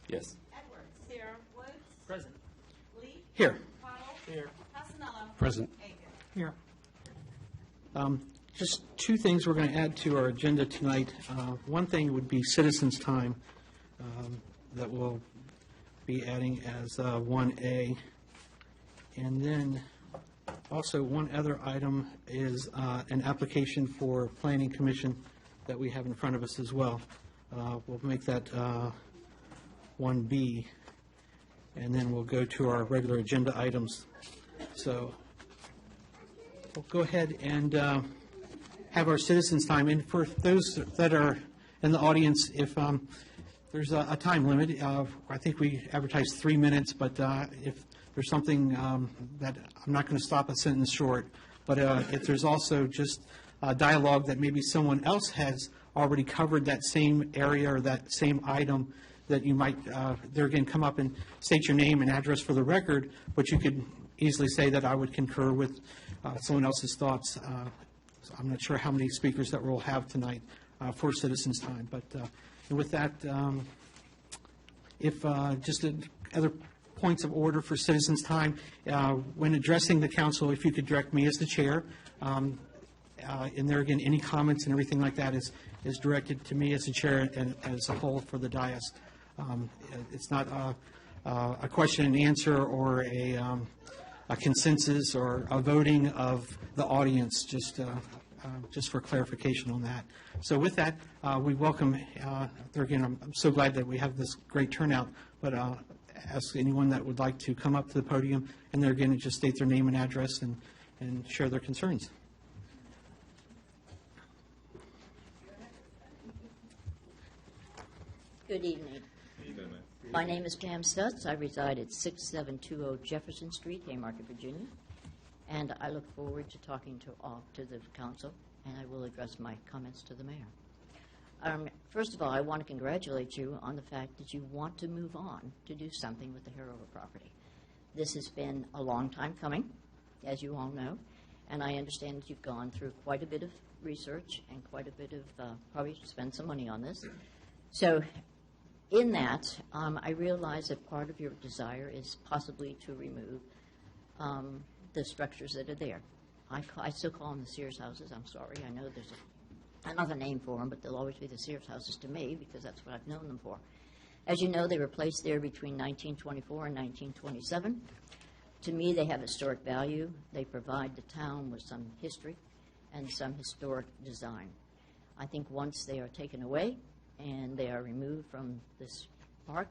Yes. Edwards. Here. Woods. Present. Lee. Here. Cottle. Here. Casanello. Present. Aiken. Here. Just two things we're going to add to our agenda tonight. One thing would be citizens' time that we'll be adding as 1A. And then also one other item is an application for Planning Commission that we have in front of us as well. We'll make that 1B, and then we'll go to our regular agenda items. So we'll go ahead and have our citizens' time. And for those that are in the audience, if there's a time limit, I think we advertise 3 minutes, but if there's something that I'm not going to stop a sentence short, but if there's also just dialogue that maybe someone else has already covered that same area or that same item, that you might, there again, come up and state your name and address for the record, but you could easily say that I would concur with someone else's thoughts. So I'm not sure how many speakers that we'll have tonight for citizens' time, but and with that, if just other points of order for citizens' time, when addressing the council, if you could direct me as the chair, and there again, any comments and everything like that is directed to me as the chair and as a whole for the dais. It's not a question and answer or a consensus or a voting of the audience, just for clarification on that. So with that, we welcome, there again, I'm so glad that we have this great turnout, but ask anyone that would like to come up to the podium and there again, just state their name and address and share their concerns. Good evening. My name is Pam Stutz. I reside at 6720 Jefferson Street, Haymarket, Virginia, and I look forward to talking to the council, and I will address my comments to the mayor. First of all, I want to congratulate you on the fact that you want to move on to do something with the Hairover property. This has been a long time coming, as you all know, and I understand that you've gone through quite a bit of research and quite a bit of probably spent some money on this. So in that, I realize that part of your desire is possibly to remove the structures that are there. I still call them the Sears houses. I'm sorry. I know there's another name for them, but they'll always be the Sears houses to me because that's what I've known them for. As you know, they were placed there between 1924 and 1927. To me, they have historic value. They provide the town with some history and some historic design. I think once they are taken away and they are removed from this park,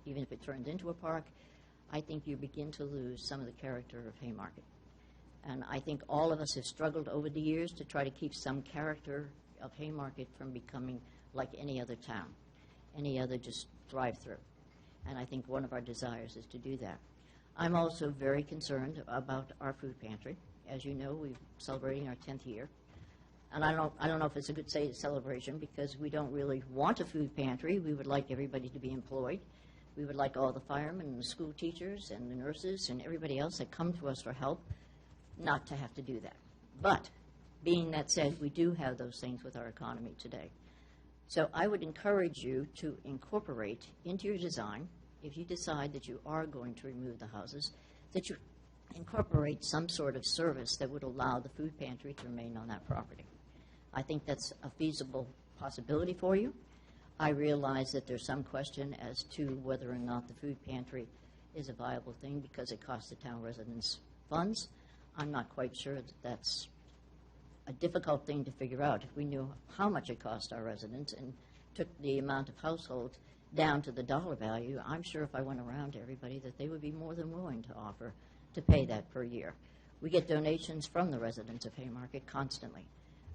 even if it turns into a park, I think you begin to lose some of the character of Haymarket. And I think all of us have struggled over the years to try to keep some character of Haymarket from becoming like any other town, any other just drive-through. And I think one of our desires is to do that. I'm also very concerned about our food pantry. As you know, we're celebrating our 10th year. And I don't know if it's a good celebration because we don't really want a food pantry. We would like everybody to be employed. We would like all the firemen and the school teachers and the nurses and everybody else that come to us for help not to have to do that. But being that said, we do have those things with our economy today. So I would encourage you to incorporate into your design, if you decide that you are going to remove the houses, that you incorporate some sort of service that would allow the food pantry to remain on that property. I think that's a feasible possibility for you. I realize that there's some question as to whether or not the food pantry is a viable thing because it costs the town residents funds. I'm not quite sure that that's a difficult thing to figure out. If we knew how much it cost our residents and took the amount of households down to the dollar value, I'm sure if I went around to everybody that they would be more than willing to offer to pay that per year. We get donations from the residents of Haymarket constantly.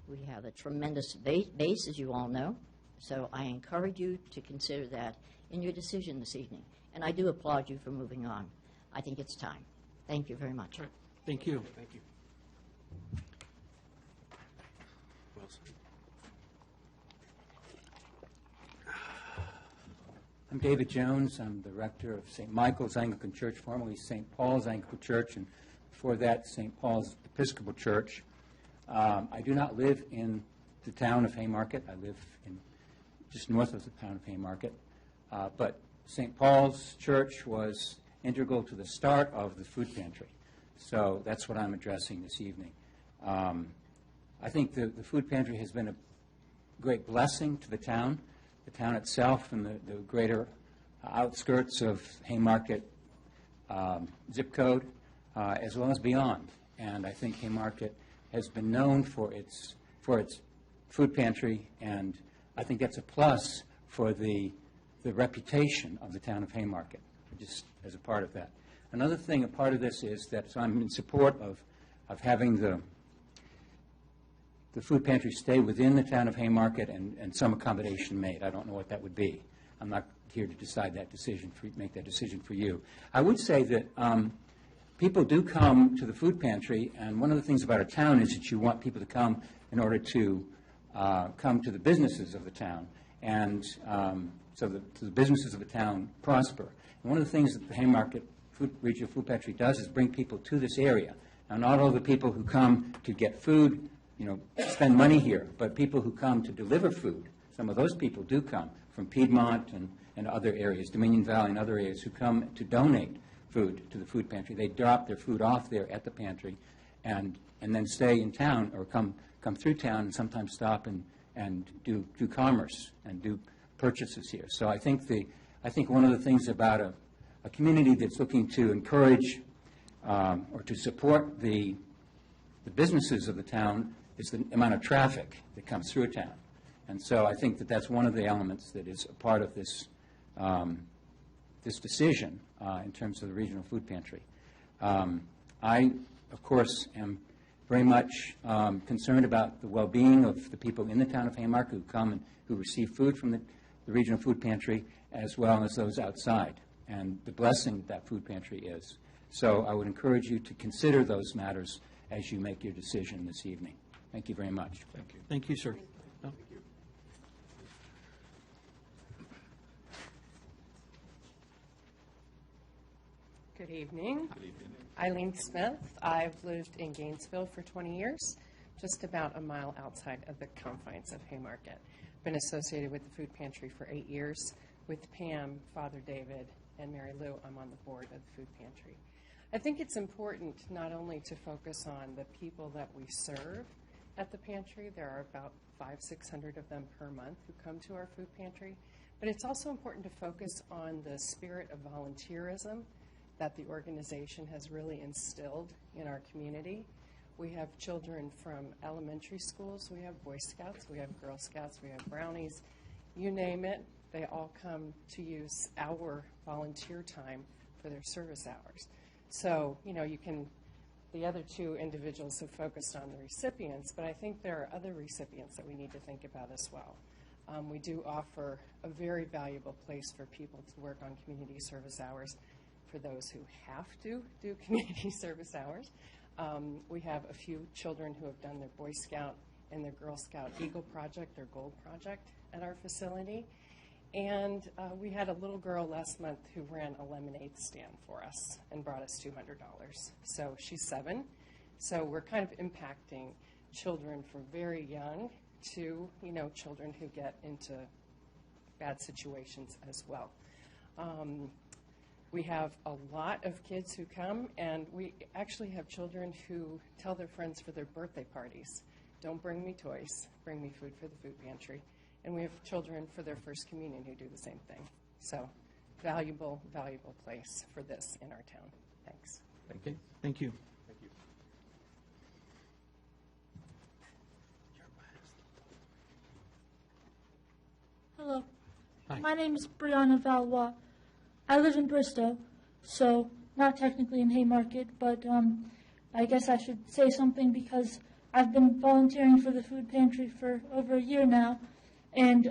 We have a tremendous base, as you all know, so I encourage you to consider that in your decision this evening. And I do applaud you for moving on. I think it's time. Thank you very much. Right. Thank you. Thank you. I'm David Jones. I'm the rector of St. Michael's Anglican Church, formerly St. Paul's Anglican Church, and before that, St. Paul's Episcopal Church. I do not live in the town of Haymarket. I live in just north of the town of Haymarket. But St. Paul's Church was integral to the start of the food pantry. So that's what I'm addressing this evening. I think the food pantry has been a great blessing to the town itself and the greater outskirts of Haymarket zip code, as well as beyond. And I think Haymarket has been known for its food pantry, and I think that's a plus for the reputation of the town of Haymarket, just as a part of that. Another thing, a part of this is that so I'm in support of having the food pantry stay within the town of Haymarket and some accommodation made. I don't know what that would be. I'm not here to decide that decision, make that decision for you. I would say that people do come to the food pantry, and one of the things about a town is that you want people to come in order to come to the businesses of the town, and so the businesses of the town prosper. And one of the things that the Haymarket Regional Food Pantry does is bring people to this area. Now, not all the people who come to get food, spend money here, but people who come to deliver food, some of those people do come from Piedmont and other areas, Dominion Valley and other areas, who come to donate food to the food pantry. They drop their food off there at the pantry and then stay in town or come through town and sometimes stop and do commerce and do purchases here. So I think one of the things about a community that's looking to encourage or to support the businesses of the town is the amount of traffic that comes through a town. And so I think that that's one of the elements that is a part of this this decision in terms of the regional food pantry. I, of course, am very much concerned about the well-being of the people in the town of Haymarket who come and who receive food from the regional food pantry, as well as those outside, and the blessing that food pantry is. So I would encourage you to consider those matters as you make your decision this evening. Thank you very much. Thank you. Thank you, sir. No? Good evening. Eileen Smith. I've lived in Gainesville for 20 years, just about a mile outside of the confines of Haymarket. Been associated with the food pantry for 8 years. With Pam, Father David, and Mary Lou, I'm on the board of the food pantry. I think it's important not only to focus on the people that we serve at the pantry. There are about 500-600 of them per month who come to our food pantry. But it's also important to focus on the spirit of volunteerism that the organization has really instilled in our community. We have children from elementary schools, we have Boy Scouts, we have Girl Scouts, we have Brownies, you name it. They all come to use our volunteer time for their service hours. So, the other two individuals have focused on the recipients, but I think there are other recipients that we need to think about as well. We do offer a very valuable place for people to work on community service hours for those who have to do community service hours. We have a few children who have done their Boy Scout and their Girl Scout Eagle Project, their Gold Project at our facility. And we had a little girl last month who ran a lemonade stand for us and brought us $200. So she's 7. So we're kind of impacting children from very young to, children who get into bad situations as well. We have a lot of kids who come, and we actually have children who tell their friends for their birthday parties, don't bring me toys, bring me food for the food pantry. And we have children for their first communion who do the same thing. So valuable, valuable place for this in our town. Thanks. Okay. Thank you. Hello. Hi. My name is Brianna Valois. I live in Bristow, so not technically in Haymarket, but I guess I should say something because I've been volunteering for the food pantry for over a year now. And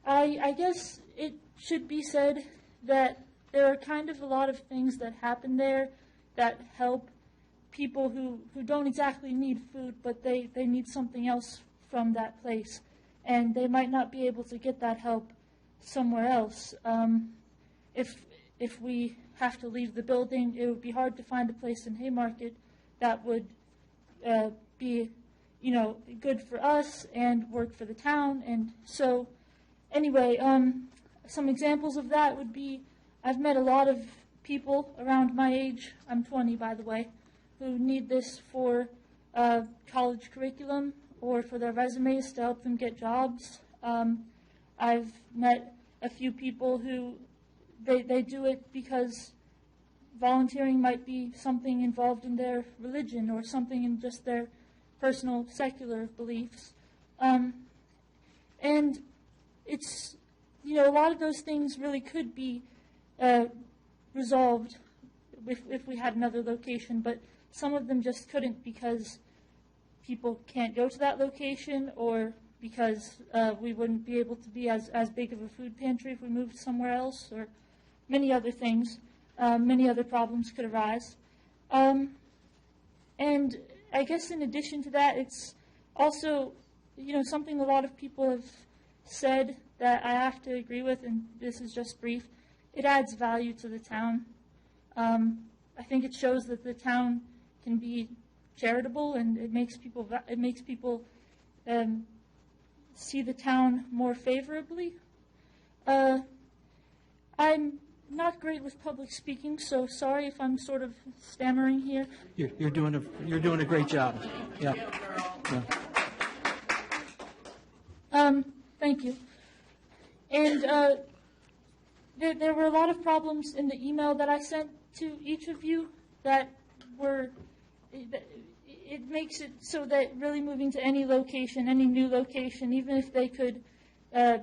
I guess it should be said that there are kind of a lot of things that happen there that help people who don't exactly need food, but they need something else from that place. And they might not be able to get that help somewhere else. If we have to leave the building, it would be hard to find a place in Haymarket that would be good for us and work for the town. And so, anyway, some examples of that would be, I've met a lot of people around my age, I'm 20 by the way, who need this for college curriculum or for their resumes to help them get jobs. I've met a few people who they do it because volunteering might be something involved in their religion or something in just their personal secular beliefs. And it's, you know, a lot of those things really could be resolved if we had another location, but some of them just couldn't because people can't go to that location or because we wouldn't be able to be as big of a food pantry if we moved somewhere else, or many other things. Many other problems could arise. And I guess in addition to that, it's also, you know, something a lot of people have said that I have to agree with, and this is just brief. It adds value to the town. I think it shows that the town can be charitable, and it makes people see the town more favorably. I'm not great with public speaking, so sorry if I'm sort of stammering here. You're doing a great job. Yeah. Thank you. And there were a lot of problems in the email that I sent to each of you that were, it makes it so that really moving to any location, any new location, even if they could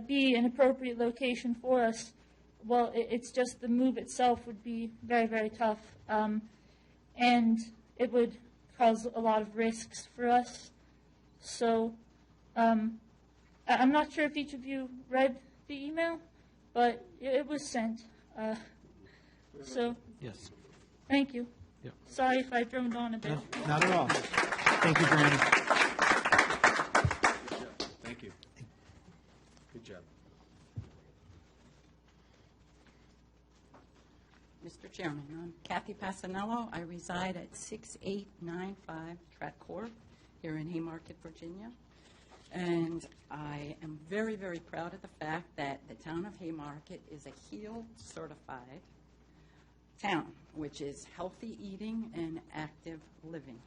be an appropriate location for us, well, it's just the move itself would be very, very tough. And it would cause a lot of risks for us. So I'm not sure if each of you read the email, but it was sent. So Yes. thank you. Yep. Sorry if I droned on a bit. No, not at all. Thank you, Brandon. Thank you. Good job. Mr. Chairman, I'm Kathy Passanello. I reside at 6895 Track Court here in Haymarket, Virginia. And I am very, very proud of the fact that the town of Haymarket is a HEAL certified town, which is healthy eating and active living.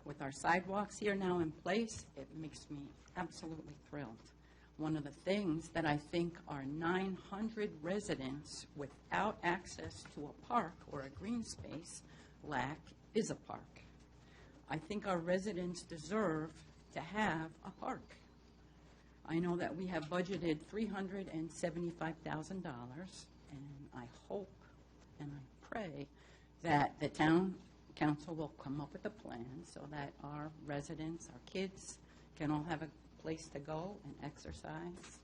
With our sidewalks here now in place, it makes me absolutely thrilled. One of the things that I think our 900 residents without access to a park or a green space lack is a park. I think our residents deserve to have a park. I know that we have budgeted $375,000, and I hope and I pray that the town council will come up with a plan so that our residents, our kids, can all have a place to go and exercise,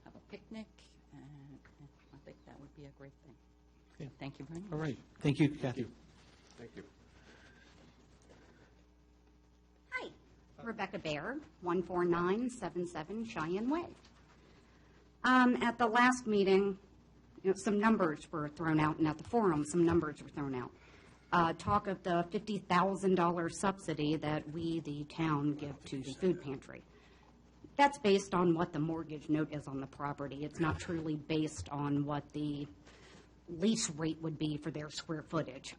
have a picnic, and I think that would be a great thing. Okay. Thank you very much. All right. Thank you, Kathy. Thank you. Hi, Rebecca Baird, 14977 Cheyenne Way. At the last meeting, some numbers were thrown out, and at the forum, some numbers were thrown out. Talk of the $50,000 subsidy that we, the town, give to the food pantry. That's based on what the mortgage note is on the property. It's not truly based on what the lease rate would be for their square footage.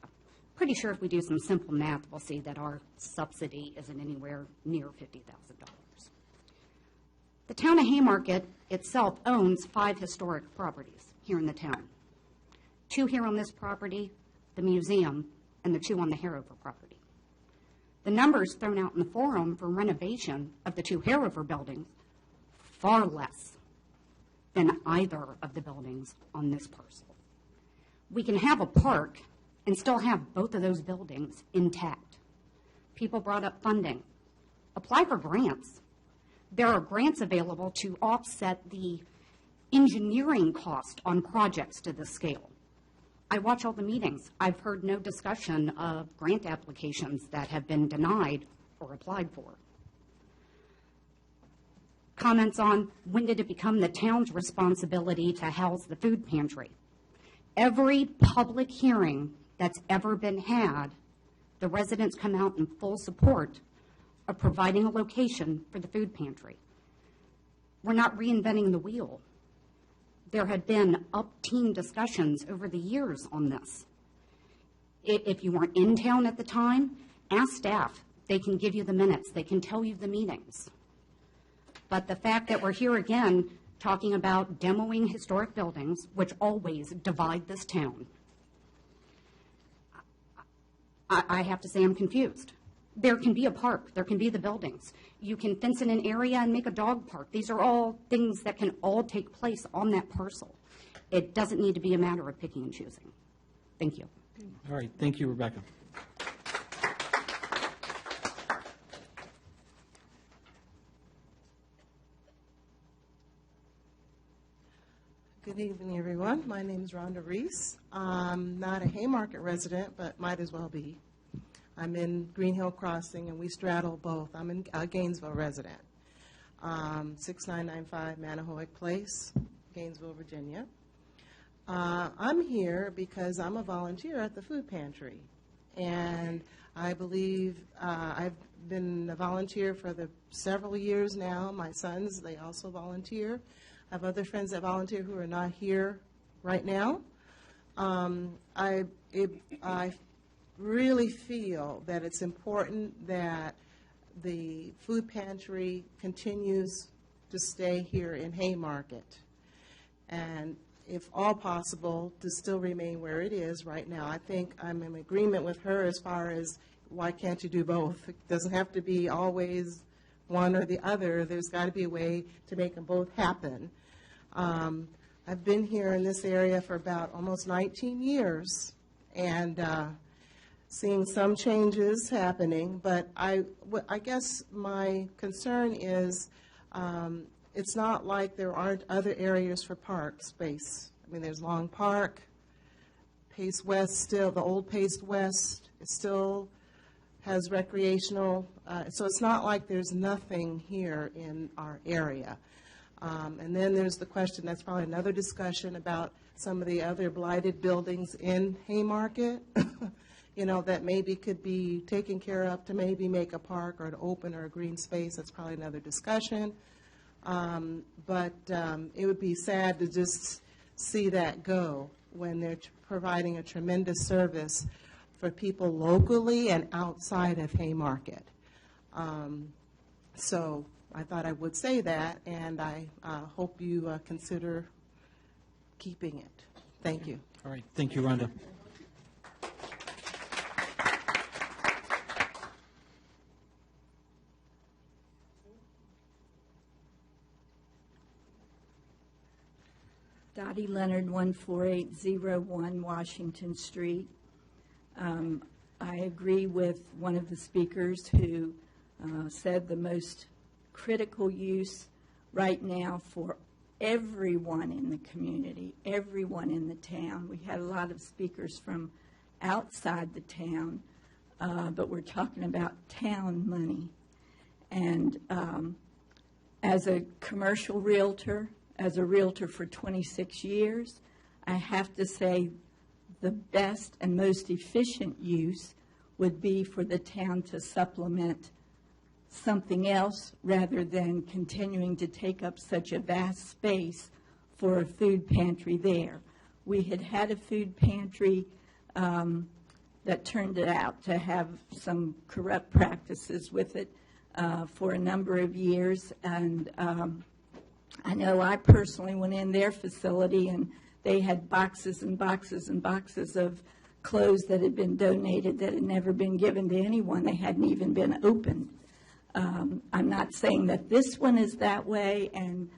Pretty sure if we do some simple math, we'll see that our subsidy isn't anywhere near $50,000. The town of Haymarket itself owns 5 historic properties here in the town. 2 here on this property, the museum, and the 2 on the Hariver property. The numbers thrown out in the forum for renovation of the 2 Hariver buildings, far less than either of the buildings on this parcel. We can have a park and still have both of those buildings intact. People brought up funding. Apply for grants. There are grants available to offset the engineering cost on projects to this scale. I watch all the meetings. I've heard no discussion of grant applications that have been denied or applied for. Comments on when did it become the town's responsibility to house the food pantry. Every public hearing that's ever been had, the residents come out in full support of providing a location for the food pantry. We're not reinventing the wheel. There had been up-team discussions over the years on this. If you weren't in town at the time, ask staff. They can give you the minutes. They can tell you the meetings. But the fact that we're here again talking about demoing historic buildings, which always divide this town, I have to say I'm confused. There can be a park. There can be the buildings. You can fence in an area and make a dog park. These are all things that can all take place on that parcel. It doesn't need to be a matter of picking and choosing. Thank you. All right, thank you, Rebecca. Good evening, everyone. My name is Rhonda Reese. I'm not a Haymarket resident, but might as well be. I'm in Green Hill Crossing, and we straddle both. I'm a Gainesville resident. 6995 Manahoick Place, Gainesville, Virginia. I'm here because I'm a volunteer at the food pantry, and I believe I've been a volunteer for several years now. My sons, they also volunteer. I have other friends that volunteer who are not here right now. I really feel that it's important that the food pantry continues to stay here in Haymarket, and if all possible, to still remain where it is right now. I think I'm in agreement with her as far as why can't you do both? It doesn't have to be always one or the other. There's got to be a way to make them both happen. I've been here in this area for about almost 19 years, and seeing some changes happening, but I guess my concern is it's not like there aren't other areas for park space. I mean, there's Long Park, Pace West still, the old Pace West still has recreational, so it's not like there's nothing here in our area. And then there's the question, that's probably another discussion about some of the other blighted buildings in Haymarket, you know, that maybe could be taken care of to maybe make a park or an open or a green space. That's probably another discussion. But it would be sad to just see that go when they're providing a tremendous service for people locally and outside of Haymarket. So I thought I would say that, and I hope you consider keeping it. Thank you. All right, thank you, Rhonda. Dottie Leonard, 14801 Washington Street. I agree with one of the speakers who said the most critical use right now for everyone in the community, everyone in the town. We had a lot of speakers from outside the town, but we're talking about town money. And as a commercial realtor, as a realtor for 26 years, I have to say the best and most efficient use would be for the town to supplement something else rather than continuing to take up such a vast space for a food pantry there. We had a food pantry that turned out to have some corrupt practices with it for a number of years, and I know I personally went in their facility and they had boxes and boxes and boxes of clothes that had been donated that had never been given to anyone. They hadn't even been opened. I'm not saying that this one is that way, and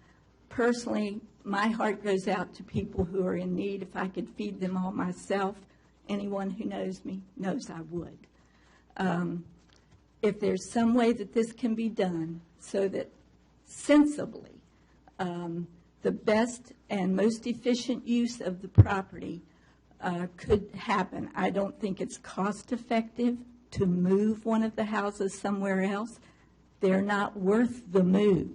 personally, my heart goes out to people who are in need. If I could feed them all myself, anyone who knows me knows I would. If there's some way that this can be done so that sensibly the best and most efficient use of the property could happen. I don't think it's cost effective to move one of the houses somewhere else. They're not worth the move.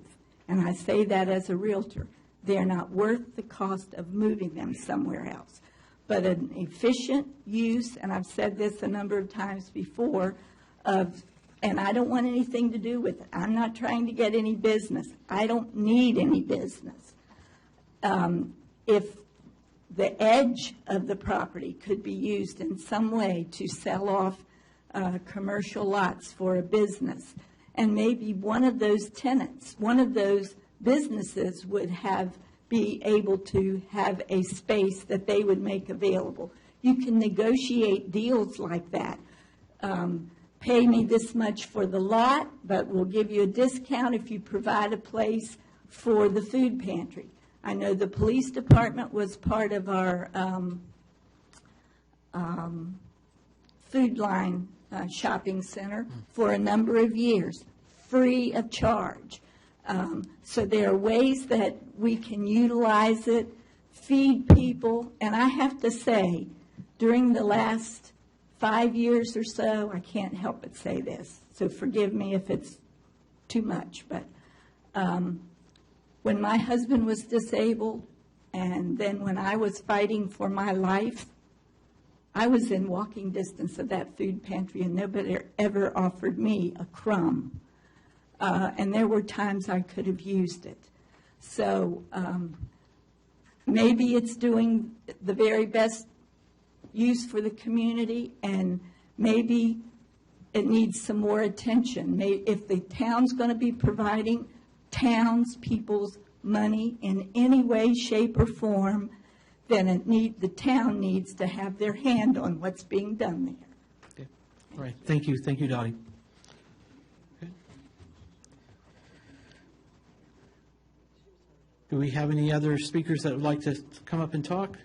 And I say that as a realtor. They're not worth the cost of moving them somewhere else. But an efficient use, and I've said this a number of times before, and I don't want anything to do with it. I'm not trying to get any business. I don't need any business. if the edge of the property could be used in some way to sell off commercial lots for a business, and maybe one of those tenants, one of those businesses would be able to have a space that they would make available. You can negotiate deals like that. Pay me this much for the lot, but we'll give you a discount if you provide a place for the food pantry. I know the police department was part of our Food Line shopping center for a number of years, free of charge. So there are ways that we can utilize it, feed people, and I have to say, during the last 5 years or so, I can't help but say this, so forgive me if it's too much, but when my husband was disabled, and then when I was fighting for my life, I was in walking distance of that food pantry, and nobody ever offered me a crumb. And there were times I could have used it. So maybe it's doing the very best use for the community, and maybe it needs some more attention. If the town's going to be providing townspeople's money in any way, shape, or form, then the town needs to have their hand on what's being done there. Okay. All right. Thank you. Thank you, Dottie. Okay. Do we have any other speakers that would like to come up and talk?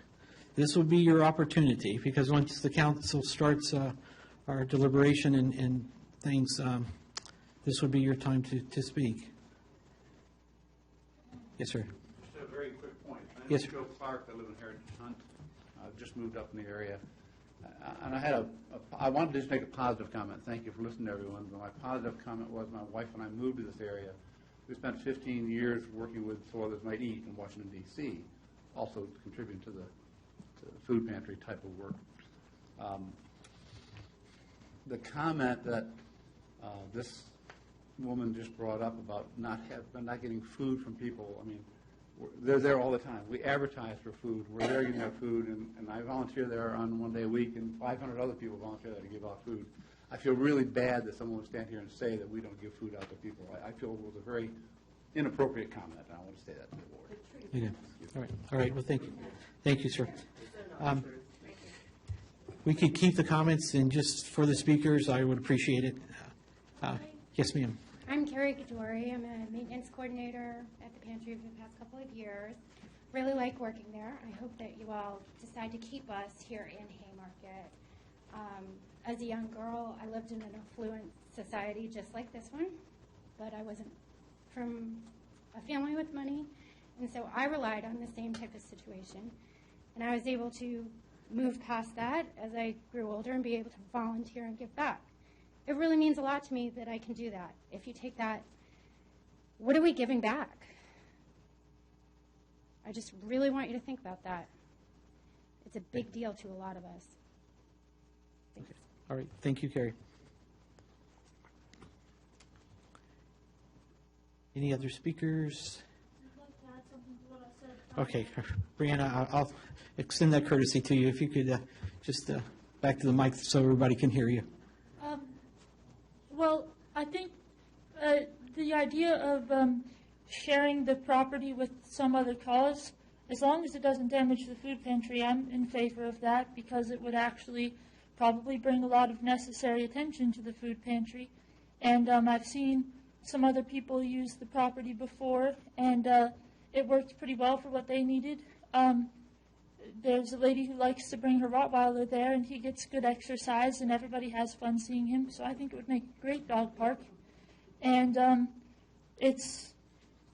This would be your opportunity, because once the council starts our deliberation and things, this would be your time to speak. Yes, sir. Just a very quick point. My name Yes, is sir. Joe Clark. I live in Heritage Hunt. I've just moved up in the area. And I wanted to just make a positive comment. Thank you for listening to everyone. But my positive comment was my wife and I moved to this area. We spent 15 years working with So Others Might Eat in Washington, D.C., also contributing to the food pantry type of work. The comment that this woman just brought up about not getting food from people, I mean, they're there all the time. We advertise for food. We're there giving out food, and I volunteer there on one day a week, and 500 other people volunteer there to give out food. I feel really bad that someone would stand here and say that we don't give food out to people. I feel it was a very inappropriate comment, and I want to say that to the board. You did. All right. All right. Well, thank you. Thank you, sir. We could keep the comments, and just for the speakers, I would appreciate it. Yes, ma'am. I'm Carrie Gadori. I'm a maintenance coordinator at the pantry for the past couple of years. Really like working there. I hope that you all decide to keep us here in Haymarket. As a young girl, I lived in an affluent society just like this one, but I wasn't from a family with money, and so I relied on the same type of situation. And I was able to move past that as I grew older and be able to volunteer and give back. It really means a lot to me that I can do that. If you take that, what are we giving back? I just really want you to think about that. It's a big deal to a lot of us. Thanks. All right. Thank you, Carrie. Any other speakers? Okay. Brianna, I'll extend that courtesy to you. If you could just back to the mic so everybody can hear you. Well, I think the idea of sharing the property with some other cause, as long as it doesn't damage the food pantry, I'm in favor of that, because it would actually probably bring a lot of necessary attention to the food pantry. And I've seen some other people use the property before, and it worked pretty well for what they needed. There's a lady who likes to bring her Rottweiler there, and he gets good exercise, and everybody has fun seeing him. So I think it would make a great dog park. And it's,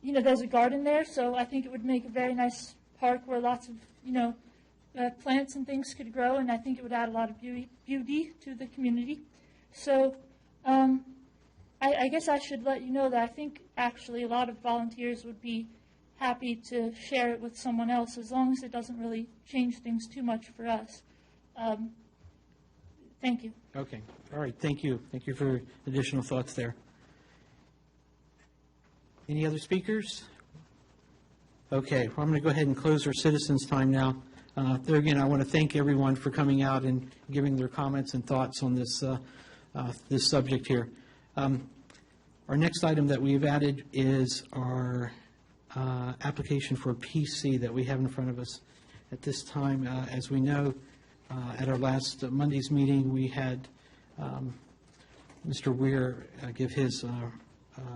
there's a garden there, so I think it would make a very nice park where lots of, plants and things could grow, and I think it would add a lot of beauty to the community. So I guess I should let you know that I think actually a lot of volunteers would be happy to share it with someone else, as long as it doesn't really change things too much for us. Thank you. Okay. All right. Thank you. Thank you for additional thoughts there. Any other speakers? Okay, well, I'm going to go ahead and close our citizens' time now. There again, I want to thank everyone for coming out and giving their comments and thoughts on this, this subject here. Our next item that we've added is our application for a PC that we have in front of us at this time. As we know, at our last Monday's meeting, we had Mr. Weir give his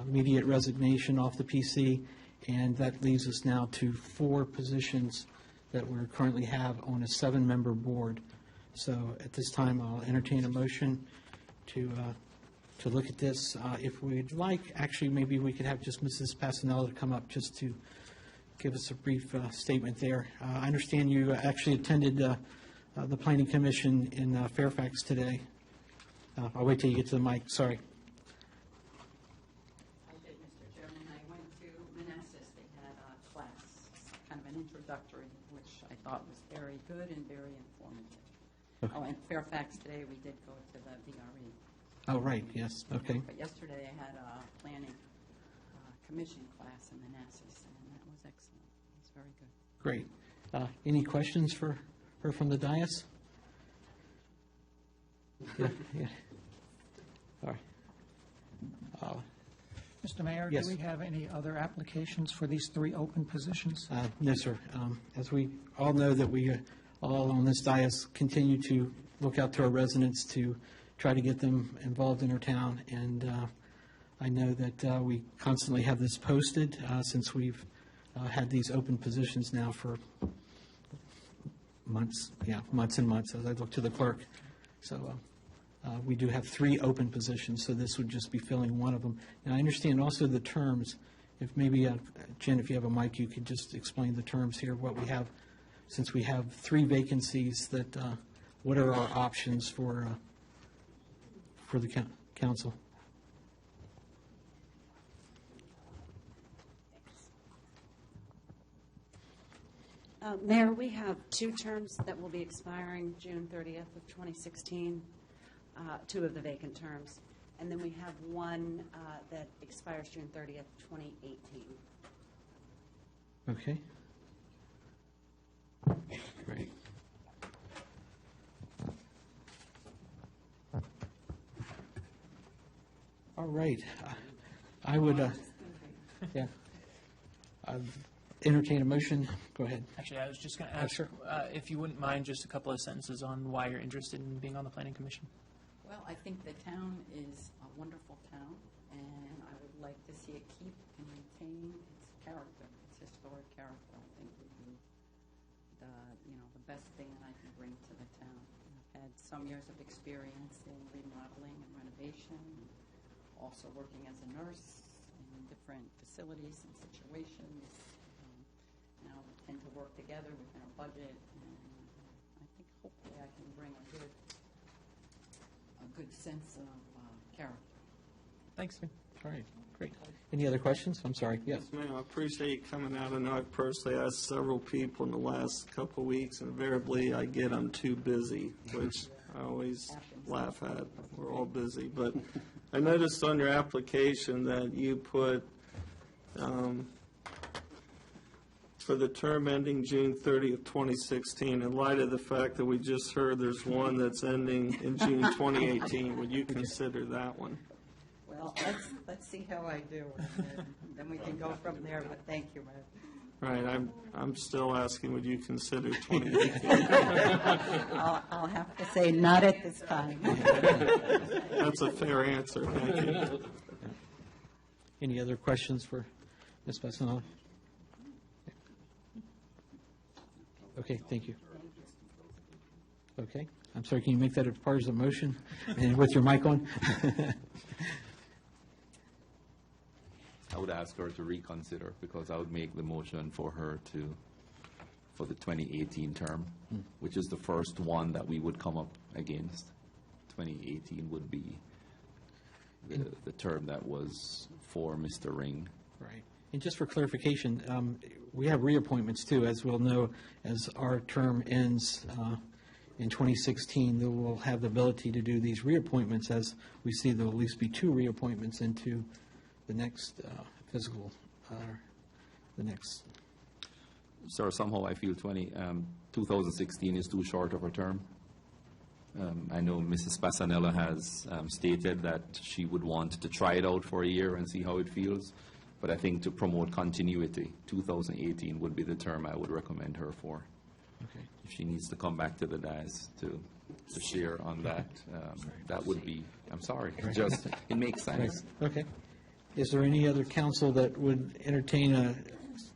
immediate resignation off the PC, and that leaves us now to 4 positions that we currently have on a 7-member board. So at this time, I'll entertain a motion to look at this. If we'd like, actually, maybe we could have just Mrs. Passanello to come up just to give us a brief statement there. I understand you actually attended the Planning Commission in Fairfax today. I'll wait till you get to the mic. Sorry. I did, Mr. Chairman. I went to Manassas. They had a class, kind of an introductory, which I thought was very good and very informative. Okay. Oh, and Fairfax today, we did go to the VRE. Oh, right, yes, okay. But yesterday, I had a planning commission class in Manassas, and that was excellent. It was very good. Great. Any questions for her from the dais? Yeah, yeah. All right. Mr. Mayor, Yes. do we have any other applications for these 3 open positions? No, sir. As we all know, that we all on this dais continue to look out to our residents to try to get them involved in our town, and I know that we constantly have this posted since we've had these open positions now for months, months and months, as I look to the clerk. So we do have 3 open positions, so this would just be filling one of them. And I understand also the terms. If maybe, Jen, if you have a mic, you could just explain the terms here, what we have, since we have 3 vacancies, that what are our options for the council? Mayor, we have 2 terms that will be expiring June 30th of 2016, 2 of the vacant terms. And then we have 1 that expires June 30th, 2018. Okay. Great. All right. I would, yeah. Entertain a motion. Go ahead. Actually, I was just going to ask Sure. if you wouldn't mind just a couple of sentences on why you're interested in being on the Planning Commission. Well, I think the town is a wonderful town, and I would like to see it keep and maintain its character, its historic character. I think would be the best thing that I can bring to the town. I've had some years of experience in remodeling and renovation, also working as a nurse in different facilities and situations. Now we tend to work together within a budget, and I think hopefully I can bring a good sense of character. Thanks. All right, great. Any other questions? I'm sorry. Yes. Yes, ma'am. I appreciate you coming out. I know I've personally asked several people in the last couple of weeks, and invariably I get I'm too busy, which I always laugh at. We're all busy. But I noticed on your application that you put for the term ending June 30th, 2016, in light of the fact that we just heard there's one that's ending in June 2018, would you consider that one? Well, let's see how I do, and then we can go from there, but thank you, Mayor. Right, I'm still asking, would you consider 2018? I'll have to say not at this time. That's a fair answer, thank you. Any other questions for Ms. Passanello? Okay, thank you. Okay, I'm sorry, can you make that as part of the motion and with your mic on? I would ask her to reconsider, because I would make the motion for her for the 2018 term, which is the first one that we would come up against. 2018 would be the term that was for Mr. Ring. Right. And just for clarification, we have reappointments too, as we'll know, as our term ends in 2016, then we'll have the ability to do these reappointments, as we see there will at least be 2 reappointments into the next fiscal, the next sir, somehow I feel 2016 is too short of a term. I know Mrs. Passanella has stated that she would want to try it out for a year and see how it feels. But I think to promote continuity, 2018 would be the term I would recommend her for. Okay. If she needs to come back to the dais to share on that, that would be, I'm sorry, just, it makes sense. Okay. Is there any other council that would entertain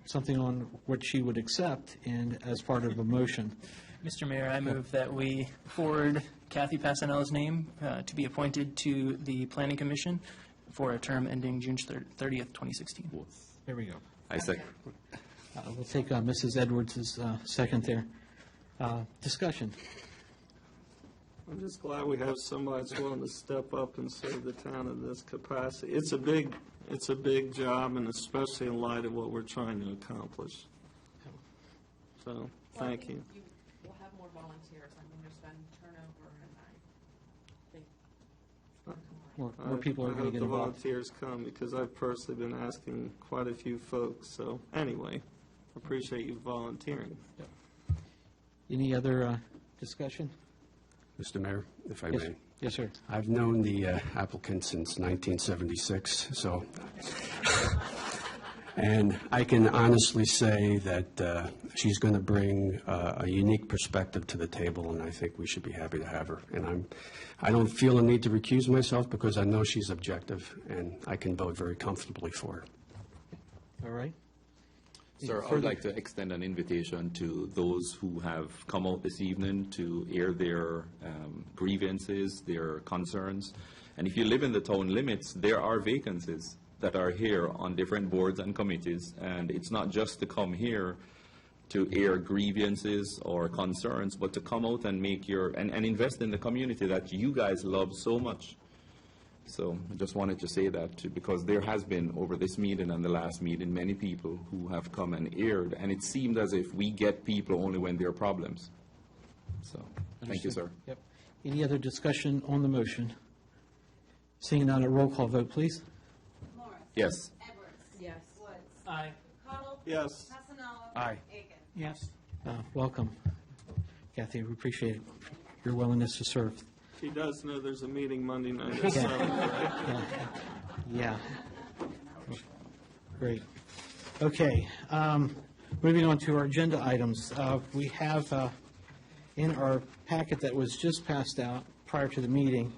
something on what she would accept and as part of a motion? Mr. Mayor, I move that we forward Kathy Passanella's name to be appointed to the Planning Commission for a term ending June 30th, 2016. There we go. I second. We'll take Mrs. Edwards' second there. Discussion. I'm just glad we have somebody that's willing to step up and serve the town in this capacity. It's a big job, and especially in light of what we're trying to accomplish. So, thank you. We'll have more volunteers. I mean, there's been turnover, and More people are going to get I hope the involved. volunteers come, because I've personally been asking quite a few folks. So, anyway, appreciate you volunteering. Any other discussion? Mr. Mayor, if I Yes. may. Yes, sir. I've known the applicant since 1976, so, and I can honestly say that she's going to bring a unique perspective to the table, and I think we should be happy to have her. And I don't feel a need to recuse myself because I know she's objective, and I can vote very comfortably for her. All right. Sir, I would like to extend an invitation to those who have come out this evening to air their grievances, their concerns. And if you live in the town limits, there are vacancies that are here on different boards and committees. And it's not just to come here to air grievances or concerns, but to come out and make and invest in the community that you guys love so much. So I just wanted to say that too, because there has been over this meeting and the last meeting many people who have come and aired, and it seemed as if we get people only when there are problems. So thank you, sir. Yep. Any other discussion on the motion? Seeing none, a roll call vote, please. Yes. Edwards. Yes. Woods. Aye. Cottle. Yes. Passanello. Aye. Aiken. Yes. Welcome, Kathy. We appreciate your willingness to serve. She does know there's a meeting Monday night at 7, right? Yeah. Great. Okay. Moving on to our agenda items. We have in our packet that was just passed out prior to the meeting,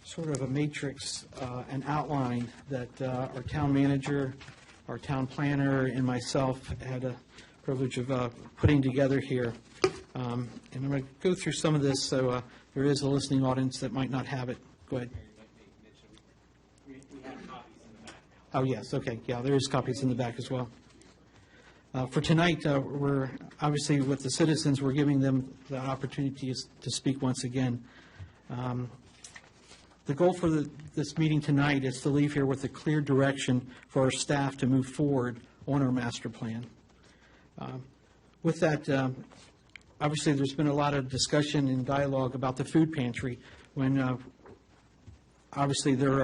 sort of a matrix, an outline that our town manager, our town planner, and myself had a privilege of putting together here. And I'm going to go through some of this, so there is a listening audience that might not have it. Go ahead. Oh, yes, okay. Yeah, there is copies in the back as well. For tonight, we're obviously with the citizens, we're giving them the opportunity to speak once again. The goal for this meeting tonight is to leave here with a clear direction for our staff to move forward on our master plan. With that, obviously, there's been a lot of discussion and dialogue about the food pantry when obviously they're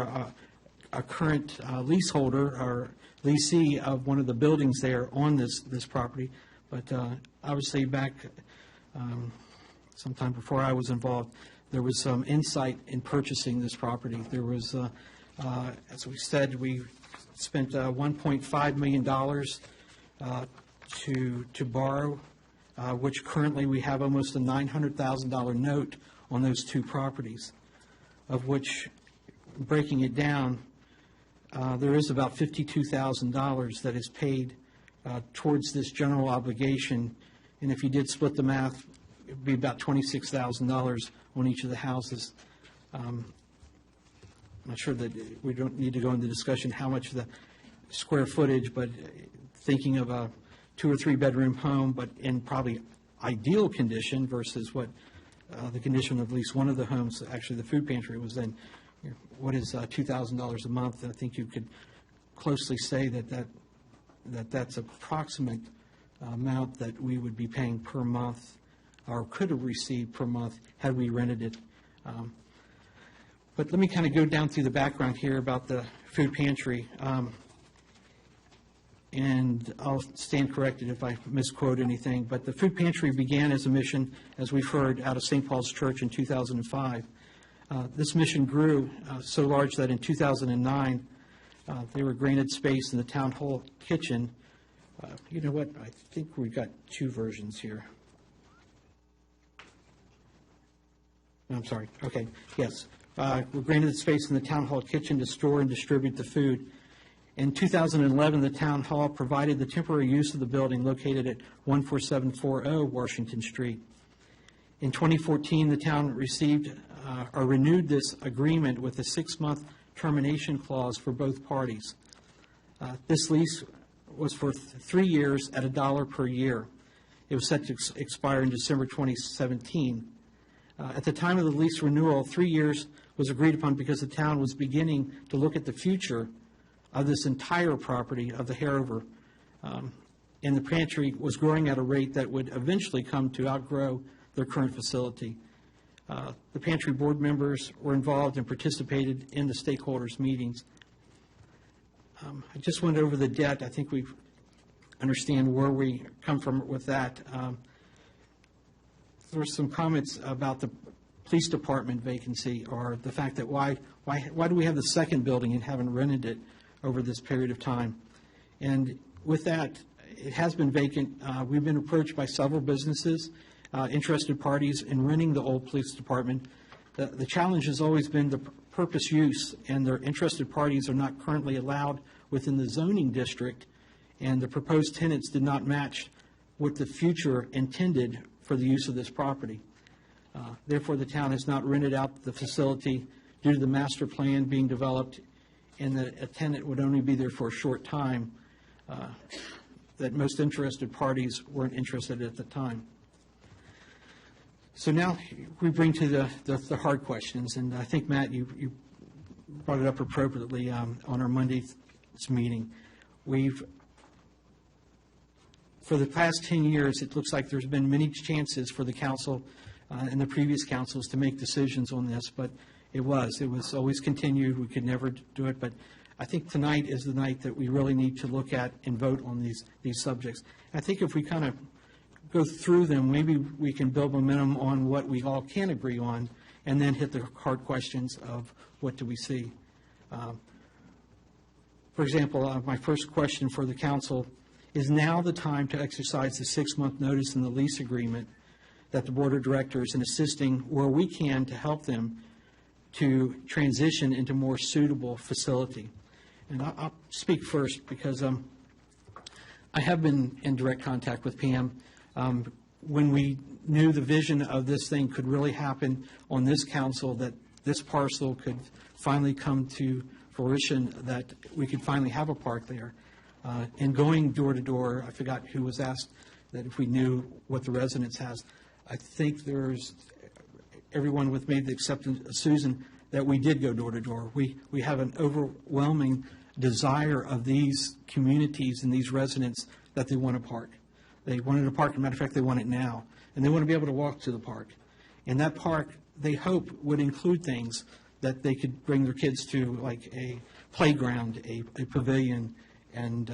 a current leaseholder or leasee of one of the buildings there on this property. But obviously back sometime before I was involved, there was some insight in purchasing this property. There was, as we said, we spent $1.5 million to borrow, which currently we have almost a $900,000 note on those two properties, of which, breaking it down, there is about $52,000 that is paid towards this general obligation. And if you did split the math, it would be about $26,000 on each of the houses. I'm not sure that we don't need to go into discussion how much the square footage, but thinking of a 2 or 3 bedroom home, but in probably ideal condition versus what the condition of at least one of the homes, actually the food pantry was in. What is $2,000 a month? I think you could closely say that's approximate amount that we would be paying per month, or could have received per month had we rented it. But let me kind of go down through the background here about the food pantry. and I'll stand corrected if I misquote anything, but the food pantry began as a mission, as we've heard, out of St. Paul's Church in 2005. This mission grew so large that in 2009, they were granted space in the town hall kitchen. You know what? I think we've got two versions here. I'm sorry. Okay. Yes. We're granted space in the town hall kitchen to store and distribute the food. In 2011, the town hall provided the temporary use of the building located at 14740 Washington Street. In 2014, the town received or renewed this agreement with a 6-month termination clause for both parties. This lease was for 3 years at $1 per year. It was set to expire in December 2017. At the time of the lease renewal, 3 years was agreed upon because the town was beginning to look at the future of this entire property of the Hanover, and the pantry was growing at a rate that would eventually come to outgrow their current facility. The pantry board members were involved and participated in the stakeholders' meetings. I just went over the debt. I think we understand where we come from with that. There were some comments about the police department vacancy, or the fact that why do we have the second building and haven't rented it over this period of time. And with that, it has been vacant. We've been approached by several businesses, interested parties in renting the old police department. The challenge has always been the purpose use, and their interested parties are not currently allowed within the zoning district, and the proposed tenants did not match what the future intended for the use of this property. Therefore, the town has not rented out the facility due to the master plan being developed, and that a tenant would only be there for a short time, that most interested parties weren't interested at the time. So now we bring to the hard questions, and I think, Matt, you brought it up appropriately on our Monday's meeting. For the past 10 years, it looks like there's been many chances for the council and the previous councils to make decisions on this, but it was always continued. We could never do it, but I think tonight is the night that we really need to look at and vote on these subjects. I think if we kind of go through them, maybe we can build momentum on what we all can agree on, and then hit the hard questions of what do we see. For example, my first question for the council: is now the time to exercise the 6-month notice in the lease agreement that the board of directors, in assisting where we can to help them to transition into more suitable facility? And I'll speak first because I have been in direct contact with Pam. When we knew the vision of this thing could really happen on this council, that this parcel could finally come to fruition, that we could finally have a park there. And going door to door, I forgot who was asked that if we knew what the residents has. I think everyone with maybe the exception of Susan, that we did go door to door. We have an overwhelming desire of these communities and these residents that they want a park. They wanted a park. As a matter of fact, they want it now. And they want to be able to walk to the park. And that park, they hope, would include things that they could bring their kids to, like a playground, a pavilion, and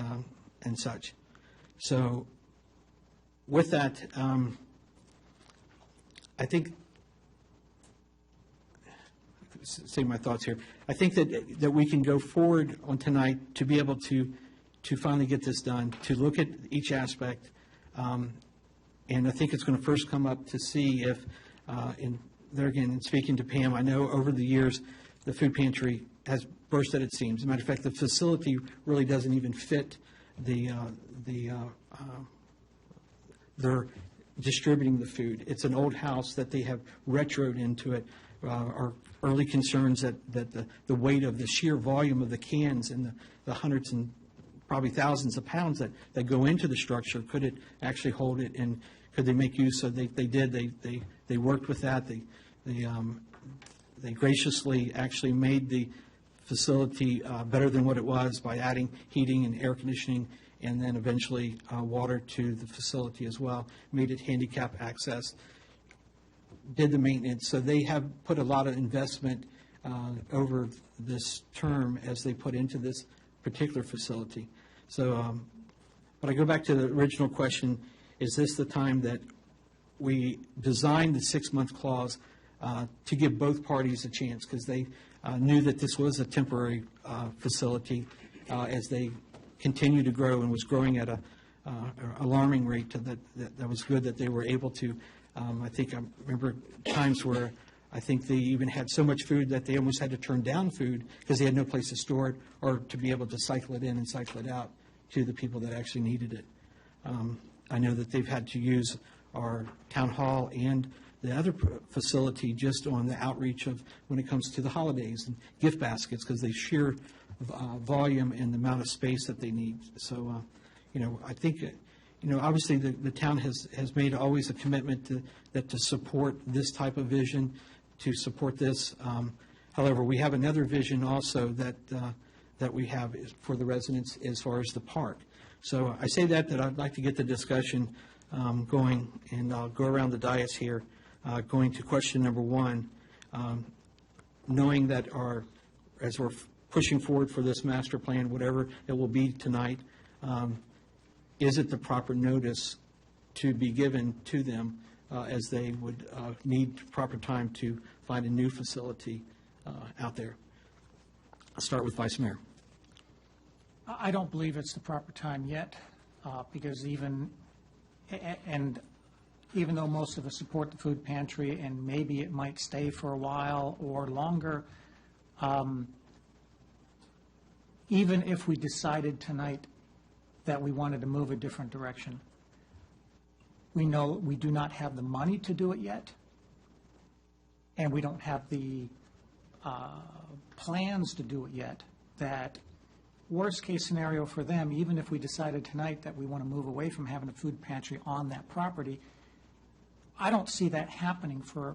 such. So with that, I think, say my thoughts here. I think that we can go forward on tonight to be able to finally get this done, to look at each aspect. And I think it's going to first come up to see if, there again, in speaking to Pam, I know over the years the food pantry has burst at its seams. As a matter of fact, the facility really doesn't even fit they're distributing the food. It's an old house that they have retroed into it. Our early concerns that the weight of the sheer volume of the cans and the hundreds and probably thousands of pounds that go into the structure, could it actually hold it, and could they make use of? They did. They worked with that. They graciously actually made the facility better than what it was by adding heating and air conditioning, and then eventually water to the facility as well. Made it handicap access. Did the maintenance. So they have put a lot of investment over this term as they put into this particular facility. So But I go back to the original question, is this the time that we designed the 6-month clause to give both parties a chance? Because they knew that this was a temporary facility as they continue to grow and was growing at a alarming rate that was good that they were able to. I remember times where I think they even had so much food that they almost had to turn down food because they had no place to store it or to be able to cycle it in and cycle it out to the people that actually needed it. I know that they've had to use our town hall and the other facility just on the outreach of when it comes to the holidays and gift baskets because they sheer volume and the amount of space that they need. So, I think, obviously the town has made always a commitment to support this type of vision, to support this. However, we have another vision also that we have for the residents as far as the park. So I say that I'd like to get the discussion going, and I'll go around the dais here, going to question number 1, knowing that as we're pushing forward for this master plan, whatever it will be tonight, is it the proper notice to be given to them as they would need proper time to find a new facility out there? I'll start with Vice Mayor. I don't believe it's the proper time yet, because even though most of us support the food pantry and maybe it might stay for a while or longer, even if we decided tonight that we wanted to move a different direction, we know we do not have the money to do it yet, and we don't have the plans to do it yet. That worst case scenario for them, even if we decided tonight that we want to move away from having a food pantry on that property, I don't see that happening for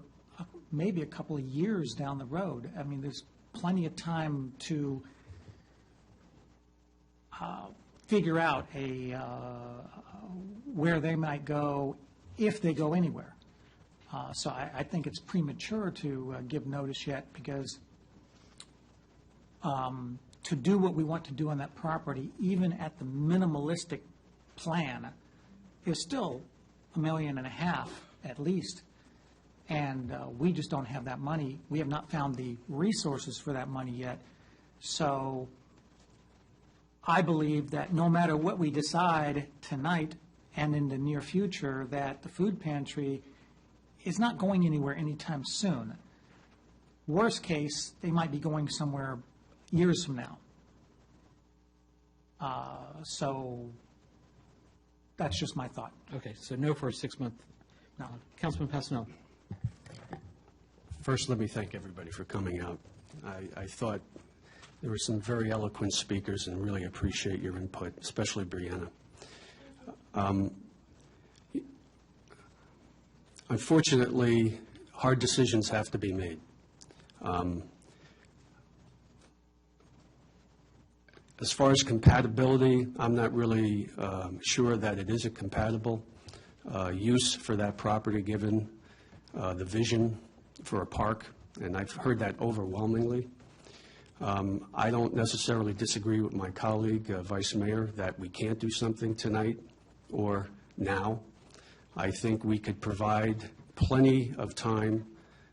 maybe a couple of years down the road. I mean, there's plenty of time to figure out where they might go if they go anywhere. So I think it's premature to give notice yet, because to do what we want to do on that property, even at the minimalistic plan, is still $1.5 million at least. And we just don't have that money. We have not found the resources for that money yet. So I believe that no matter what we decide tonight and in the near future, that the food pantry is not going anywhere anytime soon. Worst case, they might be going somewhere years from now. So that's just my thought. Okay, so no for a 6-month. No. Councilman Passanello. First, let me thank everybody for coming out. I thought there were some very eloquent speakers and really appreciate your input, especially Brianna. Unfortunately, hard decisions have to be made. As far as compatibility, I'm not really sure that it is a compatible use for that property, given the vision for a park, and I've heard that overwhelmingly. I don't necessarily disagree with my colleague, Vice Mayor, that we can't do something tonight or now. I think we could provide plenty of time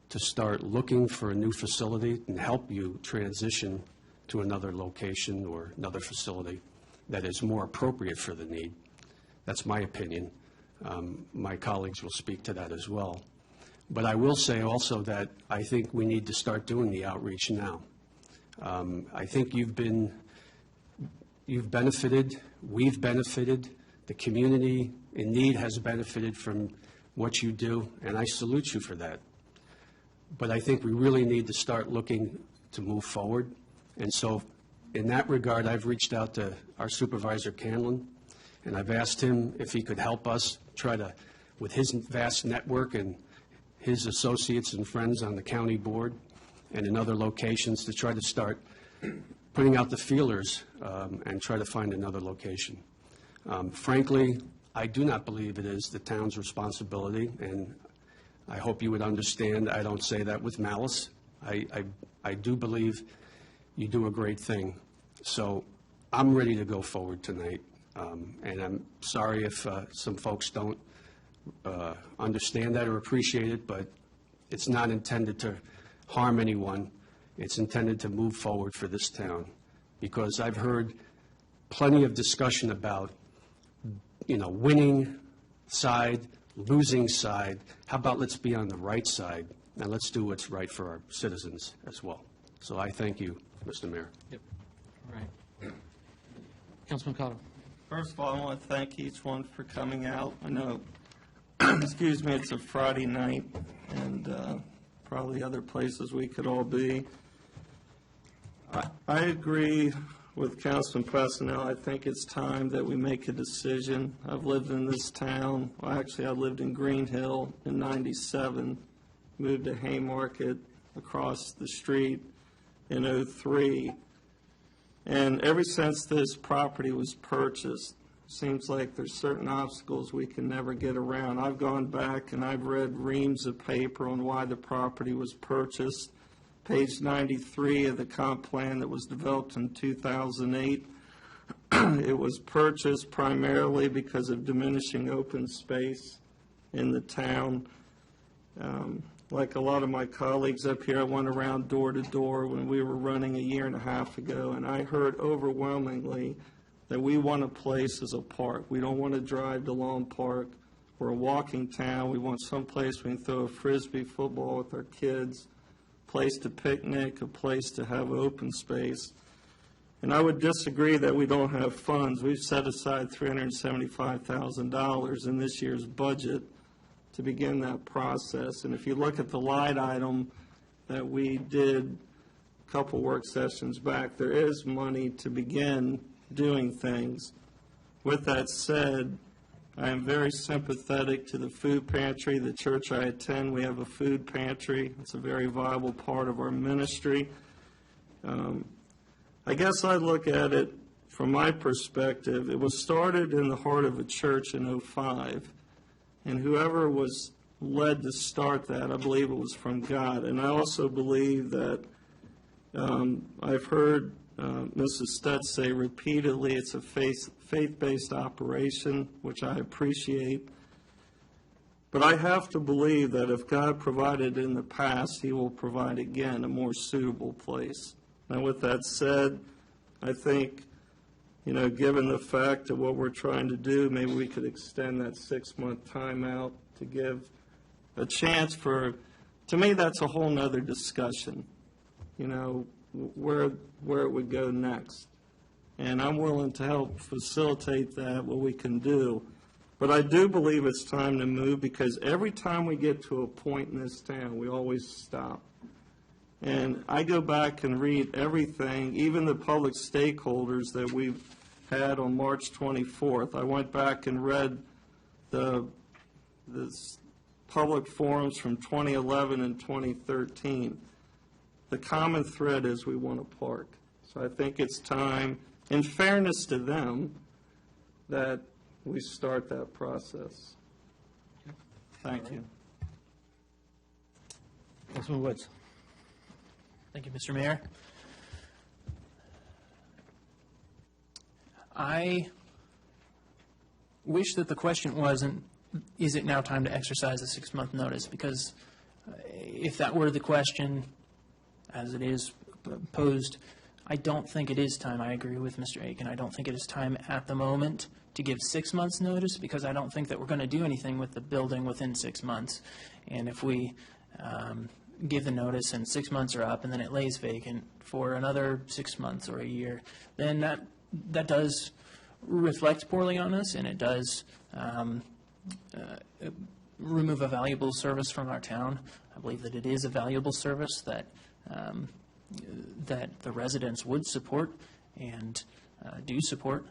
to start looking for a new facility and help you transition to another location or another facility that is more appropriate for the need. That's my opinion. My colleagues will speak to that as well. But I will say also that I think we need to start doing the outreach now. I think you've benefited, we've benefited, the community in need has benefited from what you do, and I salute you for that. But I think we really need to start looking to move forward. And so in that regard, I've reached out to our Supervisor Canlon, and I've asked him if he could help us try to, with his vast network and his associates and friends on the county board and in other locations, to try to start putting out the feelers and try to find another location. Frankly, I do not believe it is the town's responsibility, and I hope you would understand I don't say that with malice. I do believe you do a great thing. So I'm ready to go forward tonight. And I'm sorry if some folks don't understand that or appreciate it, but it's not intended to harm anyone. It's intended to move forward for this town, because I've heard plenty of discussion about, winning side, losing side. How about let's be on the right side, and let's do what's right for our citizens as well. So I thank you, Mr. Mayor. Yep. All right. Councilman Cotto. First of all, I want to thank each one for coming out. I know, excuse me, it's a Friday night, and probably other places we could all be. I agree with Councilman Fasanello. I think it's time that we make a decision. I've lived in this town. Well, actually, I lived in Green Hill in '97, moved to Haymarket across the street in '03. And ever since this property was purchased, seems like there's certain obstacles we can never get around. I've gone back and I've read reams of paper on why the property was purchased. Page 93 of the comp plan that was developed in 2008. It was purchased primarily because of diminishing open space in the town. Like a lot of my colleagues up here, I went around door to door when we were running a year and a half ago, and I heard overwhelmingly that we want a place as a park. We don't want to drive to Lawn Park. We're a walking town. We want some place we can throw a Frisbee football with our kids, a place to picnic, a place to have open space. And I would disagree that we don't have funds. We've set aside $375,000 in this year's budget to begin that process. And if you look at the line item that we did a couple work sessions back, there is money to begin doing things. With that said, I am very sympathetic to the food pantry. The church I attend, we have a food pantry. It's a very viable part of our ministry. I guess I look at it from my perspective. It was started in the heart of a church in '05. And whoever was led to start that, I believe it was from God. And I also believe that I've heard Mrs. Stutz say repeatedly it's a faith-based operation, which I appreciate. But I have to believe that if God provided in the past, He will provide again a more suitable place. Now, with that said, I think, given the fact of what we're trying to do, maybe we could extend that 6-month timeout to give a chance for, to me, that's a whole nother discussion, where it would go next. And I'm willing to help facilitate that, what we can do. But I do believe it's time to move, because every time we get to a point in this town, we always stop. And I go back and read everything, even the public stakeholders that we've had on March 24th. I went back and read the public forums from 2011 and 2013. The common thread is we want a park. So I think it's time, in fairness to them, that we start that process. Thank you. Councilman Woods. Thank you, Mr. Mayor. I wish that the question wasn't, is it now time to exercise a 6-month notice? Because if that were the question, as it is posed, I don't think it is time. I agree with Mr. Aiken. I don't think it is time at the moment to give 6 months' notice, because I don't think that we're going to do anything with the building within 6 months. And if we give the notice and 6 months are up and then it lays vacant for another 6 months or a year, then that does reflect poorly on us, and it does remove a valuable service from our town. I believe that it is a valuable service that that the residents would support and do support.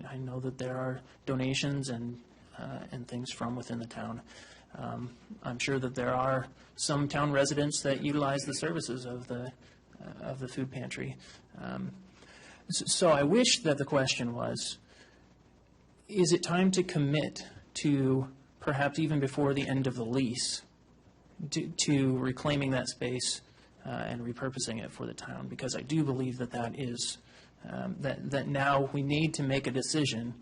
I know that there are donations and things from within the town. I'm sure that there are some town residents that utilize the services of the food pantry. So I wish that the question was, is it time to commit to, perhaps even before the end of the lease, to reclaiming that space and repurposing it for the town? Because I do believe that is, that now we need to make a decision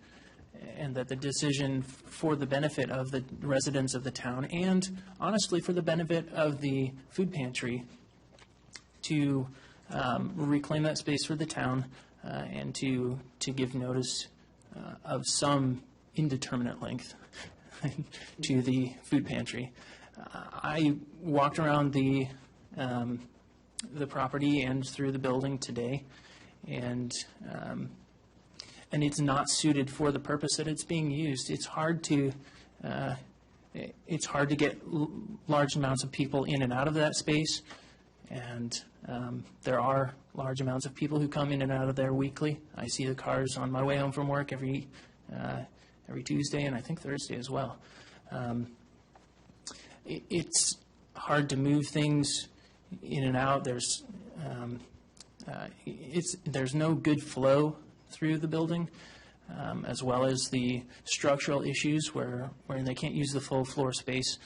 and that the decision for the benefit of the residents of the town, and honestly for the benefit of the food pantry, to reclaim that space for the town and to give notice of some indeterminate length to the food pantry. I walked around the property and through the building today, and it's not suited for the purpose that it's being used. It's hard to get large amounts of people in and out of that space, and there are large amounts of people who come in and out of there weekly. I see the cars on my way home from work every Tuesday and I think Thursday as well. It's hard to move things in and out. There's no good flow through the building, as well as the structural issues where they can't use the full floor space.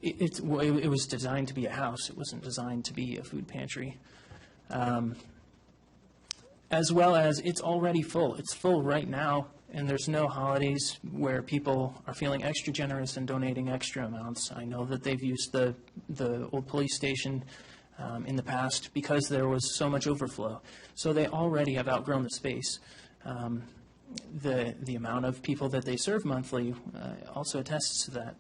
It was designed to be a house. It wasn't designed to be a food pantry. As well as it's already full. It's full right now, and there's no holidays where people are feeling extra generous and donating extra amounts. I know that they've used the old police station in the past because there was so much overflow. So they already have outgrown the space. The amount of people that they serve monthly also attests to that.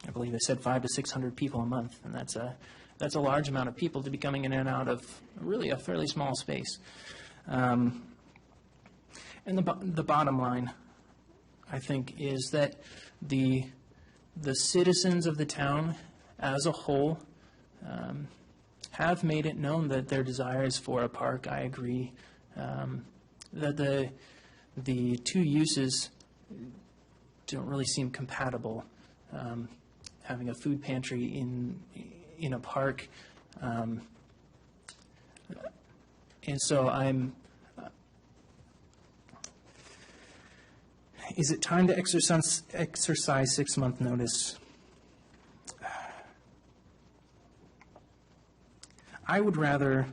I believe they said 500 to 600 people a month, and that's a large amount of people to be coming in and out of really a fairly small space. And the bottom line, I think, is that the citizens of the town as a whole have made it known that their desire is for a park. I agree that the two uses don't really seem compatible. Having a food pantry in a park, and so is it time to exercise 6-month notice? I would rather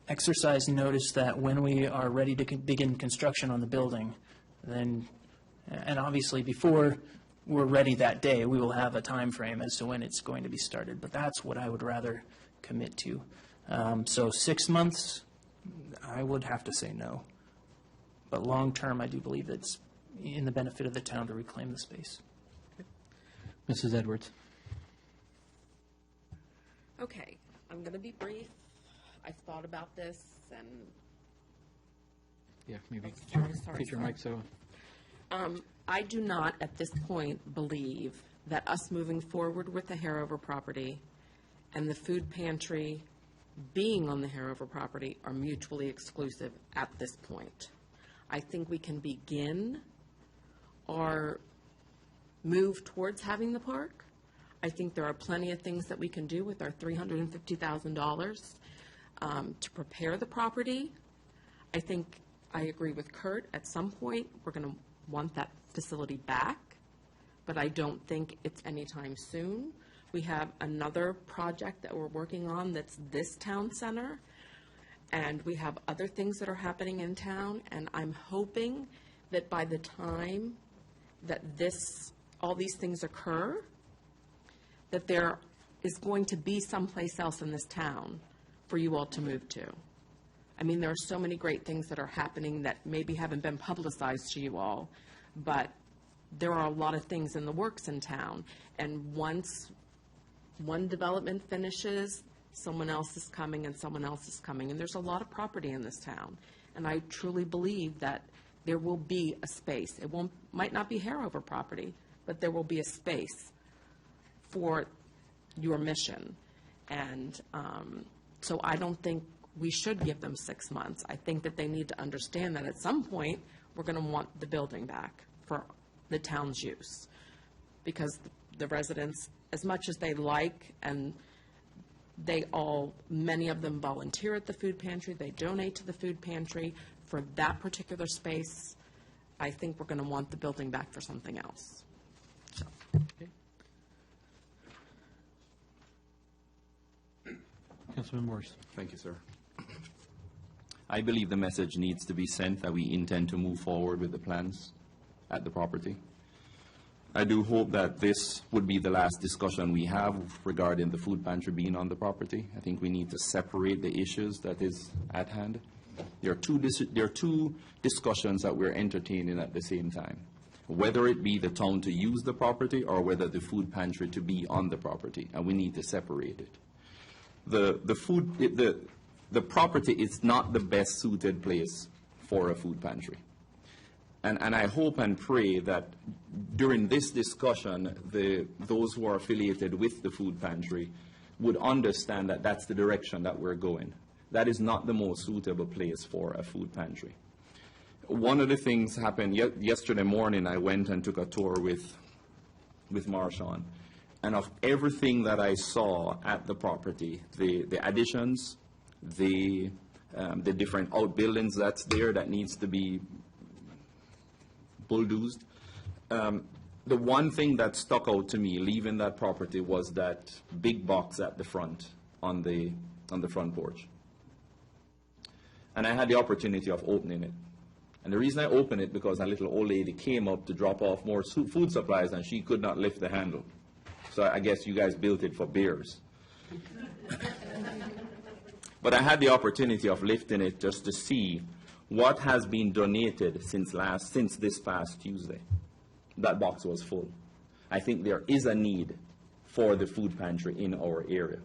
exercise notice that when we are ready to begin construction on the building, then, and obviously before we're ready that day, we will have a time frame as to when it's going to be started. But that's what I would rather commit to. So 6 months, I would have to say no. But long term, I do believe it's in the benefit of the town to reclaim the space. Mrs. Edwards. Okay, I'm going to be brief. I've thought about this, and Yeah, maybe sorry. keep your mic so. I do not, at this point, believe that us moving forward with the Harover property and the food pantry being on the Harover property are mutually exclusive at this point. I think we can begin our move towards having the park. I think there are plenty of things that we can do with our $350,000 to prepare the property. I think I agree with Kurt. At some point, we're going to want that facility back, but I don't think it's anytime soon. We have another project that we're working on that's this town center, and we have other things that are happening in town, and I'm hoping that by the time that all these things occur, that there is going to be someplace else in this town for you all to move to. I mean, there are so many great things that are happening that maybe haven't been publicized to you all, but there are a lot of things in the works in town. And once one development finishes, someone else is coming and someone else is coming. And there's a lot of property in this town. And I truly believe that there will be a space. It might not be Harover property, but there will be a space for your mission. And so I don't think we should give them 6 months. I think that they need to understand that at some point, we're going to want the building back for the town's use. Because the residents, as much as they like, and many of them volunteer at the food pantry, they donate to the food pantry for that particular space, I think we're going to want the building back for something else. So. Okay. Councilman Morris. Thank you, sir. I believe the message needs to be sent that we intend to move forward with the plans at the property. I do hope that this would be the last discussion we have regarding the food pantry being on the property. I think we need to separate the issues that is at hand. There are two discussions that we're entertaining at the same time, whether it be the town to use the property or whether the food pantry to be on the property, and we need to separate it. The property is not the best suited place for a food pantry. And I hope and pray that during this discussion, those who are affiliated with the food pantry would understand that that's the direction that we're going. That is not the most suitable place for a food pantry. One of the things happened yesterday morning. I went and took a tour with Marshawn. And of everything that I saw at the property, the additions, the different outbuildings that's there that needs to be bulldozed. The one thing that stuck out to me leaving that property was that big box at the front on the front porch. And I had the opportunity of opening it. And the reason I opened it because a little old lady came up to drop off more food supplies and she could not lift the handle. So I guess you guys built it for bears. But I had the opportunity of lifting it just to see what has been donated since this past Tuesday. That box was full. I think there is a need for the food pantry in our area.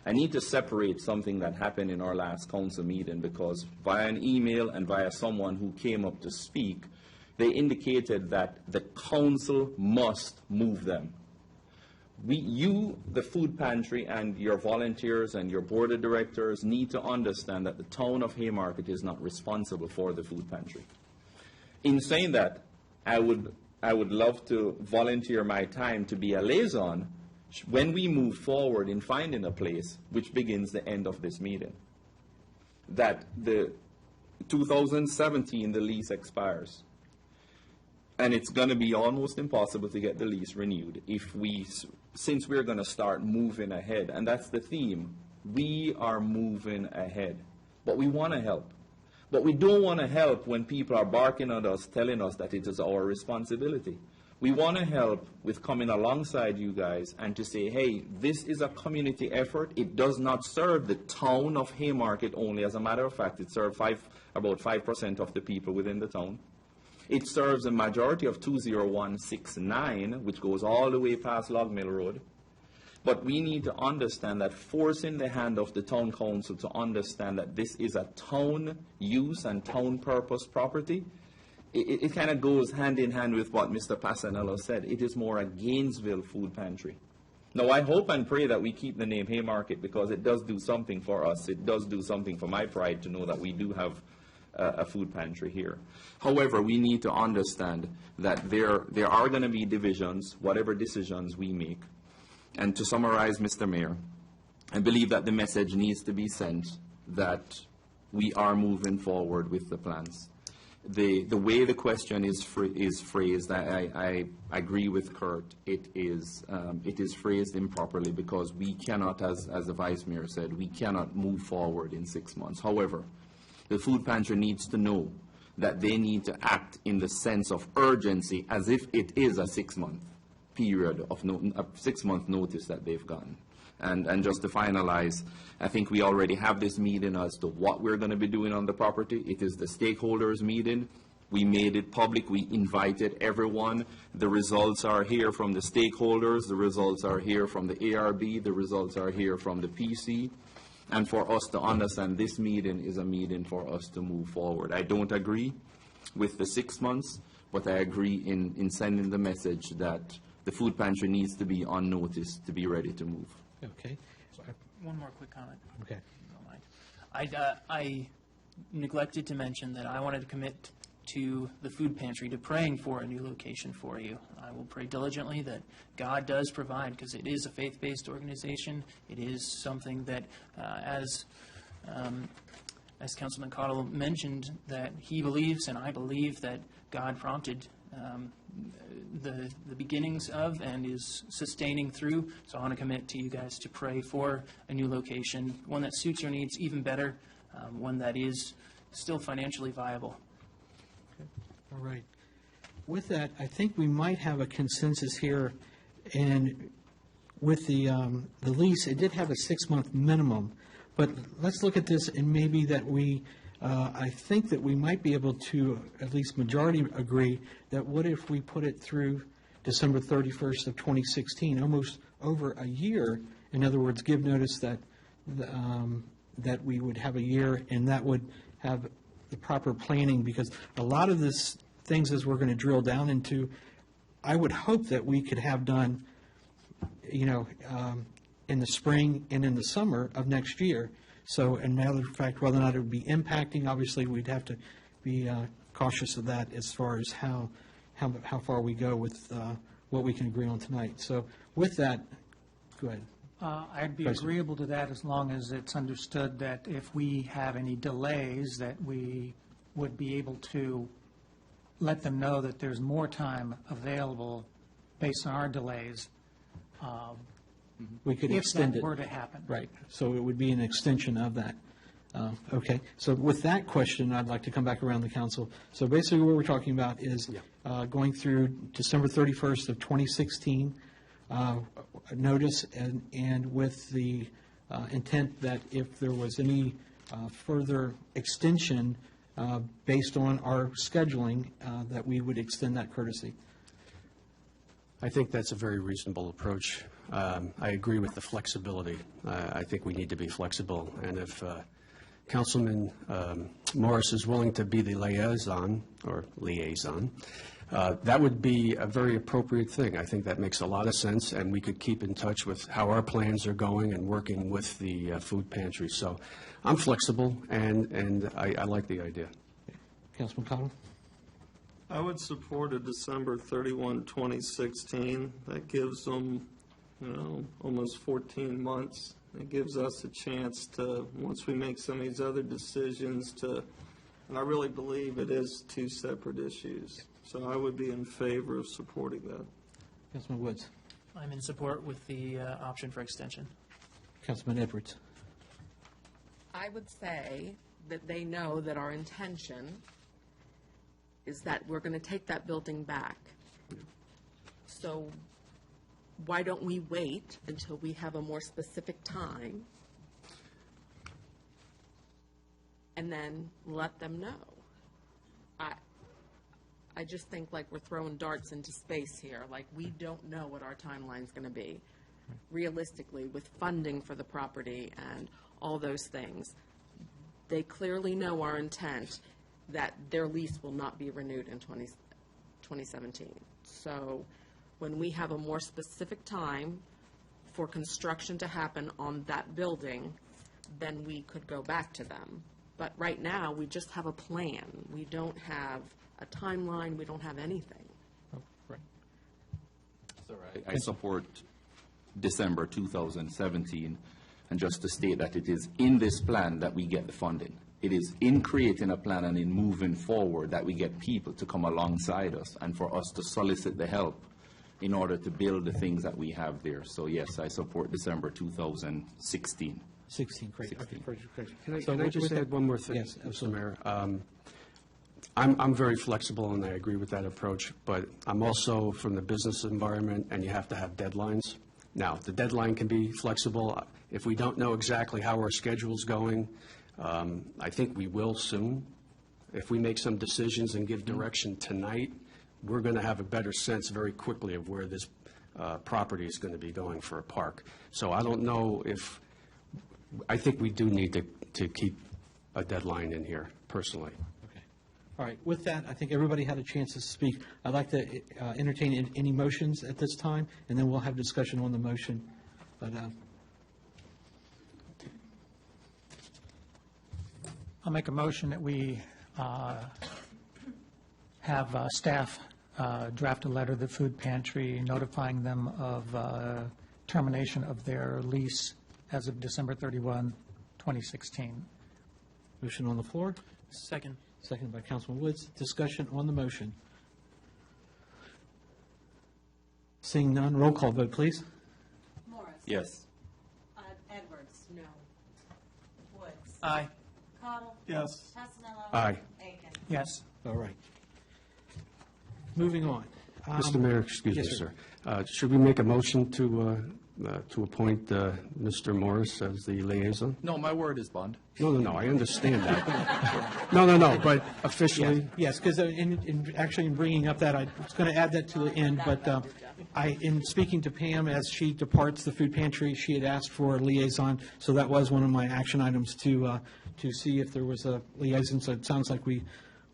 I need to separate something that happened in our last council meeting because via an email and via someone who came up to speak, they indicated that the council must move them. You, the food pantry, and your volunteers and your board of directors need to understand that the town of Haymarket is not responsible for the food pantry. In saying that, I would love to volunteer my time to be a liaison when we move forward in finding a place, which begins the end of this meeting. That the 2017, the lease expires. And it's going to be almost impossible to get the lease renewed since we're going to start moving ahead. And that's the theme. We are moving ahead. But we want to help. But we don't want to help when people are barking at us, telling us that it is our responsibility. We want to help with coming alongside you guys and to say, hey, this is a community effort. It does not serve the town of Haymarket only. As a matter of fact, it serves about 5% of the people within the town. It serves a majority of 20169, which goes all the way past Log Mill Road. But we need to understand that forcing the hand of the town council to understand that this is a town use and town purpose property, it kind of goes hand in hand with what Mr. Passanello said. It is more a Gainesville food pantry. Now, I hope and pray that we keep the name Haymarket because it does do something for us. It does do something for my pride to know that we do have a food pantry here. However, we need to understand that there are going to be divisions, whatever decisions we make. And to summarize, Mr. Mayor, I believe that the message needs to be sent that we are moving forward with the plans. The way the question is phrased, I agree with Kurt. It is phrased improperly because we cannot, as the Vice Mayor said, we cannot move forward in 6 months. However, the food pantry needs to know that they need to act in the sense of urgency as if it is a 6-month period of a 6-month notice that they've gotten. And just to finalize, I think we already have this meeting as to what we're going to be doing on the property. It is the stakeholders meeting. We made it public. We invited everyone. The results are here from the stakeholders. The results are here from the ARB. The results are here from the PC. And for us to understand this meeting is a meeting for us to move forward. I don't agree with the 6 months, but I agree in sending the message that the food pantry needs to be on notice to be ready to move. Okay. One more quick comment. Okay. If you don't mind. I neglected to mention that I wanted to commit to the food pantry, to praying for a new location for you. I will pray diligently that God does provide, because it is a faith-based organization. It is something that, as Councilman Cottle mentioned, that he believes, and I believe, that God prompted the beginnings of and is sustaining through. So I want to commit to you guys to pray for a new location, one that suits your needs even better, one that is still financially viable. All right. With that, I think we might have a consensus here, and with the lease, it did have a 6-month minimum, but let's look at this and maybe that we, I think that we might be able to, at least majority agree, that what if we put it through December 31st of 2016, almost over a year, in other words, give notice that, that we would have a year, and that would have the proper planning, because a lot of this things as we're going to drill down into, I would hope that we could have done, you know, in the spring and in the summer of next year. So, and matter of fact, whether or not it would be impacting, obviously, we'd have to be cautious of that as far as how far we go with what we can agree on tonight. So with that, go ahead. I'd be President. agreeable to that as long as it's understood that if we have any delays, that we would be able to let them know that there's more time available based on our delays. We could if extend that it. were to happen. Right. So it would be an extension of that. Okay. So with that question, I'd like to come back around the council. So basically what we're talking about is going through December 31st of 2016, notice, and with the intent that if there was any further extension based on our scheduling, that we would extend that courtesy. I think that's a very reasonable approach. I agree with the flexibility. I think we need to be flexible, and if Councilman Morris is willing to be the liaison, that would be a very appropriate thing. I think that makes a lot of sense, and we could keep in touch with how our plans are going and working with the food pantry. So I'm flexible, and I like the idea. Councilman Cottle? I would support a December 31, 2016. That gives them, almost 14 months. It gives us a chance to, once we make some of these other decisions, and I really believe it is two separate issues. So I would be in favor of supporting that. Councilman Woods? I'm in support with the option for extension. Councilman Edwards? I would say that they know that our intention is that we're going to take that building back. So why don't we wait until we have a more specific time and then let them know? I just think like we're throwing darts into space here. Like, we don't know what our timeline's going to be. Realistically, with funding for the property and all those things, they clearly know our intent that their lease will not be renewed in 2017. So when we have a more specific time for construction to happen on that building, then we could go back to them. But right now, we just have a plan. We don't have a timeline. We don't have anything. I support December 2017, and just to state that it is in this plan that we get the funding. It is in creating a plan and in moving forward that we get people to come alongside us and for us to solicit the help in order to build the things that we have there. So yes, I support December 2016. 16, great. 16. Okay, Can I just add one more thing? Yes, Mr. Mayor? I'm very flexible, and I agree with that approach, but I'm also from the business environment, and you have to have deadlines. Now, the deadline can be flexible. If we don't know exactly how our schedule's going, I think we will soon. If we make some decisions and give direction tonight, we're going to have a better sense very quickly of where this property is going to be going for a park. So I don't know if, I think we do need to keep a deadline in here, personally. All right, with that, I think everybody had a chance to speak. I'd like to entertain any motions at this time, and then we'll have discussion on the motion. But I'll make a motion that we have staff draft a letter to the food pantry notifying them of termination of their lease as of December 31, 2016. motion on the floor, Second. seconded by Councilman Woods. Discussion on the motion. Seeing none, roll call vote, please. Morris. Yes. Edwards. No. Woods. Aye. Cottle. Yes. Aye. Yes. All right. Moving on. Mr. Mayor, excuse me, yes, sir. Should we make a motion to appoint Mr. Morris as the liaison? No, my word is bond. No, I understand that. No, but officially? Yes, because in bringing up that, I was going to add that to the end, but in speaking to Pam as she departs the food pantry, she had asked for a liaison, so that was one of my action items to see if there was a liaison. So it sounds like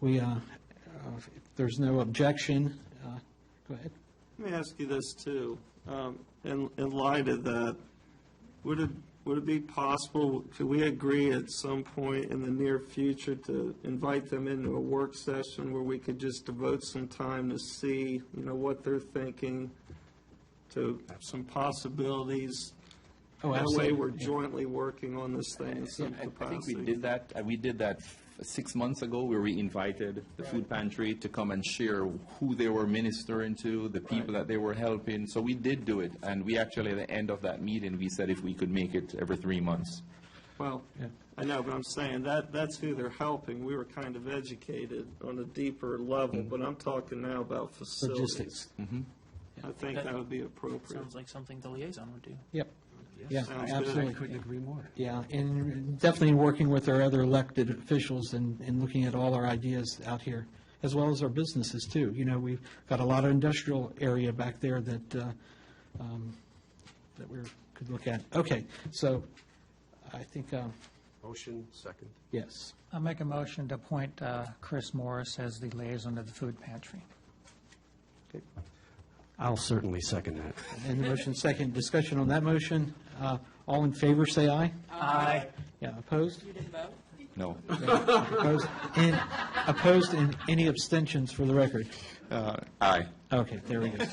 if there's no objection, go ahead. Let me ask you this, too. In light of that, would it be possible, could we agree at some point in the near future to invite them into a work session where we could just devote some time to see, what they're thinking, to some possibilities? Oh, That way absolutely. we're jointly working on this thing in some I think capacity. we did that. We did that 6 months ago, where we invited the food pantry to come and share who they were ministering to, the people that they were helping. So we did do it, and we actually, at the end of that meeting, we said if we could make it every 3 months. Well, I know, but I'm saying that's who they're helping. We were kind of educated on a deeper level, but I'm talking now about facilities. Logistics. I think that would be appropriate. Sounds like something the liaison would do. Yep. Yeah, Sounds good. absolutely. I couldn't agree more. Yeah, and definitely working with our other elected officials and looking at all our ideas out here, as well as our businesses, too. We've got a lot of industrial area back there that we could look at. Okay, so I think, Motion, second. yes. I'll make a motion to appoint Chris Morris as the liaison to the food pantry. I'll certainly second that. And the motion second, discussion on that motion. All in favor, say aye. Aye. Yeah, opposed? You didn't vote? No. Opposed and any abstentions for the record? Aye. Okay, there we go.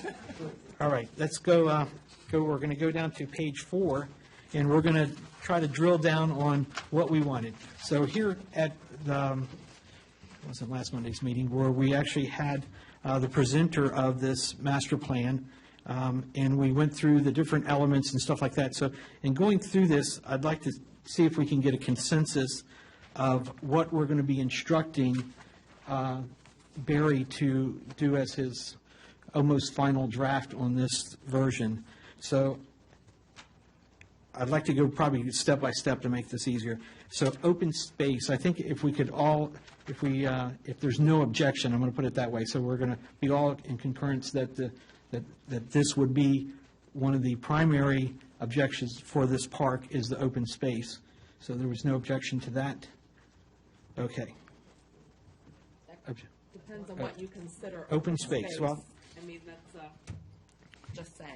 All right, let's go, we're going to go down to page 4, and we're going to try to drill down on what we wanted. So here at the, it wasn't last Monday's meeting, where we actually had the presenter of this master plan, and we went through the different elements and stuff like that. So in going through this, I'd like to see if we can get a consensus of what we're going to be instructing Barry to do as his almost final draft on this version. So I'd like to go probably step by step to make this easier. So open space, I think if we could all, if there's no objection, I'm going to put it that way. So we're going to be all in concurrence that that this would be one of the primary objections for this park is the open space. So there was no objection to that? Okay. Depends on what you consider Open space, well- I mean, that's, just saying.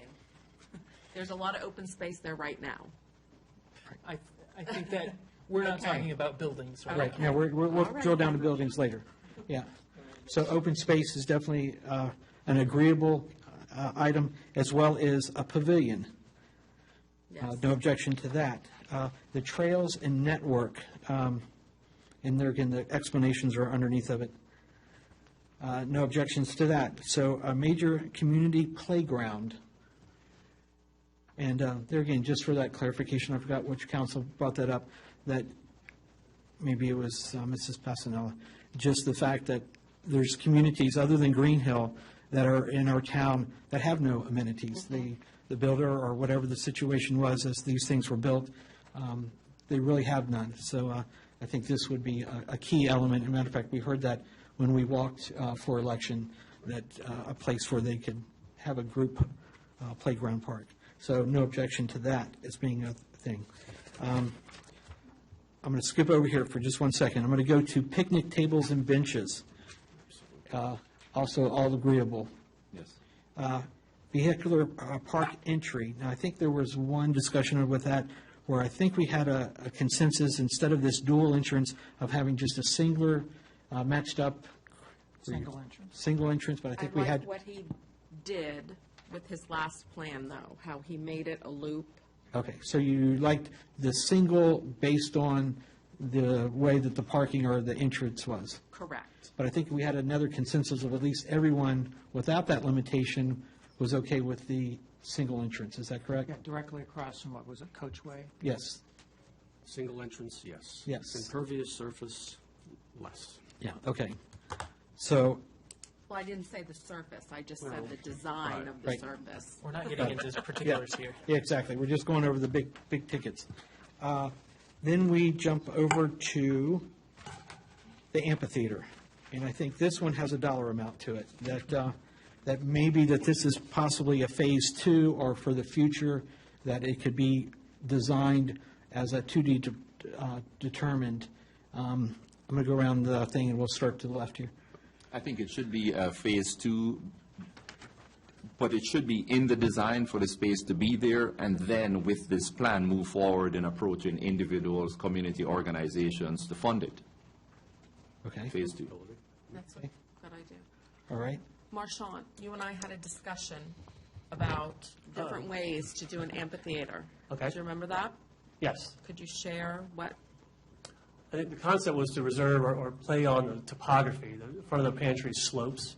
There's a lot of open space there right now. I think that we're not Okay. talking about buildings, right? Right, yeah, we'll All right. drill down to buildings later. Yeah. So open space is definitely an agreeable item, as well as a pavilion. Yes. No objection to that. The trails and network, and there again, the explanations are underneath of it. No objections to that. So a major community playground. And there again, just for that clarification, I forgot which council brought that up, that maybe it was Mrs. Passanella, just the fact that there's communities other than Green Hill that are in our town that have no amenities. The builder or whatever the situation was as these things were built, they really have none. So I think this would be a key element. As a matter of fact, we heard that when we walked for election, that a place where they could have a group playground park. So no objection to that as being a thing. I'm going to skip over here for just one second. I'm going to go to picnic tables and benches. Also all agreeable. Yes. Vehicular park entry. Now, I think there was one discussion with that where I think we had a consensus, instead of this dual entrance, of having just a singular matched up. Single entrance. Single entrance, but I think we had. what he did with his last plan, though, how he made it a loop. Okay, so you liked the single based on the way that the parking or the entrance was. Correct. But I think we had another consensus of at least everyone without that limitation was okay with the single entrance. Is that correct? Yeah, directly across from, what was it, Coachway? Yes. Single entrance, yes. Yes. Impervious surface, less. Yeah, okay. So, Well, I didn't say the surface, I just said the design of the Right. surface. We're not getting into particulars here. yeah, exactly. We're just going over the big tickets. Then we jump over to the amphitheater. And I think this one has a dollar amount to it, that maybe that this is possibly a Phase 2, or for the future, that it could be designed as a 2D determined. I'm going to go around the thing, and we'll start to the left here. I think it should be a Phase 2, but it should be in the design for the space to be there, and then with this plan, move forward in approaching individuals, community organizations to fund it. Okay. Phase 2. That's a good idea. All right. Marchand, you and I had a discussion about different ways to do an amphitheater. Okay. Do you remember that? Yes. Could you share what? I think the concept was to reserve or play on the topography. The front of the pantry slopes.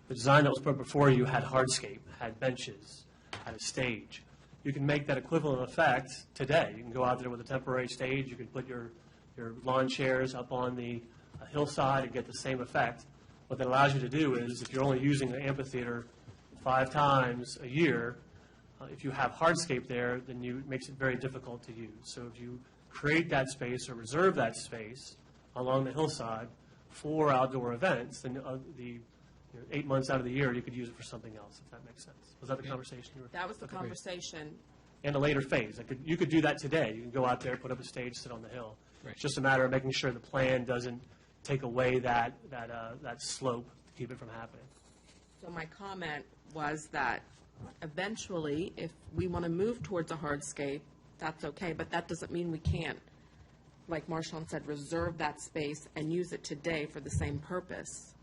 The design that was put before you had hardscape, had benches, had a stage. You can make that equivalent effect today. You can go out there with a temporary stage. You can put your lawn chairs up on the hillside and get the same effect. What that allows you to do is, if you're only using the amphitheater 5 times a year, if you have hardscape there, then it makes it very difficult to use. So if you create that space or reserve that space along the hillside for outdoor events, then 8 months out of the year, you could use it for something else, if that makes sense. Was that the conversation you were? That was the conversation. And a later phase. You could do that today. You can go out there, put up a stage, sit on the hill. Right. It's just a matter of making sure the plan doesn't take away that slope to keep it from happening. So my comment was that eventually, if we want to move towards a hardscape, that's okay, but that doesn't mean we can't, like Marchand said, reserve that space and use it today for the same purpose.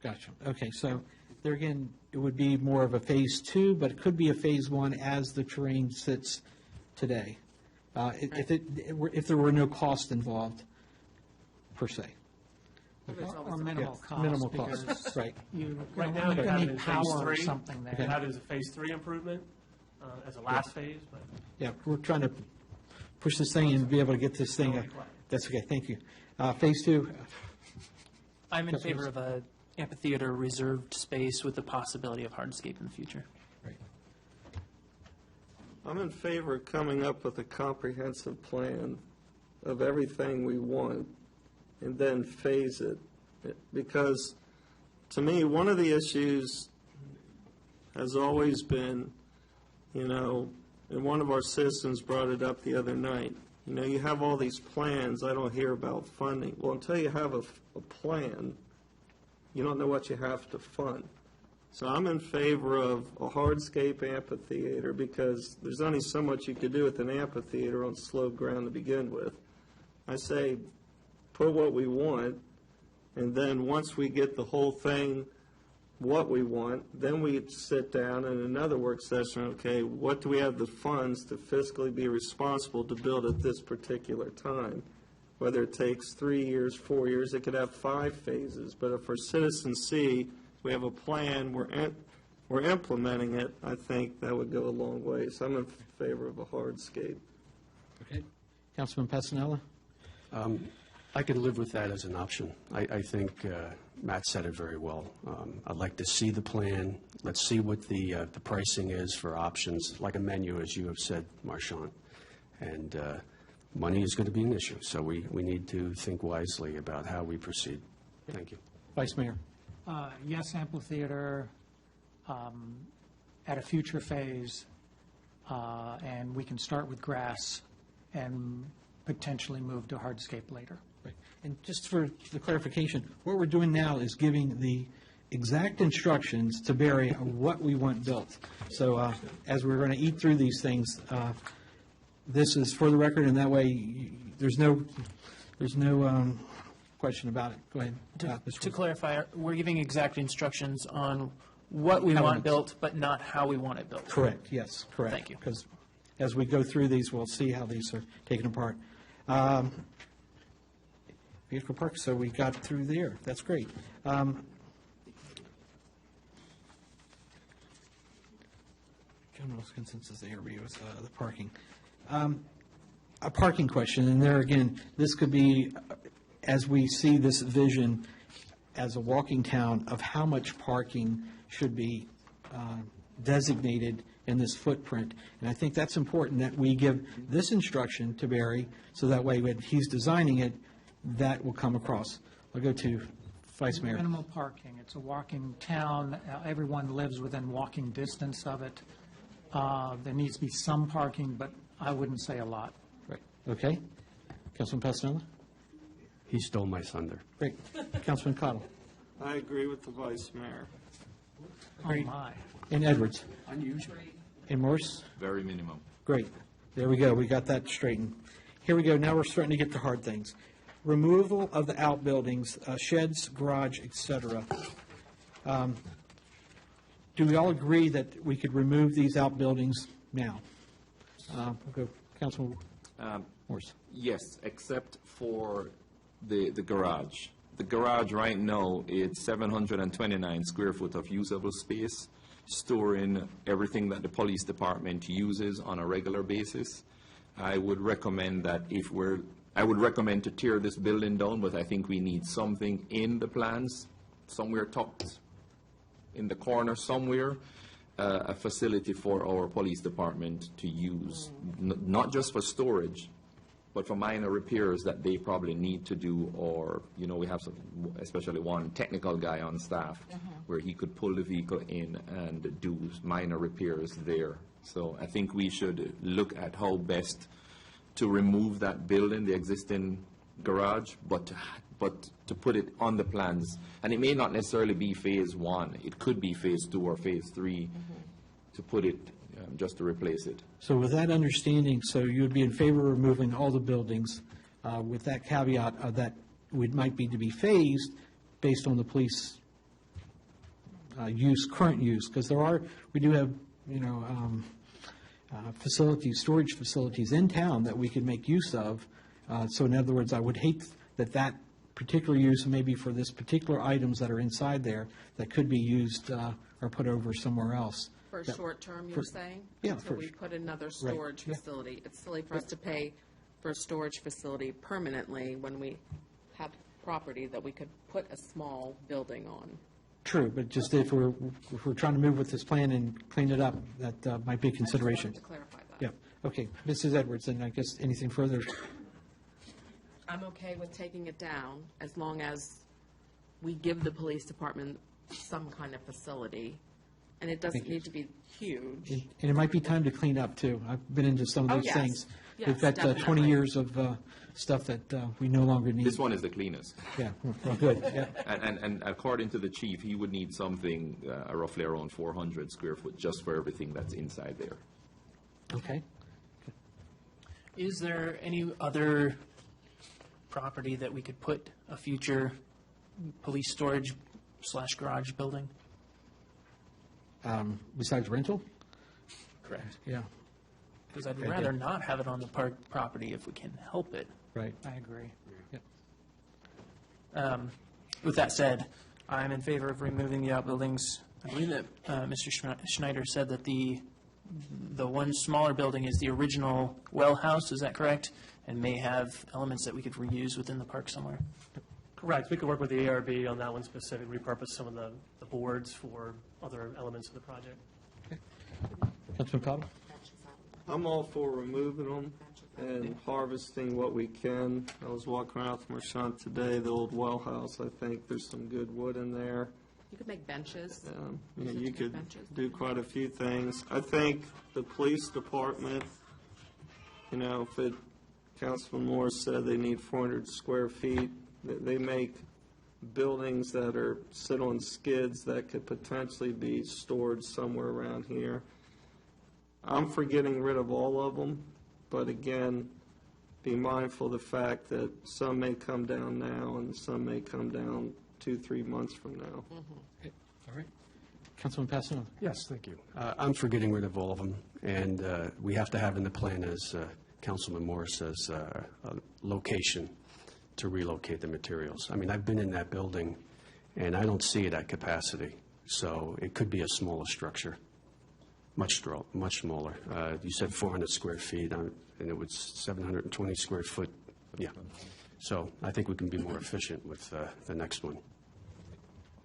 Gotcha. Okay, so there again, it would be more of a Phase 2, but it could be a Phase 1 as the terrain sits today, if there were no cost involved, per se. Or minimal Yeah, cost. minimal because cost, right. Right now, you have it in Phase power or 3. something there. You have it as a Phase 3 improvement, as a last phase, but Yeah, we're trying to push this thing and be able to get this thing. That's okay, thank you. Phase 2. I'm in Yes, favor please. of a amphitheater reserved space with the possibility of hardscape in the future. I'm in favor of coming up with a comprehensive plan of everything we want and then phase it. Because, to me, one of the issues has always been, and one of our citizens brought it up the other night, you have all these plans, I don't hear about funding. Well, until you have a plan, you don't know what you have to fund. So I'm in favor of a hardscape amphitheater because there's only so much you could do with an amphitheater on slope ground to begin with. I say put what we want, and then once we get the whole thing what we want, then we sit down in another work session, okay, what do we have the funds to fiscally be responsible to build at this particular time? Whether it takes 3 years, 4 years, it could have 5 phases. But if our citizens see we have a plan, we're implementing it, I think that would go a long way. So I'm in favor of a hardscape. Okay. Councilman Passanella? I could live with that as an option. I think Matt said it very well. I'd like to see the plan. Let's see what the pricing is for options, like a menu, as you have said, Marchand. And money is going to be an issue, so we need to think wisely about how we proceed. Thank you. Vice Mayor? Yes, amphitheater at a future phase, and we can start with grass and potentially move to hardscape later. Right. And just for the clarification, what we're doing now is giving the exact instructions to Barry on what we want built. So as we're going to eat through these things, this is for the record, and that way there's no question about it. Go ahead. To clarify, we're giving exact instructions on what we want built, but not how we want it built. Correct, yes, correct. Thank you. Because as we go through these, we'll see how these are taken apart. Vehicle park, so we got through there. That's great. General consensus there is the parking. a parking question, and there again, this could be, as we see this vision as a walking town, of how much parking should be designated in this footprint. And I think that's important that we give this instruction to Barry, so that way when he's designing it, that will come across. I'll go to Vice Mayor. Minimal parking. It's a walking town. Everyone lives within walking distance of it. There needs to be some parking, but I wouldn't say a lot. Right. Okay. Councilman Pasanello? He stole my thunder. Great. Councilman Cottle? I agree with the Vice Mayor. Great. Oh, my. And Edwards? Unusual. And Morse? Very minimum. Great. There we go. We got that straightened. Here we go. Now we're starting to get to hard things. Removal of the outbuildings, sheds, garage, et cetera. Do we all agree that we could remove these outbuildings now? We'll go, Councilman Morse. Yes, except for the garage. The garage right now is 729 square foot of usable space, storing everything that the police department uses on a regular basis. I would recommend that I would recommend to tear this building down, but I think we need something in the plans, somewhere tucked in the corner somewhere, a facility for our police department to use, not just for storage, but for minor repairs that they probably need to do, or, we have especially one technical guy on staff where he could pull the vehicle in and do minor repairs there. So I think we should look at how best to remove that building, the existing garage, but to put it on the plans. And it may not necessarily be phase 1. It could be phase 2 or phase 3 to put it, just to replace it. So with that understanding, so you would be in favor of removing all the buildings with that caveat of that it might be to be phased based on the police current use, because we do have, facilities, storage facilities in town that we could make use of. So in other words, I would hate that particular use, maybe for this particular items that are inside there, that could be used or put over somewhere else. For short term, you're saying? Yeah. Until we put another storage facility. It's silly for us to pay for a storage facility permanently when we have property that we could put a small building on. True, but just if we're trying to move with this plan and clean it up, that might be a consideration. I just wanted to clarify that. Yeah, okay. Mrs. Edwards, and I guess anything further? I'm okay with taking it down as long as we give the police department some kind of facility. And it doesn't need to be huge. And it might be time to clean up, too. I've been into some of those yes. things. Yes, We've got 20 definitely. years of stuff that we no longer need. This one is the cleanest. Yeah, well, good, yeah. And according to the chief, he would need something roughly around 400 square foot just for everything that's inside there. Okay. Is there any other property that we could put a future police storage / garage building? Besides rental? Correct. Yeah. Because I'd rather not have it on the park property if we can help it. Right. I agree. With that said, I'm in favor of removing the outbuildings. I believe that Mr. Schneider said that the one smaller building is the original well house, is that correct? And may have elements that we could reuse within the park somewhere? Correct. We could work with the ARB on that one specific, repurpose some of the boards for other elements of the project. Councilman Cottle? I'm all for removing them and harvesting what we can. I was walking around with Marchant today, the old well house. I think there's some good wood in there. You could make benches. You could do quite a few things. I think the police department, Councilman Morris said they need 400 square feet. They make buildings that sit on skids that could potentially be stored somewhere around here. I'm for getting rid of all of them, but again, be mindful of the fact that some may come down now and some may come down 2-3 months from now. Okay. All right. Councilman Pasanello? Yes, thank you. I'm for getting rid of all of them, and we have to have in the plan, as Councilman Morris says, a location to relocate the materials. I mean, I've been in that building, and I don't see it at capacity, so it could be a smaller structure. much smaller. You said 400 square feet, and it was 720 square foot. Yeah. So I think we can be more efficient with the next one.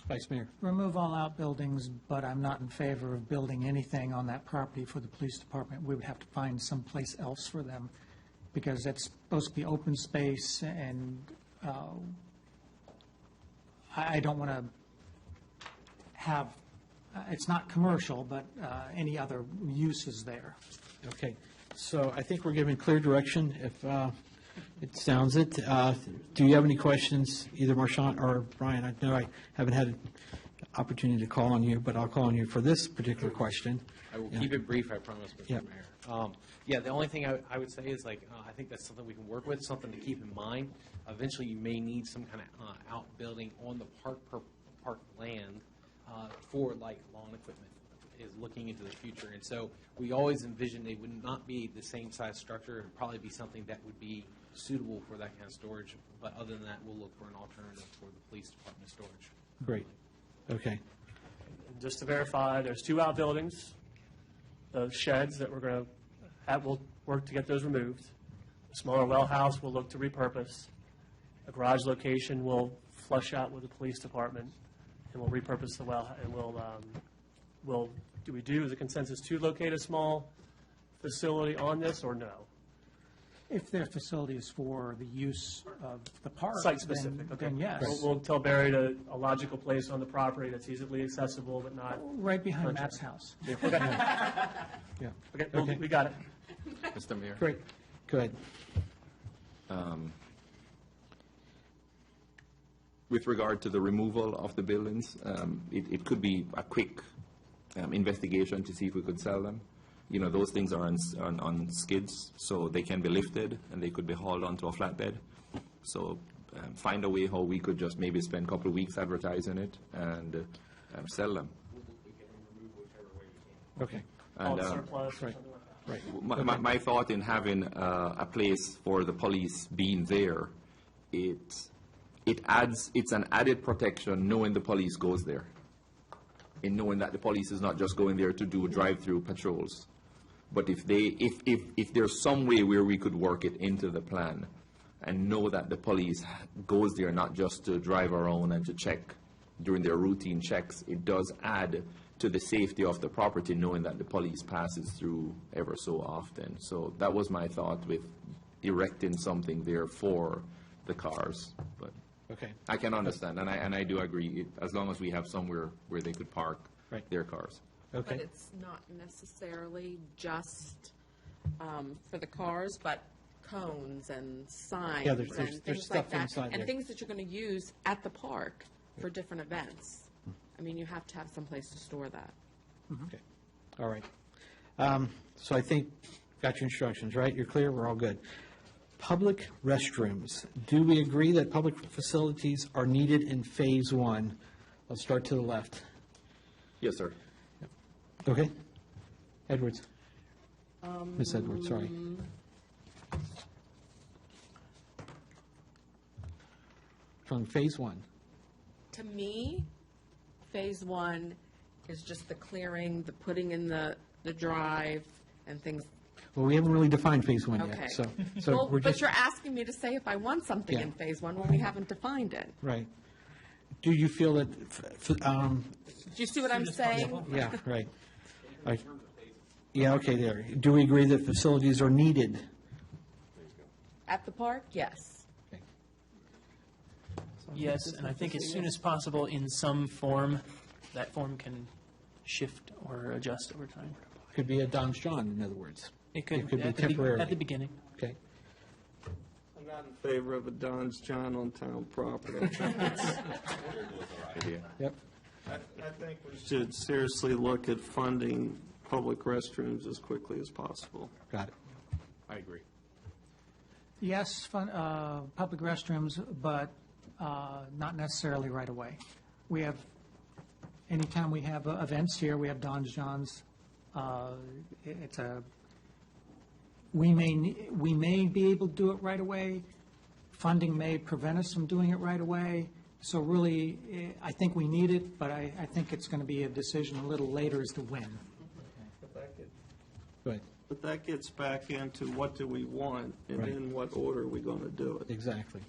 Vice Mayor. Remove all outbuildings, but I'm not in favor of building anything on that property for the police department. We would have to find someplace else for them, because it's supposed to be open space, and I don't want to have, it's not commercial, but any other uses there. Okay, so I think we're giving clear direction, if it sounds it. Do you have any questions, either Marchant or Brian? I know I haven't had an opportunity to call on you, but I'll call on you for this particular question. I will keep it brief, I promise, Mr. Yep. Mayor. Yeah, the only thing I would say is, like, I think that's something we can work with, something to keep in mind. Eventually, you may need some kind of outbuilding on the park land for, like, lawn equipment is looking into the future. And so we always envisioned they would not be the same size structure. It would probably be something that would be suitable for that kind of storage. But other than that, we'll look for an alternative for the police department storage. Great. Okay. And just to verify, there's 2 outbuildings, the sheds that we're going to have, we'll work to get those removed. A smaller well house we'll look to repurpose. A garage location we'll flush out with the police department, and we'll repurpose the well, and do we do as a consensus to locate a small facility on this, or no? If their facility is for the use of the park, Site-specific, okay. then yes. We'll tell Barry to a logical place on the property that's easily accessible, but not... Right behind Matt's house. Okay. Yeah. Okay, well, we got it. Mr. Mayor? Great. Go ahead. With regard to the removal of the buildings, it could be a quick investigation to see if we could sell them. You know, those things are on skids, so they can be lifted and they could be hauled onto a flatbed. So find a way how we could just maybe spend a couple of weeks advertising it and sell them. Okay. And, surplus. Right. My thought in having a place for the police being there, it's an added protection knowing the police goes there, and knowing that the police is not just going there to do drive-through patrols. But if there's some way where we could work it into the plan and know that the police goes there not just to drive around and to check during their routine checks, it does add to the safety of the property knowing that the police passes through ever so often. So that was my thought with erecting something there for the cars. But okay. I can understand, and I do agree, as long as we have somewhere where they could park their cars. But it's not necessarily just for the cars, but cones and signs Yeah, there's and things stuff like that. inside And there. things that you're going to use at the park for different events. I mean, you have to have some place to store that. Okay. All right. So I think, got your instructions, right? You're clear? We're all good. Public restrooms. Do we agree that public facilities are needed in Phase 1? Let's start to the left. Yes, sir. Okay. Edwards. Ms. Edwards, sorry. From Phase 1. To me, Phase 1 is just the clearing, the putting in the drive and things. Well, we haven't really defined Phase 1 Okay. yet, so Well, we're but just... you're asking me to say if I want something Yeah. in Phase 1 when we haven't defined it. Right. Do you feel that, Do you see what I'm saying? yeah, right. Yeah, okay, there. Do we agree that facilities are needed? At the park, yes. Yes, and I think as soon as possible, in some form, that form can shift or adjust over time. Could be a Don's John, in other words. It could be at the temporary. at the beginning. Okay. I'm not in favor of a Don's John on town property. Yep. I think we should seriously look at funding public restrooms as quickly as possible. Got it. I agree. Yes, public restrooms, but not necessarily right away. We have, anytime we have events here, we have Don's John's. We may be able to do it right away. Funding may prevent us from doing it right away. So really, I think we need it, but I think it's going to be a decision a little later as to when. If I Go ahead. But that gets back into what do we want, and Right. in what order are we going to do it? Exactly.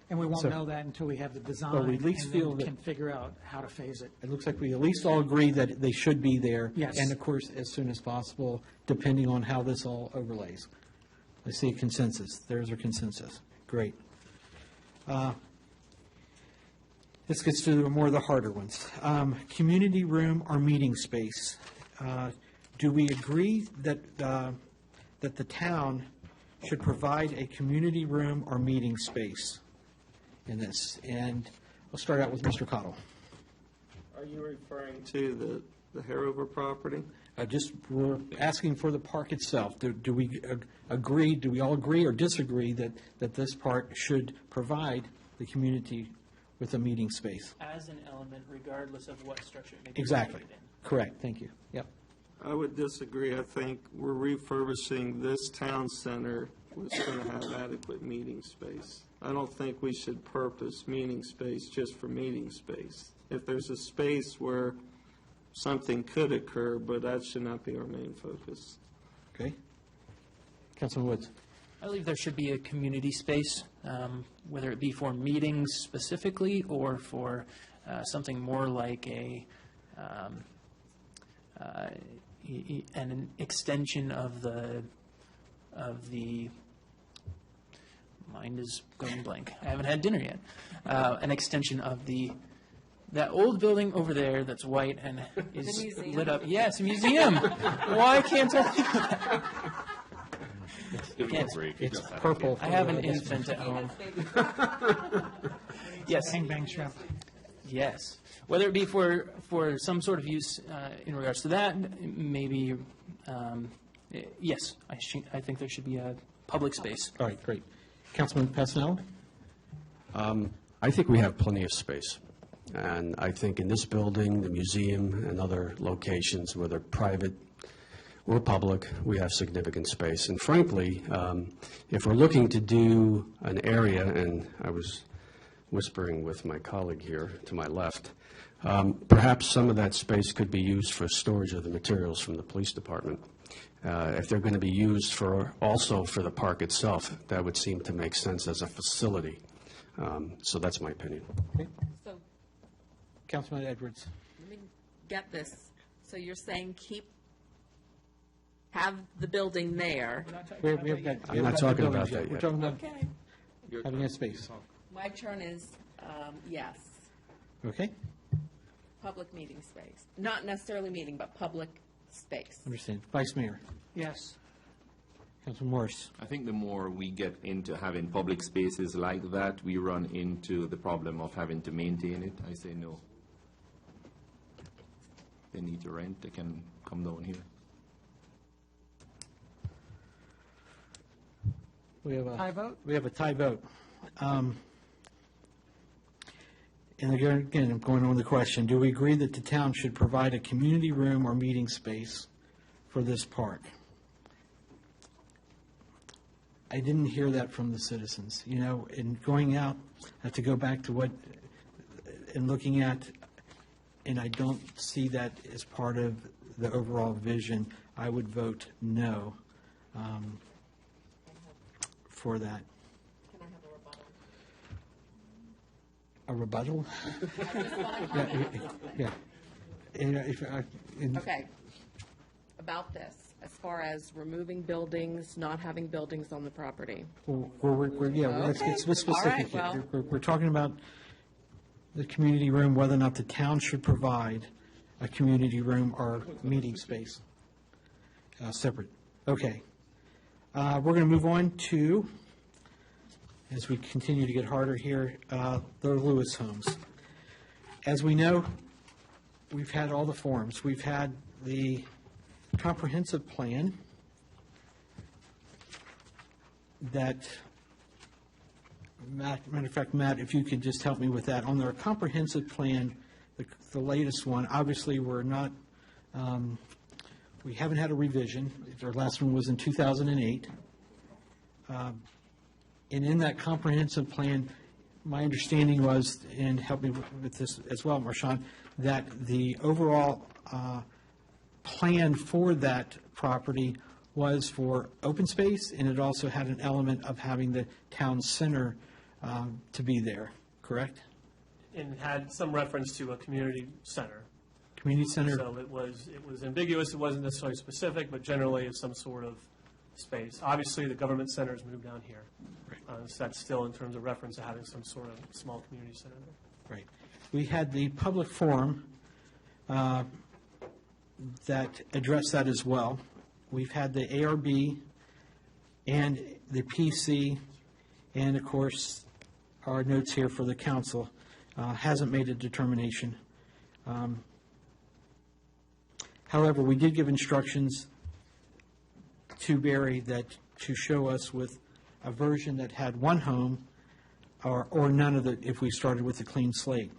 And we won't So- know that until we have the design. Well, we at least and then feel we that- can figure out how to phase it. It looks like we at least all agree that they should be there. Yes. And of course, as soon as possible, depending on how this all overlays. I see a consensus. There's our consensus. Great. This gets to the more of the harder ones. Community room or meeting space. Do we agree that, that the town should provide a community room or meeting space in this? And I'll start out with Mr. Cottle. Are you referring to the Harover property? We're asking for the park itself. Do we agree, do we all agree or disagree that this park should provide the community with a meeting space? As an element, regardless of what structure it may be. Exactly. located in. Correct, thank you. Yep. I would disagree. I think we're refurbishing this town center was going to have adequate meeting space. I don't think we should purpose meeting space just for meeting space. If there's a space where something could occur, but that should not be our main focus. Okay. Councilman Woods. I believe there should be a community space, whether it be for meetings specifically or for something more like an extension of the mind is going blank. I haven't had dinner yet. An extension of that old building over there that's white and is lit up. Yes, a museum. Why can't I think of that? It's purple. I have an infant at home. Yes. Bang Bang Shrimp. Yes. Whether it be for some sort of use in regards to that, maybe, yes, I think there should be a public space. All right, great. Councilman Passanello? I think we have plenty of space. And I think in this building, the museum, and other locations, whether private or public, we have significant space. And frankly, if we're looking to do an area, and I was whispering with my colleague here to my left, perhaps some of that space could be used for storage of the materials from the police department. If they're going to be used also for the park itself, that would seem to make sense as a facility. So that's my opinion. Okay. So Councilman Edwards. let me get this. So you're saying have the building there. I'm not talking about that We're yet. talking about Okay. having a space. My turn is yes. Okay, Public meeting space. Not necessarily meeting, but public space. understand. Vice Mayor. Yes. Councilman Morris. I think the more we get into having public spaces like that, we run into the problem of having to maintain it. I say no. They need to rent, they can come down here. We have a Tie vote? We have a tie vote. And again, I'm going on the question, do we agree that the town should provide a community room or meeting space for this park? I didn't hear that from the citizens. You know, in going out, I have to go back to what, and looking at, and I don't see that as part of the overall vision. I would vote no for that. Can I have a rebuttal? A rebuttal? Yeah. Okay. About this, as far as removing buildings, not having buildings on the property. Let's get Okay. specific All right, here. well. We're talking about the community room, whether or not the town should provide a community room or meeting space. Separate. Okay. We're going to move on to, as we continue to get harder here, the Lewis homes. As we know, we've had all the forms. We've had the comprehensive plan that, matter of fact, Matt, if you could just help me with that. On their comprehensive plan, the latest one, obviously, we're not, we haven't had a revision. Our last one was in 2008. And in that comprehensive plan, my understanding was, and help me with this as well, Marshawn, that the overall plan for that property was for open space, and it also had an element of having the town center to be there, correct? And had some reference to a community center. Community center? So it was ambiguous, it wasn't necessarily specific, but generally it's some sort of space. Obviously, the government center has moved down here. So that's still in terms of reference to having some sort of small community center there. Right. We had the public forum that addressed that as well. We've had the ARB and the PC, and of course, our notes here for the council hasn't made a determination. However, we did give instructions to Barry to show us with a version that had one home or none of the, if we started with a clean slate.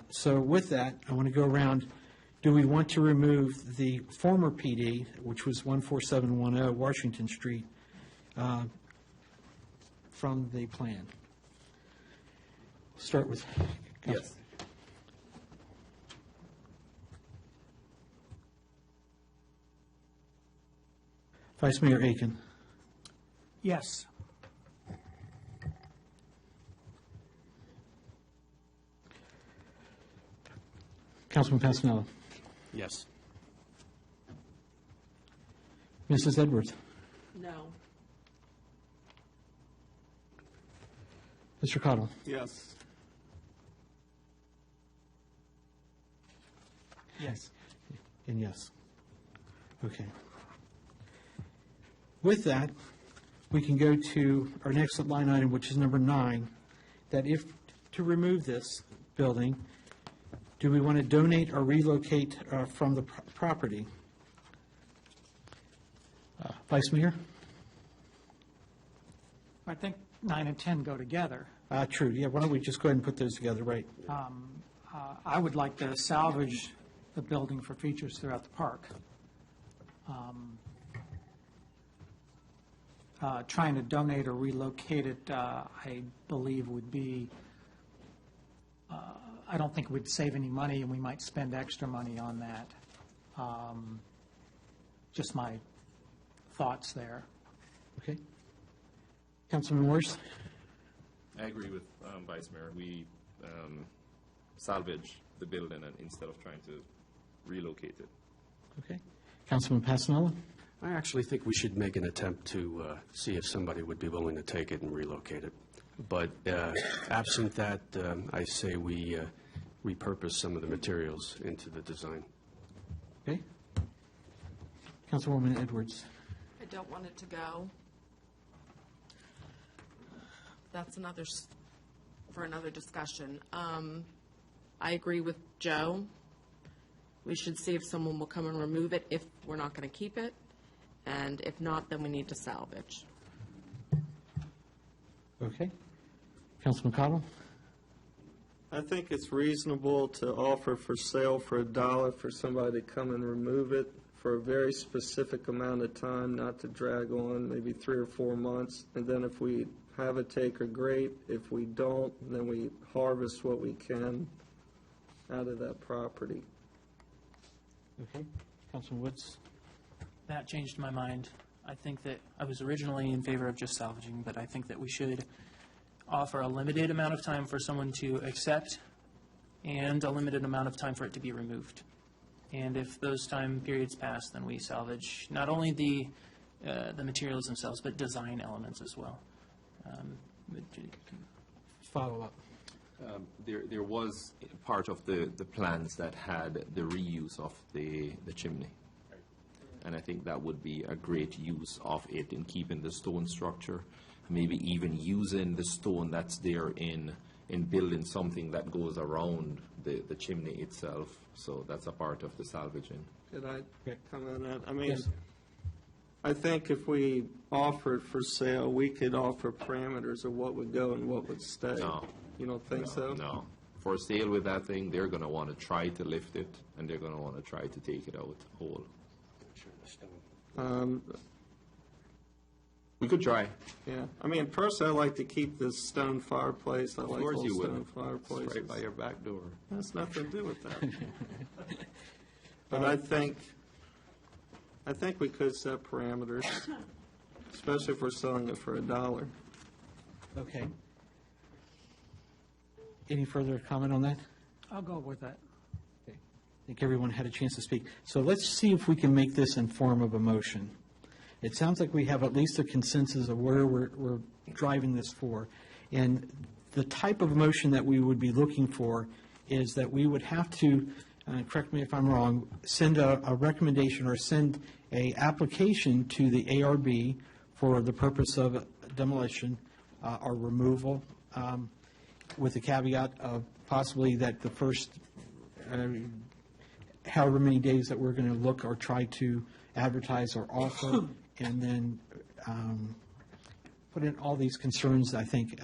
So with that, I want to go around. Do we want to remove the former PD, which was 14710 Washington Street, from the plan? Start with. Yes. Vice Mayor Aiken. Yes. Councilman Passanello. Yes. Mrs. Edwards. No. Mr. Cottle. Yes. Yes. And yes. Okay. With that, we can go to our next line item, which is number 9, that if to remove this building, do we want to donate or relocate from the property? Vice Mayor? I think 9 and 10 go together. True, yeah, why don't we just go ahead and put those together, right? I would like to salvage the building for features throughout the park. Trying to donate or relocate it, I believe would be, I don't think we'd save any money, and we might spend extra money on that. Just my thoughts there. Okay. Councilman Morris? I agree with Vice Mayor. We salvage the building instead of trying to relocate it. Okay. Councilman Passanello? I actually think we should make an attempt to see if somebody would be willing to take it and relocate it. But absent that, I say we repurpose some of the materials into the design. Okay. Councilwoman Edwards? I don't want it to go. That's for another discussion. I agree with Joe. We should see if someone will come and remove it if we're not going to keep it. And if not, then we need to salvage. Okay. Councilman Cottle? I think it's reasonable to offer for sale for $1 for somebody to come and remove it for a very specific amount of time, not to drag on, maybe 3 or 4 months. And then if we have a taker, great. If we don't, then we harvest what we can out of that property. Okay. Councilman Woods? That changed my mind. I think that I was originally in favor of just salvaging, but I think that we should offer a limited amount of time for someone to accept and a limited amount of time for it to be removed. And if those time periods pass, then we salvage not only the materials themselves, but design elements as well. Follow up. There was part of the plans that had the reuse of the chimney. And I think that would be a great use of it in keeping the stone structure, maybe even using the stone that's there in building something that goes around the chimney itself. So that's a part of the salvaging. Could I comment on that? I mean, yes. I think if we offer it for sale, we could offer parameters of what would go and what would stay. No. You don't think so? No. For sale with that thing, they're going to want to try to lift it, and they're going to want to try to take it out whole. We could try. Yeah. I mean, personally, I like to keep this stone fireplace. I like course old you stone would. fireplaces. Right by your back door. That's nothing to do with that. But I think I think we could set parameters, especially if we're selling it for $1. Okay. Any further comment on that? I'll go with that. I think everyone had a chance to speak. So let's see if we can make this in form of a motion. It sounds like we have at least a consensus of where we're driving this for. And the type of motion that we would be looking for is that we would have to, correct me if I'm wrong, send a recommendation or send a application to the ARB for the purpose of demolition or removal, with the caveat of possibly that the first however many days that we're going to look or try to advertise or offer, and then put in all these concerns, I think,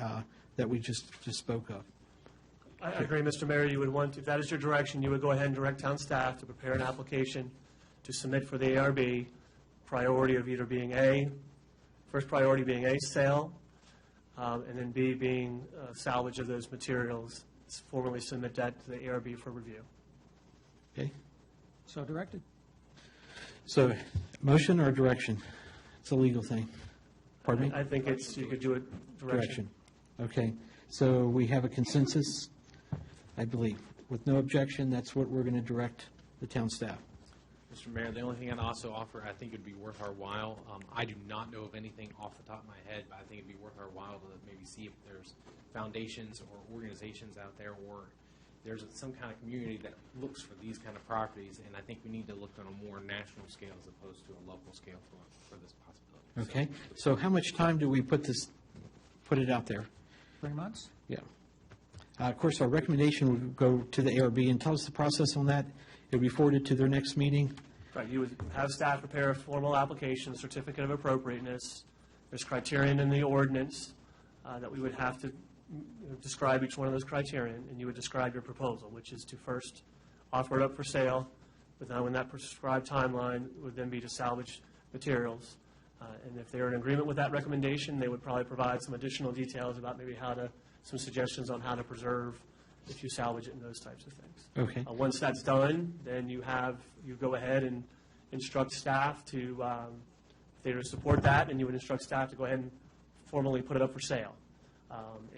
that we just spoke of. I agree, Mr. Mayor. You would want, if that is your direction, you would go ahead and direct town staff to prepare an application to submit for the ARB, priority of either being first priority being A, sale, and then B, being salvage of those materials. Formally submit that to the ARB for review. Okay. So directed. So, motion or direction? It's a legal thing. Pardon me? I think you could do it direction. Okay. So we have a consensus, I believe. With no objection, that's what we're going to direct the town staff. Mr. Mayor, the only thing I'd also offer, I think it'd be worth our while. I do not know of anything off the top of my head, but I think it'd be worth our while to maybe see if there's foundations or organizations out there, or there's some kind of community that looks for these kind of properties. And I think we need to look on a more national scale as opposed to a local scale for this possibility. Okay. So how much time do we put it out there? 3 months? Yeah. Of course, our recommendation would go to the ARB, and tell us the process on that. It'll be forwarded to their next meeting. Right, you would have staff prepare a formal application, certificate of appropriateness. There's criterion in the ordinance that we would have to describe each one of those criterion, and you would describe your proposal, which is to first offer it up for sale, within that prescribed timeline would then be to salvage materials. And if they're in agreement with that recommendation, they would probably provide some additional details about maybe some suggestions on how to preserve if you salvage it and those types of things. Okay. Once that's done, then you go ahead and instruct staff to, if they support that, and you would instruct staff to go ahead and formally put it up for sale.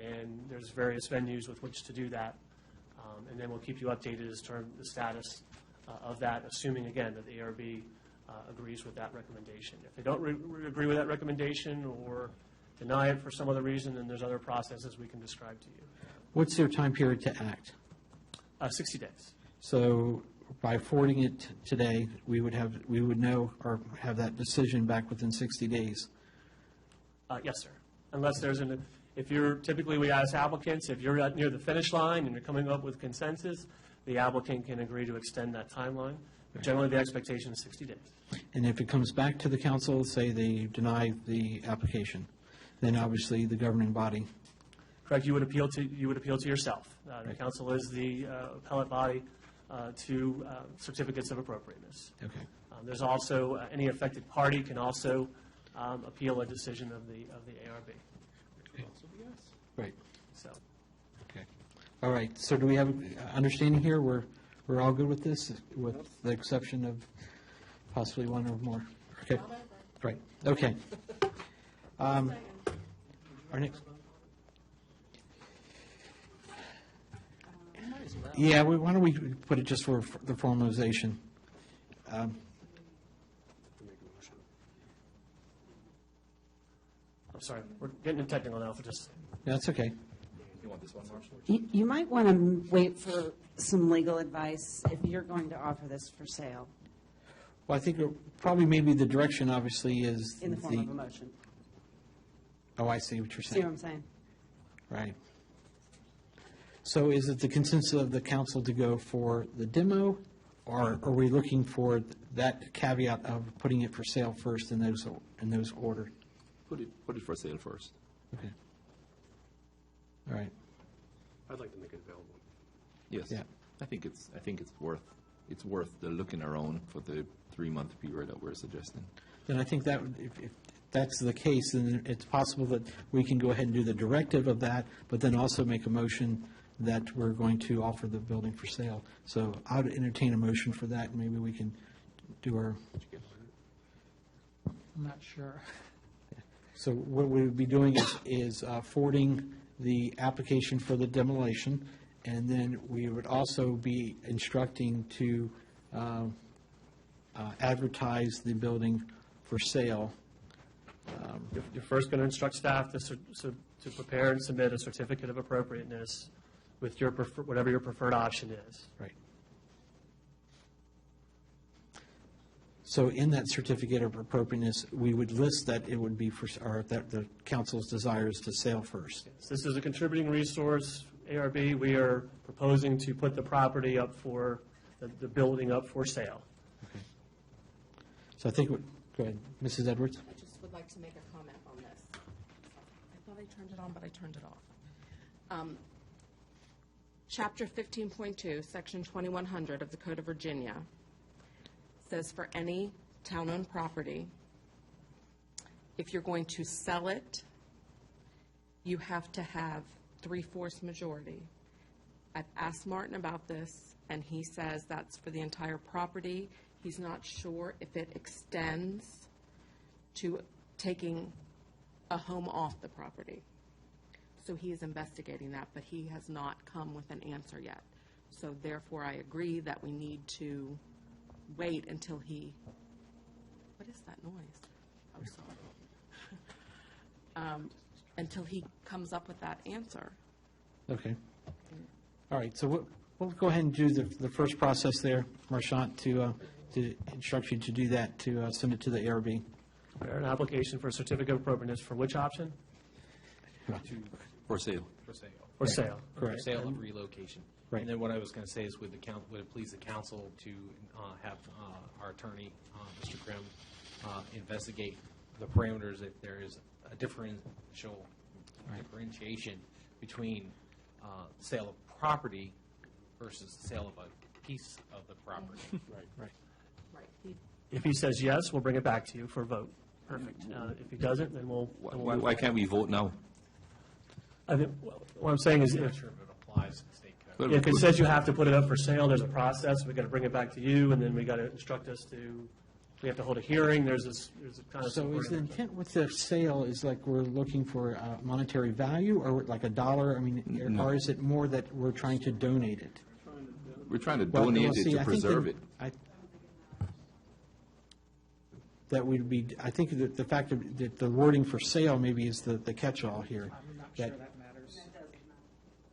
And there's various venues with which to do that. And then we'll keep you updated as to the status of that, assuming, again, that the ARB agrees with that recommendation. If they don't agree with that recommendation or deny it for some other reason, then there's other processes we can describe to you. What's their time period to act? 60 days. So by forwarding it today, we would know or have that decision back within 60 days? Yes, sir. Unless typically we ask applicants, if you're near the finish line and you're coming up with consensus, the applicant can agree to extend that timeline. But generally, the expectation is 60 days. And if it comes back to the council, say they deny the application, then obviously the governing body. Correct. You would appeal to yourself. The council is the appellate body to certificates of appropriateness. Okay. There's also any affected party can also appeal a decision of the ARB. Okay. Right. So. Okay. All right. So do we have understanding here? We're all good with this, with the exception of possibly one or more. Okay. Right. Okay. Our next. Yeah. Why don't we put it just for the formalization? I'm sorry. We're getting technical now for just. That's okay. You want this one, Marshall? You might want to wait for some legal advice if you're going to offer this for sale. Well, I think probably maybe the direction obviously is In the form of a motion. Oh, I see what you're saying. See what I'm saying? Right. So is it the consensus of the council to go for the demo, or are we looking for that caveat of putting it for sale first in those order? Put it for sale first. Okay. All right. I'd like to make it available. Yes. Yeah. I think it's worth the looking around for the 3-month period that we're suggesting. Then I think that if that's the case, then it's possible that we can go ahead and do the directive of that, but then also make a motion that we're going to offer the building for sale. So I would entertain a motion for that, and maybe we can do our, I'm not sure. So what we would be doing is forwarding the application for the demolition, and then we would also be instructing to advertise the building for sale. You're first going to instruct staff to prepare and submit a certificate of appropriateness with your whatever your preferred option is. Right. So in that certificate of appropriateness, we would list that it would be for, or that the council's desire is to sale first. Yes, this is a contributing resource, ARB. We are proposing to put the property up for, the building up for sale. Okay. So I think, go ahead, Mrs. Edwards. I just would like to make a comment on this. I thought I turned it on, but I turned it off. Chapter 15.2, Section 2100 of the Code of Virginia says for any town-owned property, if you're going to sell it, you have to have 3/4 majority. I've asked Martin about this, and he says that's for the entire property. He's not sure if it extends to taking a home off the property. So he is investigating that, but he has not come with an answer yet. So therefore, I agree that we need to wait until he, what is that noise? I'm sorry. Until he comes up with that answer. Okay. All right, so we'll go ahead and do the first process there, Marchant, to instruct you to do that, to send it to the ARB. Prepare an application for a certificate of appropriateness for which option? For sale. For sale. For sale. Correct. For sale of relocation. Right. And then what I was going to say is would it please the council to have our attorney, Mr. Grimm, investigate the parameters if there is a differentiation between sale of property versus the sale of a piece of the property. Right. If he says yes, we'll bring it back to you for a vote. Perfect. If he doesn't, then we'll. Why can't we vote now? I think, what I'm saying is, I'm not sure if it applies to the state code. if it says you have to put it up for sale, there's a process. We got to bring it back to you, and then we got to instruct us to. We have to hold a hearing. There's a kind of. So is the intent with the sale is like we're looking for monetary value, or like $1? I mean, or is it more that we're trying to donate it? We're trying to donate it to preserve it. That would be, I think that the fact that the wording for sale maybe is the catch-all here. I'm not sure that matters.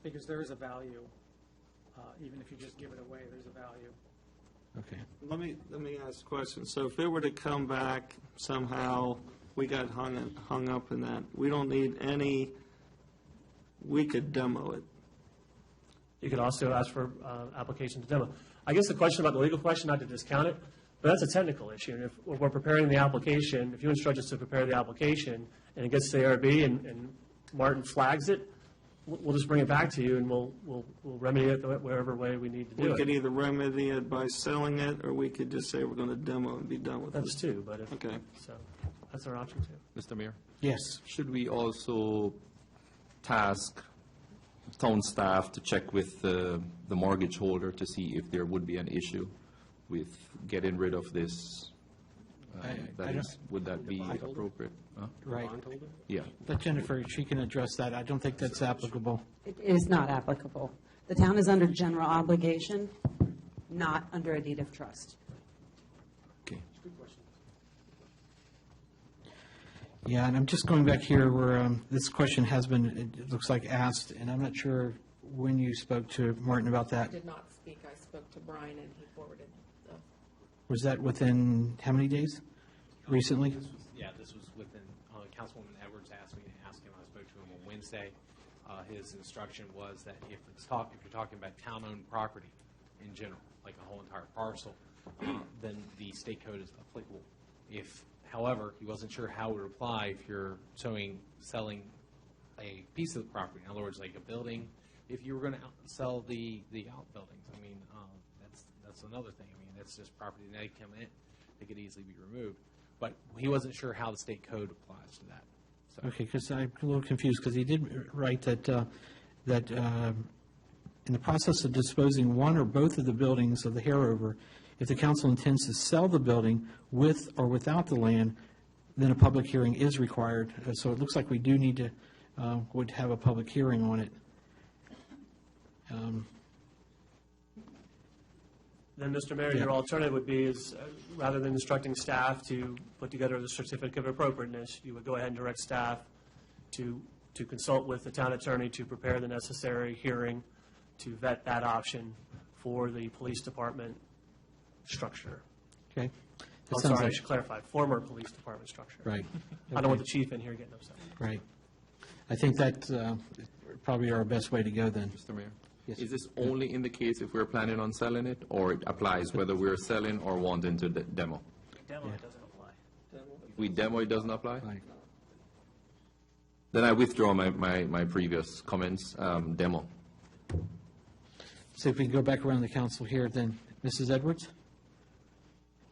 Because there is a value, even if you just give it away, there's a value. Okay. Let me ask a question. So if it were to come back somehow, we got hung up in that, we don't need any, we could demo it. You could also ask for application to demo. I guess the question about the legal question, not to discount it, but that's a technical issue. And if we're preparing the application, if you instruct us to prepare the application and it gets to the ARB and Martin flags it, we'll just bring it back to you and we'll remedy it whatever way we need to do it. We could either remedy it by selling it, or we could just say we're going to demo and be done with it. That's two, but if, okay. So that's our option too. Mr. Mayor? Yes. Should we also task town staff to check with the mortgage holder to see if there would be an issue with getting rid of this? Would that be appropriate? Huh? Right. Yeah. But Jennifer, she can address that. I don't think that's applicable. It is not applicable. The town is under general obligation, not under a deed of trust. Okay. Yeah, and I'm just going back here where this question has been, it looks like, asked, and I'm not sure when you spoke to Martin about that. I did not speak. I spoke to Brian, and he forwarded the. Was that within how many days? Recently? This was within, Councilwoman Edwards asked me to ask him. I spoke to him on Wednesday. His instruction was that if you're talking about town-owned property in general, like a whole entire parcel, then the state code is applicable. However, he wasn't sure how it would apply if you're selling a piece of the property. In other words, like a building. If you were going to sell the outbuildings, I mean, that's another thing. I mean, that's just property that they come in. They could easily be removed. But he wasn't sure how the state code applies to that. So. Okay, because I'm a little confused, because he did write that in the process of disposing one or both of the buildings of the Harover, if the council intends to sell the building with or without the land, then a public hearing is required. So it looks like we do need to, would have a public hearing on it. Then, Mr. Mayor, Yeah. your alternative would be is, rather than instructing staff to put together the certificate of appropriateness, you would go ahead and direct staff to consult with the town attorney to prepare the necessary hearing to vet that option for the police department structure. Okay. I'm sorry, I should clarify, former police department structure. Right. I don't want the chief in here getting upset. Right. I think that's probably our best way to go then. Mr. Mayor? Yes. Is this only in the case if we're planning on selling it, or it applies whether we're selling or wanting to demo? Demo, it doesn't apply. If we demo, it doesn't apply? Right. Then I withdraw my previous comments, demo. So if we can go back around the council here, then Mrs. Edwards,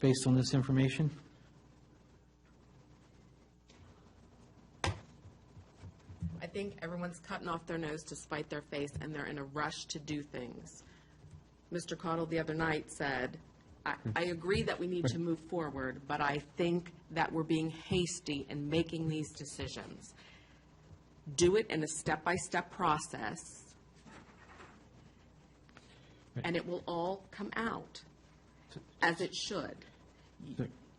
based on this information? I think everyone's cutting off their nose to spite their face, and they're in a rush to do things. Mr. Caudle the other night said, I agree that we need to move forward, but I think that we're being hasty in making these decisions. Do it in a step-by-step process, and it will all come out as it should.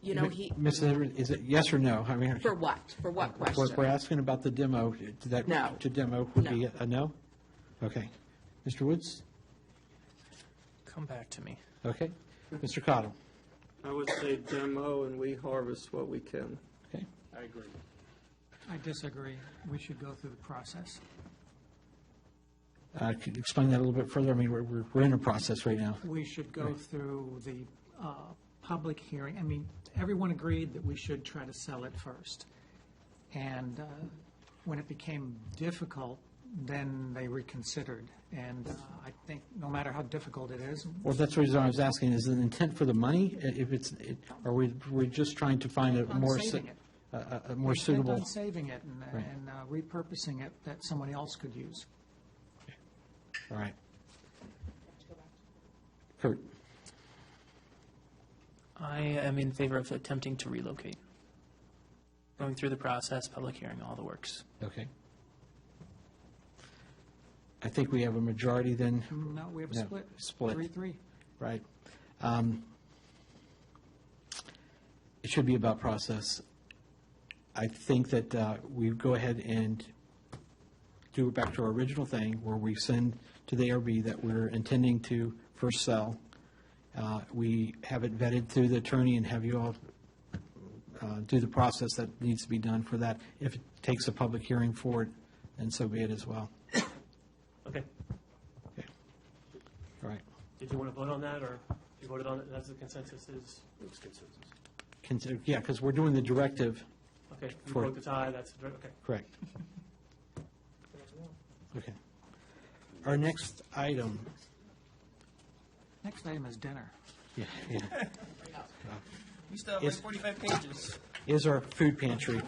You know, Mrs. Edwards, is it yes or no? I mean, For what? For what question? We're asking about the demo. No. To demo would No. be a no? Okay. Mr. Woods? Come back to me. Okay. Mr. Cottle? I would say demo and we harvest what we can. Okay. I agree. I disagree. We should go through the process. Could you explain that a little bit further? I mean, we're in a process right now. We should go through the public hearing. I mean, everyone agreed that we should try to sell it first. And when it became difficult, then they reconsidered. And I think no matter how difficult it is. Well, that's the reason I was asking, is the intent for the money? If it's, are we're just trying to find a more, saving it. a more We suitable? intend on saving it and, Right. and repurposing it that somebody else could use. All right. Kurt? I am in favor of attempting to relocate. Going through the process, public hearing, all the works. Okay. I think we have a majority then. No, we have a No, split. split. 3-3. Right. It should be about process. I think that we go ahead and do it back to our original thing, where we send to the ARB that we're intending to first sell. We have it vetted through the attorney and have you all do the process that needs to be done for that. If it takes a public hearing for it, then so be it as well. Okay. All right. Did you want to vote on that, or you voted on it as the consensus is? It's consensus. Yeah, because we're doing the directive. Okay, you For- broke the tie, that's, okay. Correct. Okay. Our next item. Next item is dinner. Yeah. We still have Is- 45 pages. Is our food pantry.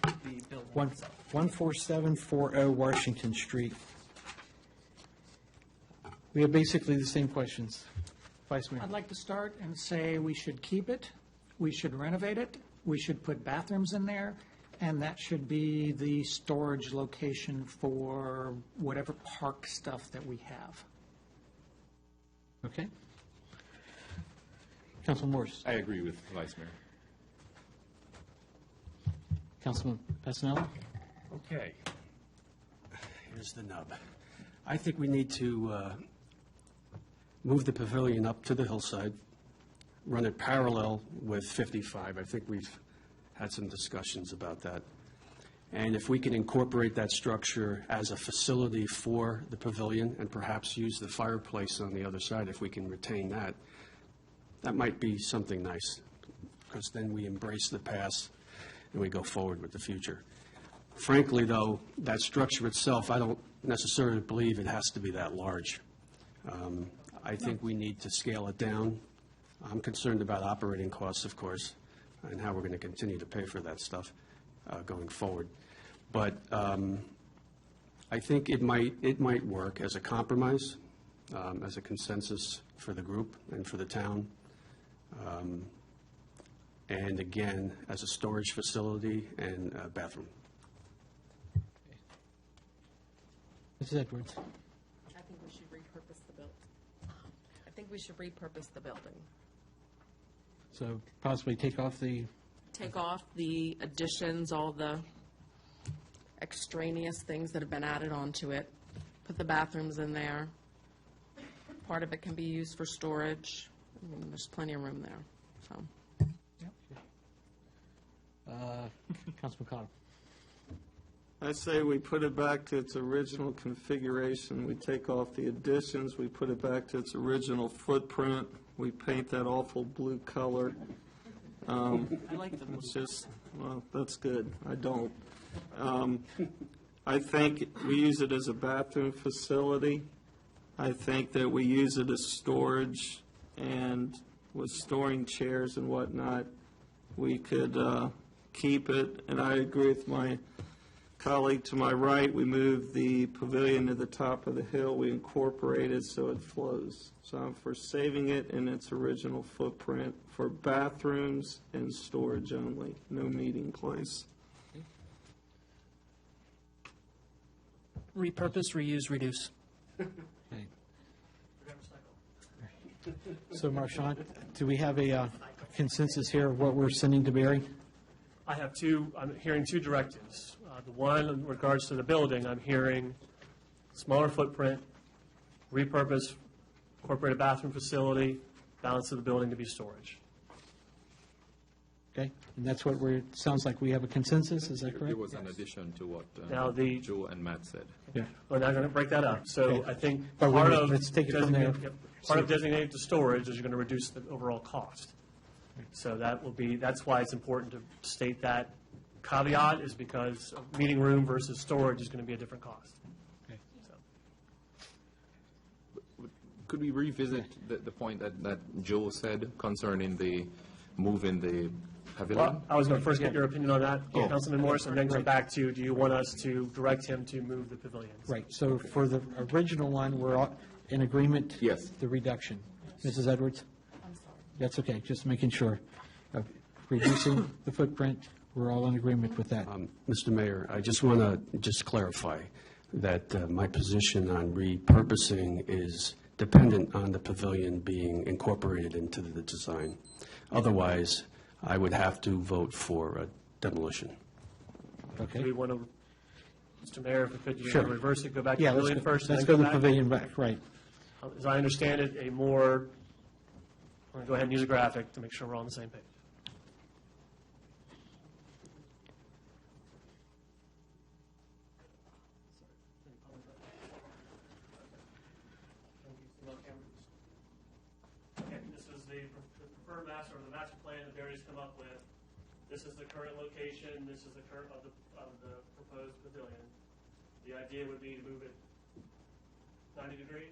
The building One- itself. 14740 Washington Street. We have basically the same questions. Vice Mayor. I'd like to start and say we should keep it, we should renovate it, we should put bathrooms in there, and that should be the storage location for whatever park stuff that we have. Okay. Councilman Morris. I agree with Vice Mayor. Councilman Passanello. Okay. Here's the nub. I think we need to move the pavilion up to the hillside, run it parallel with 55. I think we've had some discussions about that. And if we can incorporate that structure as a facility for the pavilion and perhaps use the fireplace on the other side, if we can retain that, that might be something nice, because then we embrace the past and we go forward with the future. Frankly, though, that structure itself, I don't necessarily believe it has to be that large. I think we need to scale it down. I'm concerned about operating costs, of course, and how we're going to continue to pay for that stuff going forward. But I think it might work as a compromise, as a consensus for the group and for the town. and again, as a storage facility and a bathroom. Mrs. Edwards? I think we should repurpose the building. So possibly take off the, Take off the additions, all the extraneous things that have been added onto it. Put the bathrooms in there. Part of it can be used for storage. I mean, there's plenty of room there, so. Councilman Cottle. I say we put it back to its original configuration. We take off the additions, we put it back to its original footprint. We paint that awful blue color. I like the blue. It's just, well, that's good. I don't. I think we use it as a bathroom facility. I think that we use it as storage, and with storing chairs and whatnot, we could keep it. And I agree with my colleague to my right. We move the pavilion to the top of the hill. We incorporate it so it flows. So I'm for saving it in its original footprint for bathrooms and storage only, no meeting place. Repurpose, reuse, reduce. So Marchand, do we have a consensus here of what we're sending to Barry? I'm hearing two directives. The one in regards to the building, I'm hearing smaller footprint, repurpose, incorporate a bathroom facility, balance of the building to be storage. Okay, and that's what we're, it sounds like we have a consensus, is that correct? There was an addition to what Now Joe and Matt said. Yeah. Well, now I'm going to break that up. So Okay. I think But part wait, of let's take it from there. part of designating to storage is you're going to reduce the overall cost. So that's why it's important to state that caveat, is because a meeting room versus storage is going to be a different cost. Okay. Could we revisit the point that Joe said concerning the move in the pavilion? Well, I was going to first get your opinion on that, Oh. Councilman Morris, and then come back to, do you want us to direct him to move the pavilion? Right, so for the original one, we're all in agreement? Yes. The reduction. Mrs. Edwards? I'm sorry. That's okay, just making sure. Reducing the footprint, we're all in agreement with that. Mr. Mayor, I just want to just clarify that my position on repurposing is dependent on the pavilion being incorporated into the design. Otherwise, I would have to vote for demolition. Okay. Do we want to, Mr. Mayor, if we could, you Sure. want to reverse it, go back to Yeah, the let's pavilion go- first? and let's then go to come the back? pavilion back, right. As I understand it, I'm going to go ahead and use a graphic to make sure we're on the same page. Okay, this is the preferred master, or the master plan that Barry's come up with. This is the current location, this is the current of the proposed pavilion. The idea would be to move it 90 degrees?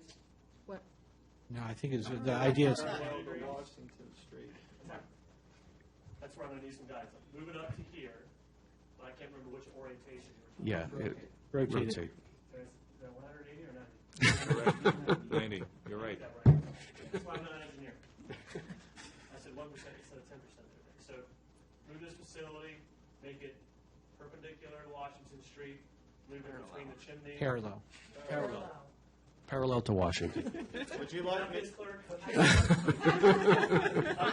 What? No, I think it's, the idea is, Washington Street. That's where I'm going to need some guidance. Move it up to here, but I can't remember which orientation. Yeah. Rotate it. Is that 180 or 90? 90, you're right. That's why I'm not an engineer. I said 1% instead of 10% there. So move this facility, make it perpendicular to Washington Street, move it between the chimney. Parallel. Parallel to Washington. Would you like me? I don't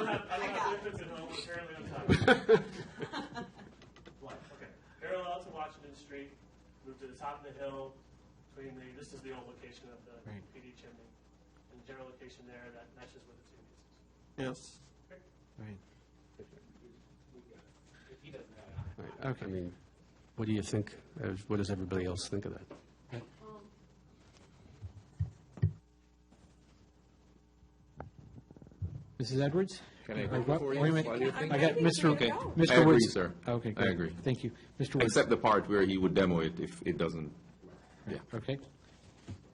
have infants at home, apparently I'm tired. Okay. Parallel to Washington Street, move to the top of the hill, this is the old location of the Right. PD chimney. And the general location there, that matches with the two pieces. Yes. Right. Right. I mean, what do you think? What does everybody else think of that? Mrs. Edwards? Can I Or go what? before you? Wait a minute. While you think? I got Mr. Okay. Mr. I agree, Woods. sir. Okay, I great. agree. Thank you. Mr. Woods? Except the part where he would demo it if it doesn't, yeah. Okay.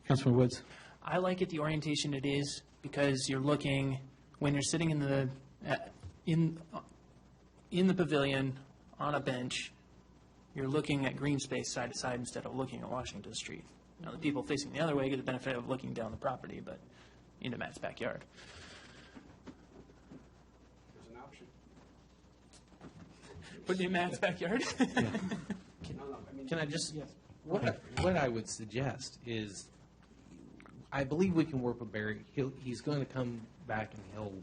Councilman Woods? I like it the orientation it is, because you're looking, when you're sitting in the pavilion on a bench, you're looking at green space side to side instead of looking at Washington Street. Now, the people facing the other way get the benefit of looking down the property, but into Matt's backyard. Put it in Matt's backyard. Can I just, what I would suggest is, I believe we can work with Barry. He's going to come back and he'll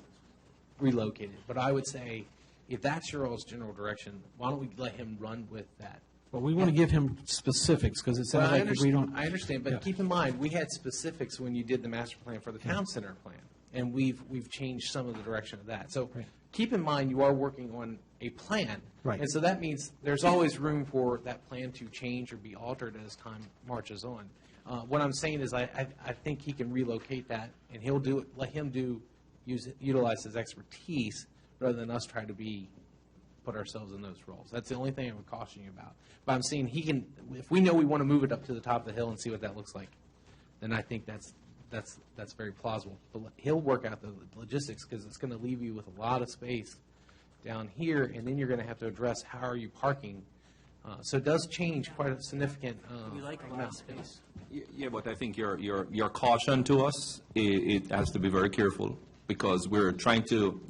relocate it. But I would say, if that's your all's general direction, why don't we let him run with that? Well, we want to give him specifics, because it sounds like we don't. I understand, but keep in mind, we had specifics when you did the master plan for the town center plan, and we've changed some of the direction of that. So keep in mind, you are working on a plan. Right. And so that means there's always room for that plan to change or be altered as time marches on. What I'm saying is I think he can relocate that, and he'll do it, let him utilize his expertise rather than us try to put ourselves in those roles. That's the only thing I would caution you about. But I'm saying he can, if we know we want to move it up to the top of the hill and see what that looks like, then I think that's very plausible. But he'll work out the logistics, because it's going to leave you with a lot of space down here, and then you're going to have to address how are you parking. So it does change quite a significant We like a lot of space. Yeah, but I think your caution to us, it has to be very careful, because we're trying to,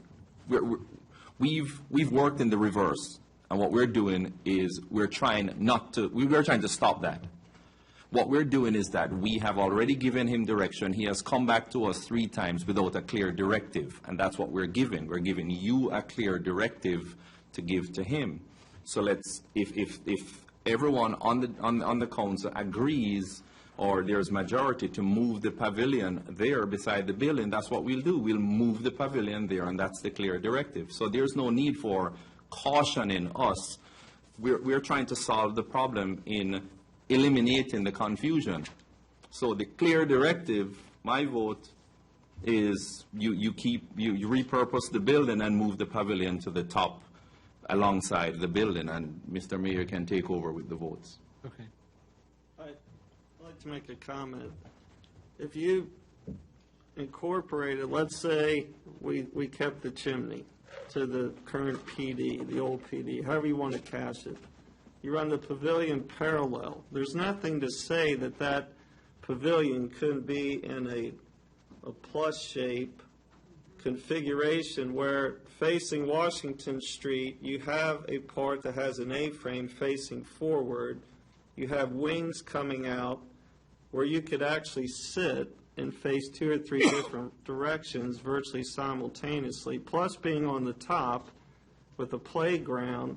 we've worked in the reverse, and what we're doing is we're trying to stop that. What we're doing is that we have already given him direction. He has come back to us 3 times without a clear directive, and that's what we're giving. We're giving you a clear directive to give to him. So if everyone on the council agrees, or there's majority to move the pavilion there beside the building, that's what we'll do. We'll move the pavilion there, and that's the clear directive. So there's no need for cautioning us. We're trying to solve the problem in eliminating the confusion. So the clear directive, my vote, is you repurpose the building and move the pavilion to the top alongside the building, and Mr. Mayor can take over with the votes. Okay. I'd like to make a comment. If you incorporated, let's say we kept the chimney to the current PD, the old PD, however you want to cast it. You run the pavilion parallel. There's nothing to say that that pavilion couldn't be in a plus shape configuration where facing Washington Street, you have a part that has an A-frame facing forward. You have wings coming out where you could actually sit and face 2 or 3 different directions virtually simultaneously, plus being on the top with a playground.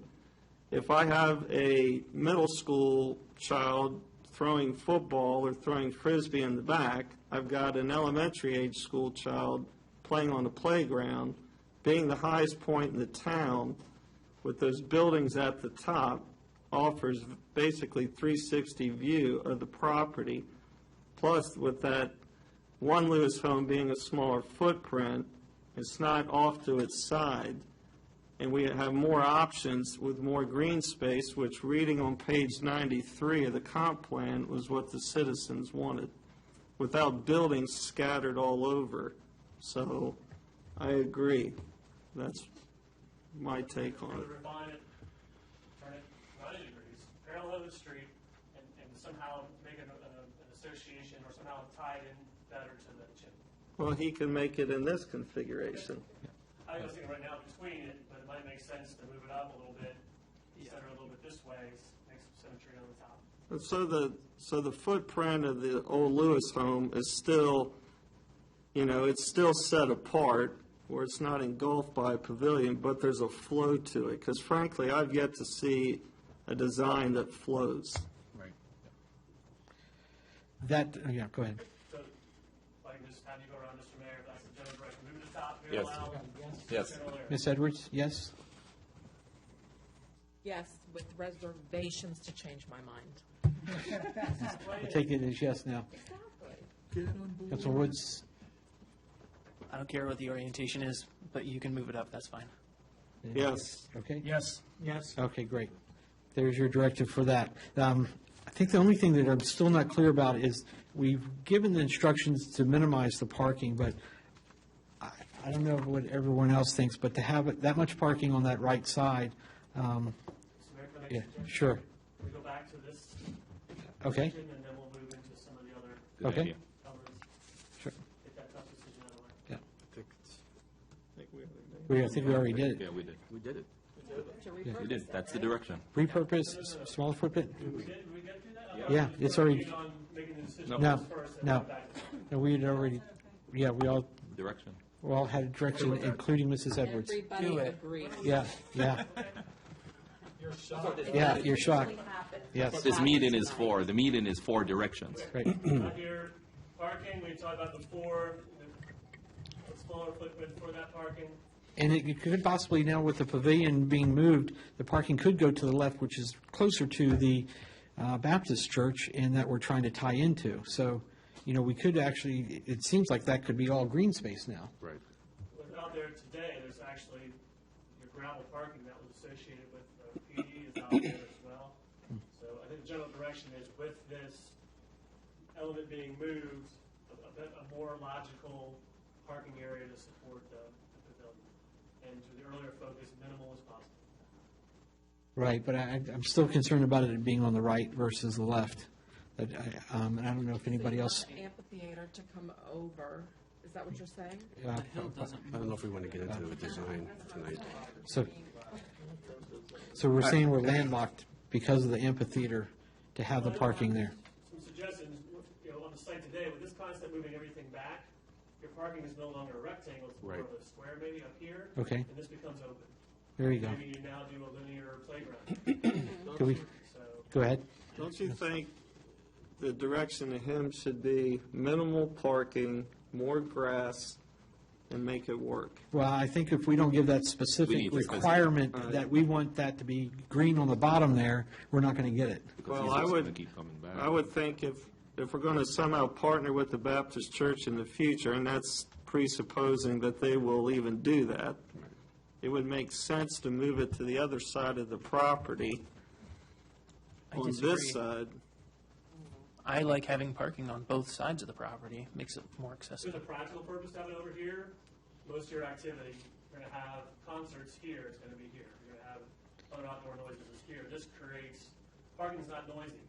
If I have a middle school child throwing football or throwing frisbee in the back, I've got an elementary age school child playing on the playground. Being the highest point in the town with those buildings at the top offers basically 360 view of the property. Plus, with that one Lewis home being a smaller footprint, it's not off to its side. And we have more options with more green space, which reading on page 93 of the comp plan was what the citizens wanted, without buildings scattered all over. So I agree. That's my take on it. Refine it, turn it 90 degrees, parallel the street, and somehow make an association or somehow tie it in better to the chimney. Well, he can make it in this configuration. I was thinking right now between it, but it might make sense to move it up a little bit, center a little bit this way, make some symmetry on the top. And so the footprint of the old Lewis home is still, it's still set apart, where it's not engulfed by a pavilion, but there's a flow to it. Because frankly, I've yet to see a design that flows. Right. Yeah, go ahead. So, if I can just have you go around, Mr. Mayor, if that's the general direction, move to the top, Yes. Yes. Ms. Edwards, yes? Yes, with reservations to change my mind. I take it as yes now. Councilor Woods? I don't care what the orientation is, but you can move it up, that's fine. Yes. Okay. Yes, yes. Okay, great. There's your directive for that. I think the only thing that I'm still not clear about is we've given the instructions to minimize the parking, but I don't know what everyone else thinks, but to have it, that much parking on that right side, yeah, sure. We go back to this Okay. section, and then we'll move into some of the other Okay. elements. Sure. Get that tough decision out of the way. Yeah. I think we already did it. Yeah, we did. We did it. You did, that's the direction. Repurpose, smaller footprint? Did we get through that? Yeah, it's already, Working on making the decision no, first and no. then back. No, we had already, yeah, we all Direction. had a direction, including Mrs. Edwards. Everybody agrees. Yeah, yeah. Yeah, you're shocked. Yes. This meeting is the meeting is for directions. Right. Out here, parking, we talked about the smaller footprint for that parking. And it could possibly now, with the pavilion being moved, the parking could go to the left, which is closer to the Baptist church, and that we're trying to tie into. So, we could actually, it seems like that could be all green space now. Right. Out there today, there's actually your gravel parking that was associated with PD is out there as well. So I think the general direction is with this element being moved, a more logical parking area to support the pavilion. And to the earlier focus, minimal as possible. Right, but I'm still concerned about it being on the right versus the left. And I don't know if anybody else. Amphitheater to come over. Is that what you're saying? Yeah. I don't know if we want to get into the design tonight. So we're saying we're landlocked because of the amphitheater to have the parking there. Some suggestions, on the site today, with this concept moving everything back, your parking is no longer a rectangle, it's more of a square maybe up here. Okay. And this becomes open. There you go. Maybe you now do a linear playground. Can we, go ahead. Don't you think the direction of him should be minimal parking, more grass, and make it work? Well, I think if we don't give that We specific need the specific. requirement that we want that to be green on the bottom there, we're not going to get it. Because Well, he's I just would- gonna keep coming back. I would think if we're going to somehow partner with the Baptist Church in the future, and that's presupposing that they will even do that, it would make sense to move it to the other side of the property I on disagree. this side. I like having parking on both sides of the property. Makes it more There's accessible. a practical purpose to have it over here. Most of your activity, you're going to have concerts here, it's going to be here. You're going to have other outdoor noises is here. This creates, parking's not noisy.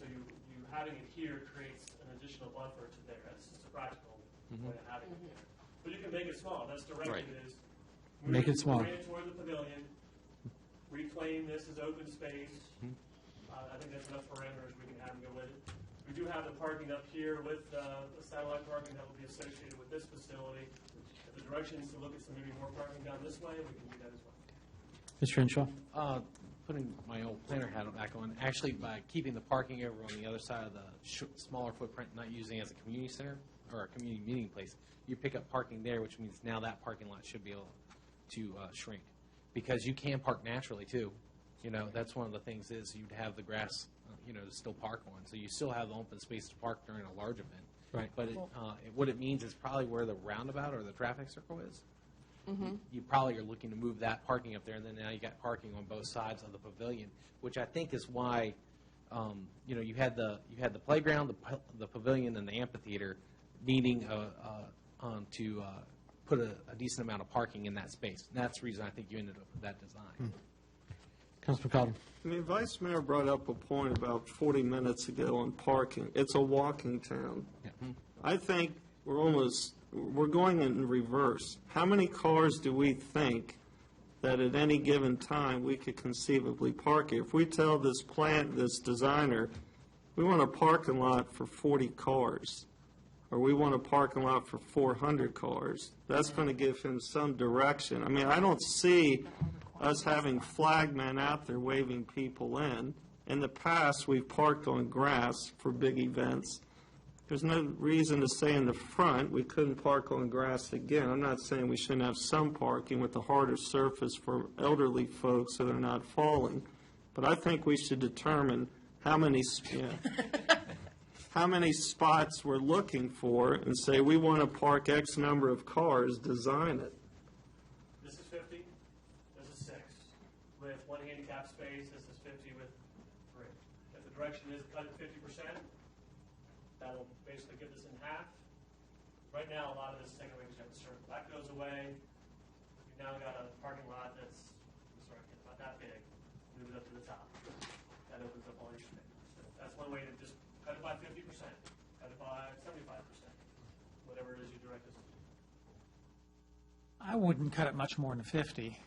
You having it here creates an additional buffer to there. That's just a practical way of having it there. But you can make it small. That's direction Right. is. Make it small. Bring it toward the pavilion, reclaim this as open space. I think that's enough parameters we can have and go with it. We do have the parking up here with the satellite parking that will be associated with this facility. If the direction is to look at some maybe more parking down this way, we can do that as well. Mr. Henshaw? Putting my old planner hat back on, actually by keeping the parking over on the other side of the smaller footprint, not using it as a community center or a community meeting place, you pick up parking there, which means now that parking lot should be able to shrink. Because you can park naturally too. That's one of the things is you'd have the grass, to still park on. So you still have the open space to park during a large event. Right. But what it means is probably where the roundabout or the traffic circle is. You probably are looking to move that parking up there, and then now you got parking on both sides of the pavilion, which I think is why, you had the playground, the pavilion, and the amphitheater needing to put a decent amount of parking in that space. And that's the reason I think you ended up with that design. Councilman Cotton? Vice Mayor brought up a point about 40 minutes ago on parking. It's a walking town. I think we're going in reverse. How many cars do we think that at any given time we could conceivably park here? If we tell this designer, we want a parking lot for 40 cars, or we want a parking lot for 400 cars, that's going to give him some direction. I mean, I don't see us having flagmen out there waving people in. In the past, we've parked on grass for big events. There's no reason to say in the front we couldn't park on grass again. I'm not saying we shouldn't have some parking with the harder surface for elderly folks so they're not falling. But I think we should determine how many spots we're looking for and say we want to park X number of cars, design it. This is 50, this is 6. With one handicap space, this is 50 with 3. If the direction is cut at 50%, that'll basically get this in half. Right now, a lot of this is taken away because you have the circle. That goes away. You've now got a parking lot that's about that big. Move it up to the top. That opens up all your space. So that's one way to just cut it by 50%, cut it by 75%, whatever it is you direct us to. I wouldn't cut it much more than 50.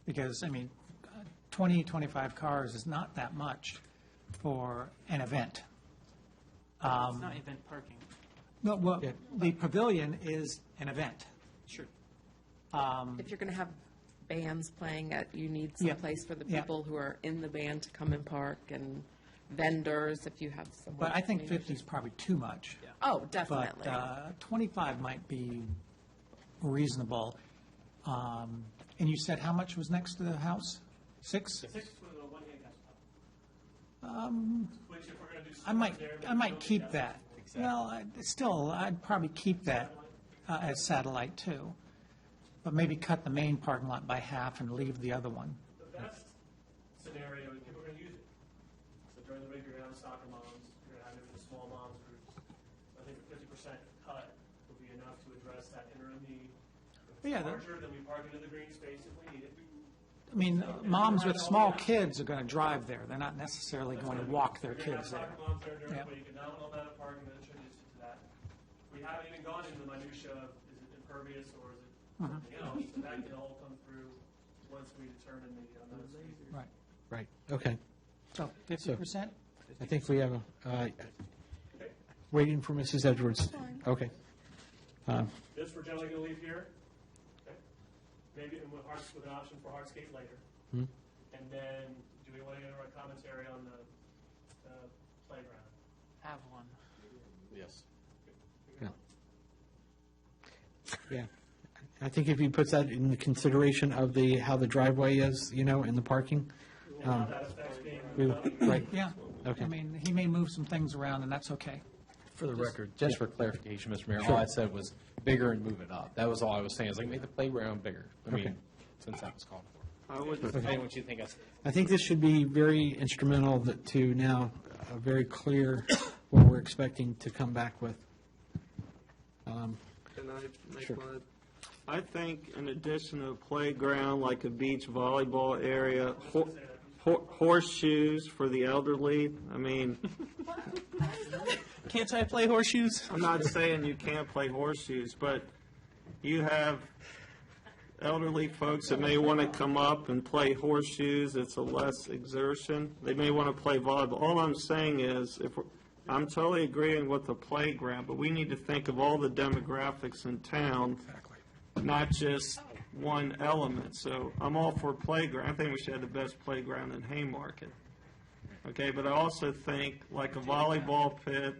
Because, I mean, 20, 25 cars is not that much for an event. It's not event parking. No, well, the pavilion is an event. Sure. If you're going to have bands playing you need some Yeah. place for the Yeah. people who are in the band to come and park, and vendors, if you have someone. But I think 50 is probably too much. Oh, definitely. But 25 might be reasonable. And you said how much was next to the house? 6? 6 with a one-hand gas pump. Which if we're going to do I might, something there, I might keep gas that. pump. Well, still, I'd probably keep that as satellite too. But maybe cut the main parking lot by half and leave the other one. The best scenario is people are going to use it. So during the week, you're going to have soccer moms, you're going to have maybe the small moms groups. I think the 50% cut will be enough to address that interim need. If Yeah, it's larger, then we park into the green space if we need it. I mean, moms with small kids are going to drive there. They're not necessarily going to walk their You're going kids to there. have soccer moms there during Yeah. the week, and nominal amount of parking that attributes to that. We haven't even gone into the minutia of is it impervious or is it something else. So that can all come through once we determine the amount of space. Right. Right, okay. So 50%? I think we have waiting for Mrs. Edwards. Okay. This we're generally going to leave here. Okay. Maybe with an option for hardscape later. Hmm. And then, do we want to get a commentary on the playground? Have one. Yes. Yeah. I think if you put that in the consideration of how the driveway is, and the parking. Right. Yeah. Okay. I mean, he may move some things around, and that's okay. For the record, just for clarification, Mr. Mayor, Sure. all I said was bigger and move it up. That was all I was saying, is like make the playground bigger. I Okay. mean, since that was called for. I would, Depending what you think I said. I think this should be very instrumental to now very clear what we're expecting to come back with. can I make Sure. one? I think in addition to a playground, like a beach volleyball area, horseshoes for the elderly, I mean, Can't I play horseshoes? I'm not saying you can't play horseshoes, but you have elderly folks that may want to come up and play horseshoes. It's a less exertion. They may want to play volleyball. All I'm saying is, I'm totally agreeing with the playground, but we need to think of all the demographics in town, not just one element. So I'm all for playground. I think we should have the best playground in Haymarket. Okay, but I also think like a volleyball pit,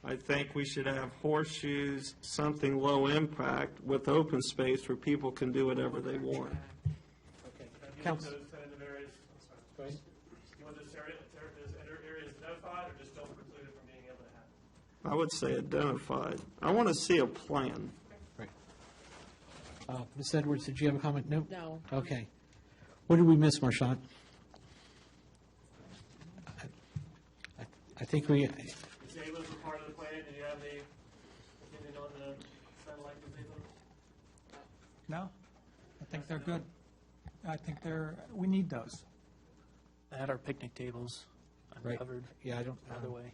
I think we should have horseshoes, something low impact with open space where people can do whatever they want. Council. Those kind of areas, Go ahead. you want those areas notified or just don't preclude it from being able to happen? I would say identified. I want to see a plan. Right. Ms. Edwards, did you have a comment? No? No. Okay. What did we miss, Marchant? I think we, Disabled were part of the plan. Did you have any opinion on the satellite disabled? No? I think they're good. I think we need those. I had our picnic tables Right. covered. Yeah, I don't. Either way.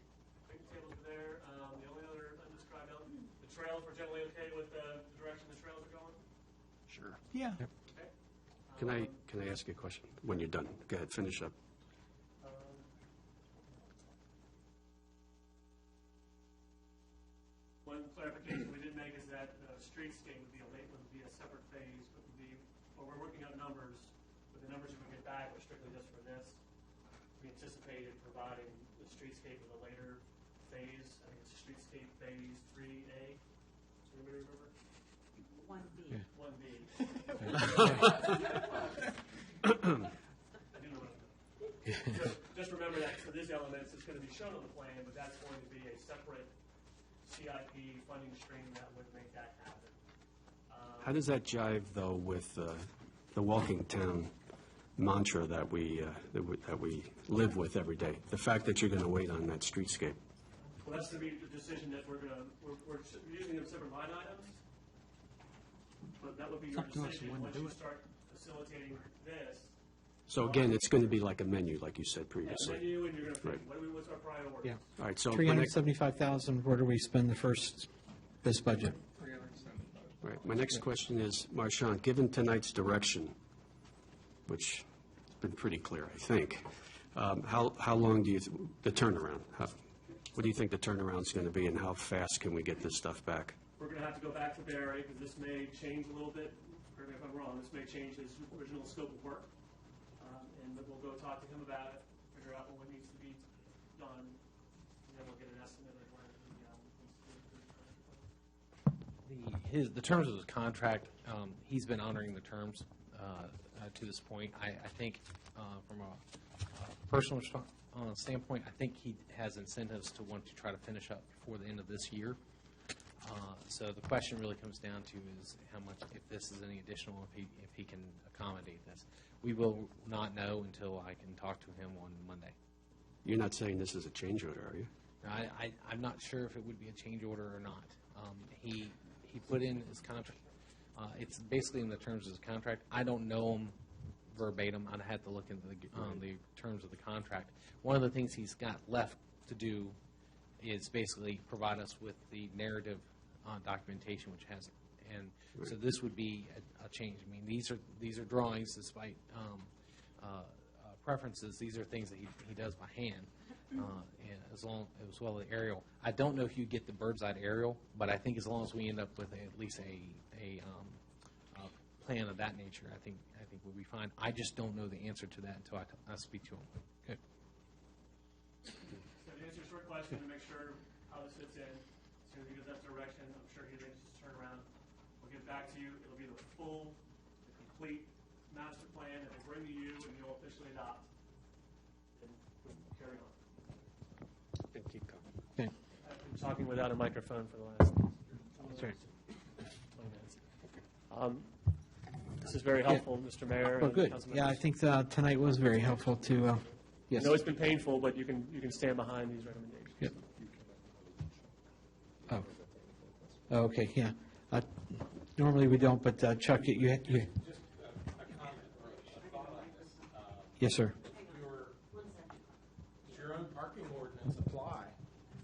Picnic tables are there. The only other undescribed element, the trails, we're generally okay with the direction the trails are going? Sure. Yeah. Okay. Can I ask you a question when you're done? Go ahead, finish up. One clarification we did make is that the streetscape would be a separate phase, but we're working on numbers, but the numbers we get back are strictly just for this. We anticipated providing the streetscape with a later phase. I think it's streetscape phase 3A. Does anybody remember? 1B. Yeah. 1B. I do know what I'm doing. Just remember that for these elements, it's going to be shown on the plan, but that's going to be a separate CIP funding stream that would make that happen. How does that jive, though, with the walking town mantra that we live with every day? The fact that you're going to wait on that streetscape. Well, that's going to be the decision that we're using them separate line items, but that would be your Up to us decision when to once do you it. start facilitating this. So again, it's going to be like a menu, like you said Yeah, previously. menu, and you're going to Right. think, what's our priority? Yeah. All right, so my next- 375,000, where do we spend this budget? Right. My next question is, Marchant, given tonight's direction, which has been pretty clear, I think. How long do you, the turnaround, what do you think the turnaround's going to be, and how fast can we get this stuff back? We're going to have to go back to Barry, because this may change a little bit. Correct me if I'm wrong, this may change his original scope of work. And we'll go talk to him about it, figure out what needs to be done, and then we'll get an estimate of when The terms of his contract, he's been honoring the terms to this point. I think from a personal standpoint, I think he has incentives to want to try to finish up before the end of this year. So the question really comes down to is how much, if this is any additional, if he can accommodate this. We will not know until I can talk to him on Monday. You're not saying this is a change order, are you? I'm not sure if it would be a change order or not. He put in his contract. It's basically in the terms of his contract. I don't know him verbatim. I'd have to look into the terms of the contract. One of the things he's got left to do is basically provide us with the narrative documentation, which has, and so this would be a change. I mean, these are drawings, despite preferences. These are things that he does by hand, and as well as aerial. I don't know if you get the bird's eye aerial, but I think as long as we end up with at least a plan of that nature, I think we'll be fine. I just don't know the answer to that until I speak to him. Okay. So to answer your short question, to make sure how this fits in, as soon as he gives that direction, I'm sure he's anxious to turn around. We'll get back to you. It'll be the complete master plan that they bring to you and you'll officially adopt. And we'll carry on. And keep going. Okay. I've been talking without a microphone for the last 20 minutes. This is very helpful, Mr. Mayor. Well, and good. council Yeah, I members. think tonight was very helpful to, yes. I know it's been painful, but you can stand behind these recommendations. Yep. Oh, okay, yeah. Normally we don't, but Chuck, you. Yes, sir. Does your own parking ordinance apply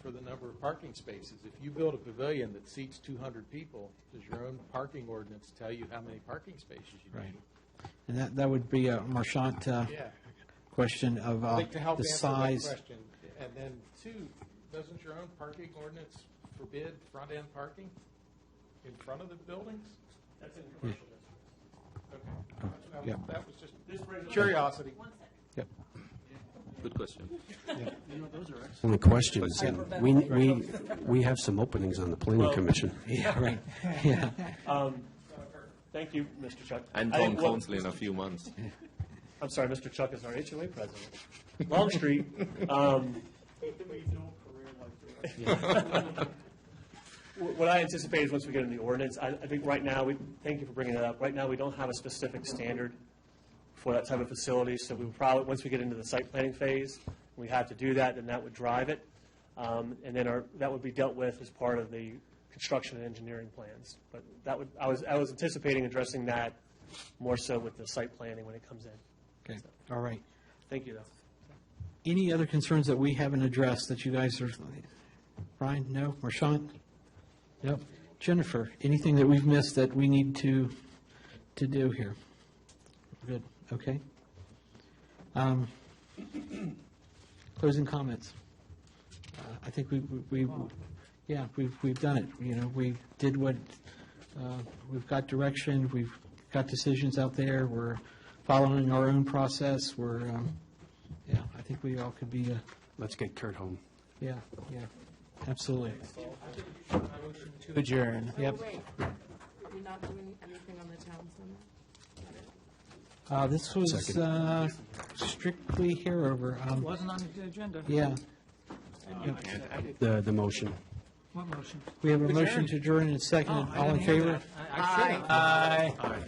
for the number of parking spaces? If you build a pavilion that seats 200 people, does your own parking ordinance tell you how many parking spaces you need? Right. And that would be a Marchant question of I think to help the answer size. that question. And then, two, doesn't your own parking ordinance forbid front-end parking in front of the buildings? That's in commercial districts. Okay. Yeah. That was just This brings up- curiosity. Yep. Good question. Only questions, and we have some openings on the planning commission. Yeah, right. Yeah. Thank you, Mr. Chuck. And I town think council in a few months. I'm sorry, Mr. Chuck is our HOA president. Longstreet. What I anticipate is once we get in the ordinance, I think right now, thank you for bringing that up. Right now, we don't have a specific standard for that type of facility, so we probably, once we get into the site planning phase, we have to do that, then that would drive it. And then that would be dealt with as part of the construction and engineering plans. But I was anticipating addressing that more so with the site planning when it comes in. Okay, all right. Thank you, though. Any other concerns that we haven't addressed that you guys are, Brian, no? Marchant? Nope. Jennifer, anything that we've missed that we need to do here? Good, okay. Closing comments. I think we've done it. You know, we did what, we've got direction, we've got decisions out there, we're following our own process, I think we all could be, Let's get Kurt home. yeah, absolutely. To adjourn. Yep. Wait, are we not doing anything on the town center? This was strictly here over. Wasn't on the agenda. Yeah. The motion. What motion? We have a motion to adjourn and second. Oh, I All in didn't hear favor? that. I should have. Aye.